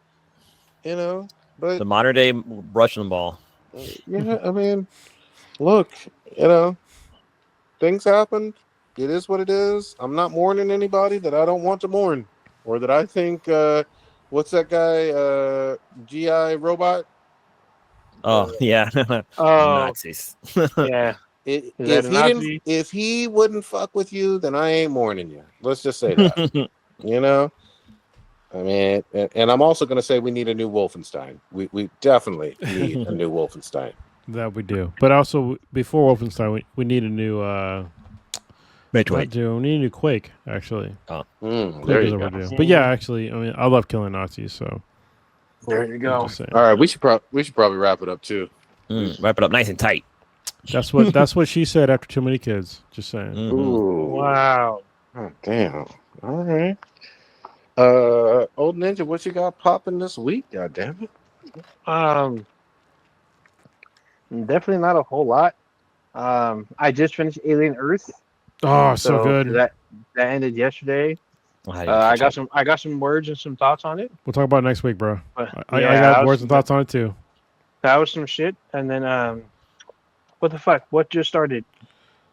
but The modern day Russian ball. yeah, I mean, look, things happen. It is what it is. I'm not mourning anybody that I don't want to mourn or that I think what's that guy? GI Robot. Oh yeah, Oh, Nazis. yeah. Is that If a he didn't, Nazi? if he wouldn't fuck with you, then I ain't mourning you. Let's just say that. You know, I mean, and I'm also going to say we need a new Wolfenstein. We definitely need a new Wolfenstein. That we do. But also, before Wolfenstein, we need a new. Metroid. We need a new Quake, actually. There Quake is you go. overdue. But yeah, actually, I mean, I love killing Nazis, so. There you go. Just saying. All right, we should probably wrap it up too. Wrap it up nice and tight. That's what she said after too many kids. Just saying. Mhm. Ooh, Wow. oh, damn. All right. Old Ninja, what you got popping this week? God damn it. Definitely not a whole lot. I just finished Alien Earth. Oh, so good. That ended yesterday. I got some words and some thoughts on it. We'll talk about it next week, bro. But, I yeah, got words and thoughts on it too. That was some shit. And then what the fuck? What just started?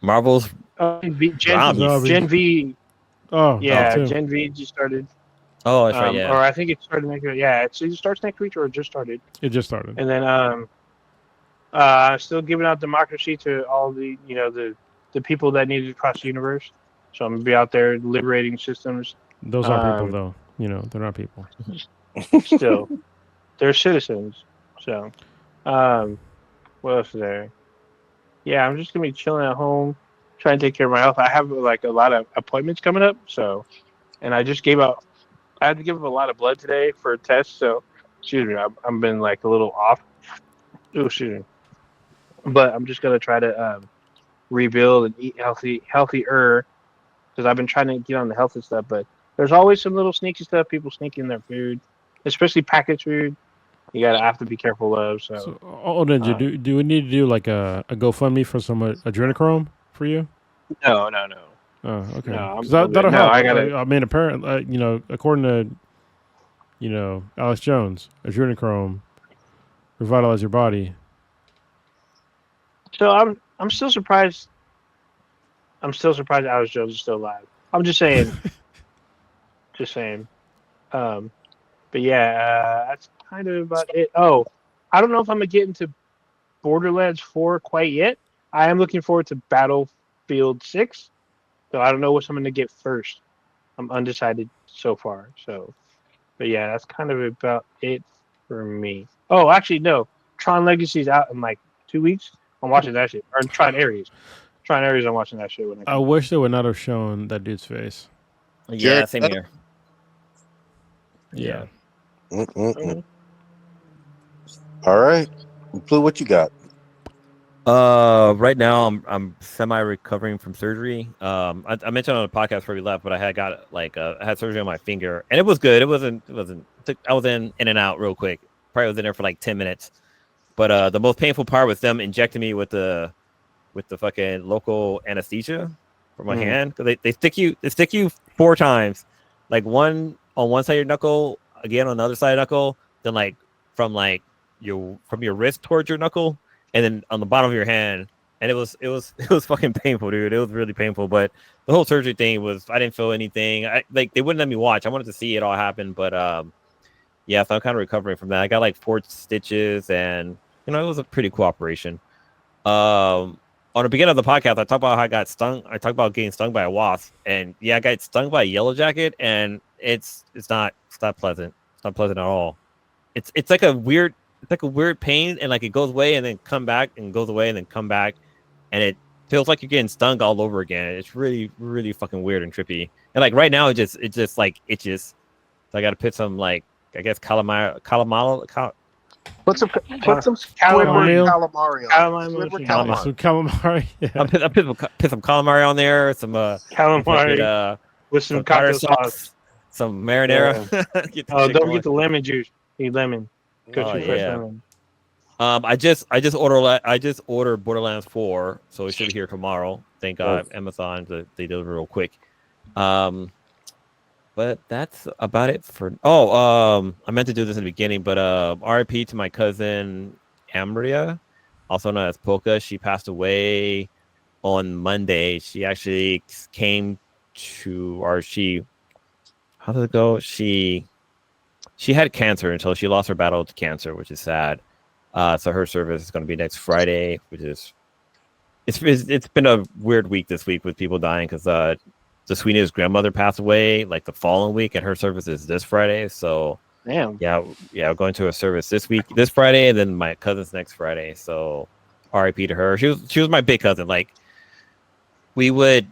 Marvel's Gen V. Oh, Yeah, that too. Gen V just started. Oh, that's right. Yeah. Or I think it started next week. Yeah, it starts next week or it just started. It just started. And then still giving out democracy to all the the people that need it across the universe. So I'm gonna be out there liberating systems. Those aren't people, though. They're not people. Still, they're citizens. So, what else is there? Yeah, I'm just gonna be chilling at home, trying to take care of my health. I have like a lot of appointments coming up. So, and I had to give up a lot of blood today for a test. So, excuse me, I've been like a little off. Oh, excuse me. But I'm just gonna try to rebuild and eat healthier, because I've been trying to get on the healthy stuff. But there's always some little sneaky stuff people sneak in their food, especially packaged food. You gotta have to be careful of. So Ninja, do we need to do like a GoFundMe for some adrenochrome for you? no. Oh, okay. No, 'Cause that'll no, help. I gotta. I mean, apparently, according to, Alex Jones, adrenochrome revitalize your body. So I'm still surprised. Alex Jones is still alive. I'm just saying. Just saying. But yeah, that's kind of about it. Oh, I don't know if I'm gonna get into Borderlands 4 quite yet. I am looking forward to Battlefield 6. So I don't know which I'm gonna get first. I'm undecided so far. So, but yeah, that's kind of about it for me. Oh, actually, no. Tron Legacy's out in like 2 weeks. I'm watching that shit. Or Tron Ares. I'm watching that shit when I wish they would not have shown that dude's face. Yeah, same here. Yeah. All right, Blue, what you got? Right now I'm semi recovering from surgery. I mentioned on the podcast before we left, but I had surgery on my finger, and it was good. It wasn't. I was in and out real quick. Probably was in there for like 10 minutes. But the most painful part was them injecting me with the fucking local anesthesia for my hand, because they stick you 4 times, like one on one side of your knuckle, again on the other side of the knuckle, then like from your wrist towards your knuckle, and then on the bottom of your hand. And it was fucking painful, dude. It was really painful. But the whole surgery thing was, I didn't feel anything. They wouldn't let me watch. I wanted to see it all happen, but yeah, so I'm kind of recovering from that. I got like 4 stitches, and it was a pretty cool operation. On the beginning of the podcast, I talked about how I got stung. I talked about getting stung by a wasp, and yeah, I got stung by a yellow jacket, and it's not pleasant. It's not pleasant at all. It's like a weird pain, and like it goes away and then come back, and goes away and then come back, and it feels like you're getting stung all over again. It's really, really fucking weird and trippy. And like right now, it just like itches. So I got to put some, like, I guess calamari. Put some Calamari. calamari on. Calamari. Calamari. Some calamari. Yeah. I put some calamari on there. Some Calamari with some cocktail sauce. Some marinara. Don't get the lemon juice. Need lemon. Fresh lemon. I just ordered Borderlands 4, so it should be here tomorrow. Thank God, Amazon, they deliver real quick. But that's about it for. I meant to do this in the beginning, but RIP to my cousin Amria, also known as Polka. She passed away on Monday. She actually came to, how did it go? She she had cancer until she lost her battle to cancer, which is sad. So her service is going to be next Friday, which is it's been a weird week this week with people dying because the Sweeney's grandmother passed away like the following week, and her service is this Friday. So Damn. yeah, we're going to a service this Friday, and then my cousin's next Friday. So R.I.P. to her. She was my big cousin. Like we would,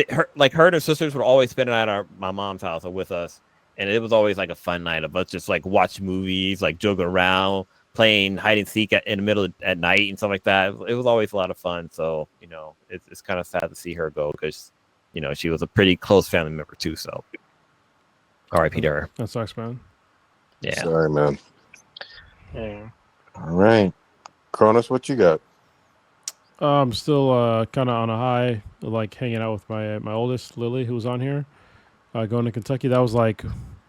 her and her sisters would always spend it at my mom's house or with us, and it was always like a fun night of us just like watch movies, like joking around, playing hide and seek in the middle at night and stuff like that. It was always a lot of fun. So it's kind of sad to see her go because she was a pretty close family member too. So R.I.P. to her. That sucks, man. Yeah. Sorry, man. Yeah. All right. Cronus, what you got? I'm still kind of on a high, like hanging out with my oldest, Lily, who was on here, going to Kentucky. That was like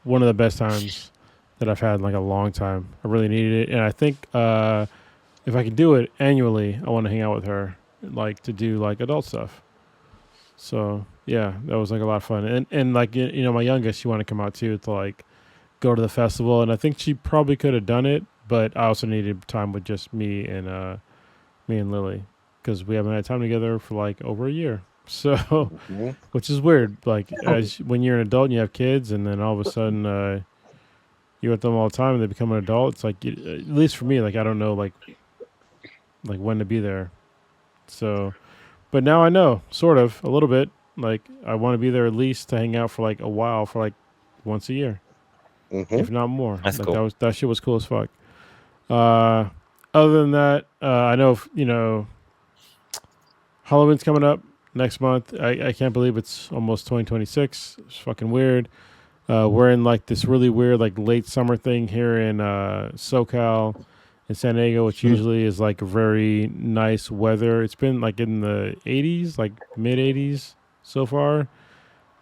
one of the best times that I've had in like a long time. I really needed it. And I think if I can do it annually, I want to hang out with her, like to do like adult stuff. So yeah, that was like a lot of fun. And like, my youngest, she wanted to come out too to like go to the festival. And I think she probably could have done it, but I also needed time with just me and Lily, because we haven't had time together for like over a year. So, which is weird. Like when you're an adult and you have kids, and then all of a sudden you're with them all the time and they become an adult. It's like, at least for me, like I don't know like when to be there. So, but now I know sort of a little bit. Like I want to be there at least to hang out for like a while, for like once a year, if not more. That's like, cool. That shit was cool as fuck. Other than that, I know Halloween's coming up next month. I can't believe it's almost 2026. It's fucking weird. We're in like this really weird like late summer thing here in SoCal in San Diego, which usually is like very nice weather. It's been like in the 80s, like mid 80s so far,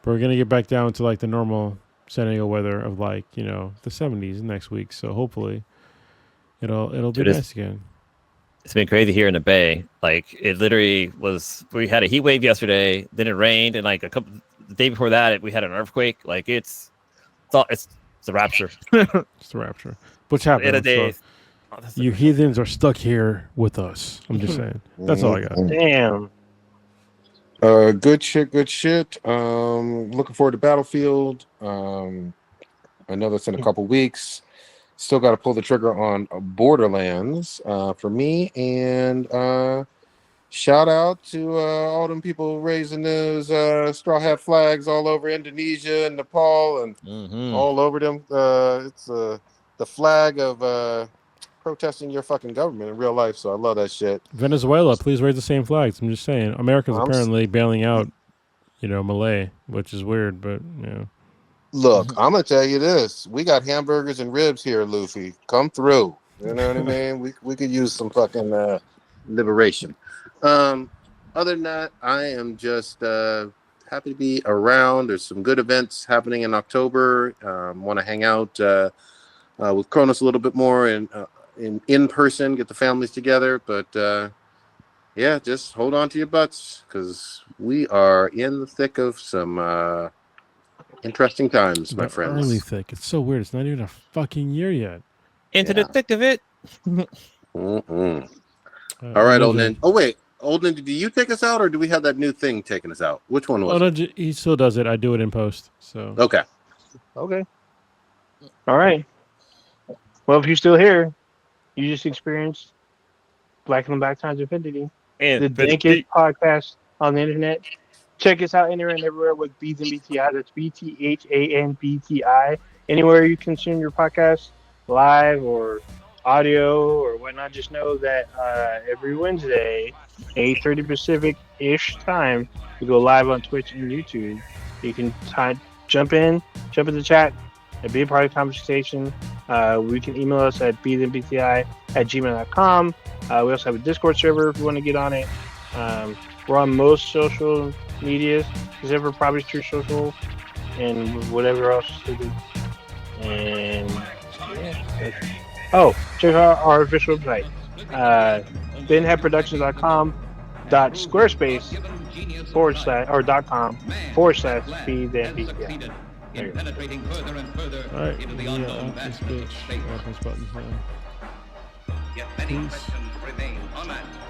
but we're gonna get back down to like the normal San Diego weather of like the 70s next week. So hopefully it'll be nice again. It's been crazy here in the Bay. Like it literally was. We had a heat wave yesterday, then it rained, and like the day before that, we had an earthquake. Like it's the rapture. It's the rapture. Which happened? In a day. So you heathens are stuck here with us. I'm just saying. That's all I got. Damn. Good shit. Looking forward to Battlefield. I know that's in a couple weeks. Still got to pull the trigger on Borderlands for me. And shout out to all them people raising those straw hat flags all over Indonesia and Nepal and all over them. It's the flag of protesting your fucking government in real life. So I love that shit. Venezuela, please raise the same flags. I'm just saying. America's apparently bailing out, Malay, which is weird, but Look, I'm gonna tell you this: we got hamburgers and ribs here, Luffy. Come through. You know what I mean? We could use some fucking liberation. Other than that, I am just happy to be around. There's some good events happening in October. Want to hang out with Cronus a little bit more and in person, get the families together. But yeah, just hold on to your butts because we are in the thick of some interesting times, my friends. Early thick. It's so weird. It's not even a fucking year yet. Into the thick of it. All right, Olden. Oh wait, Olden, did you take us out, or do we have that new thing taking us out? Which one was it? No, he still does it. I do it in post. So Okay. All right. Well, if you're still here, you just experienced Black and Black Times Infinity, the dankest podcast on the internet. Check us out anywhere and everywhere with Beats and BTI. That's BTHANBTI. Anywhere you consume your podcast, live or audio or whatnot, just know that every Wednesday, 8:30 Pacific-ish time, we go live on Twitch and YouTube. You can jump in the chat, and be a part of the conversation. We can email us at beatsandbti@gmail.com. We also have a Discord server if you want to get on it. We're on most social medias, except for probably True Social and whatever else they do. And check out our official website, benheadproductions.com.squarespace/.com/feed and BTI. There you in go. penetrating further and further All right, into the yeah, unknown this vastness of bitch. space. Press buttons now. Yet many Peace. questions remain unanswered.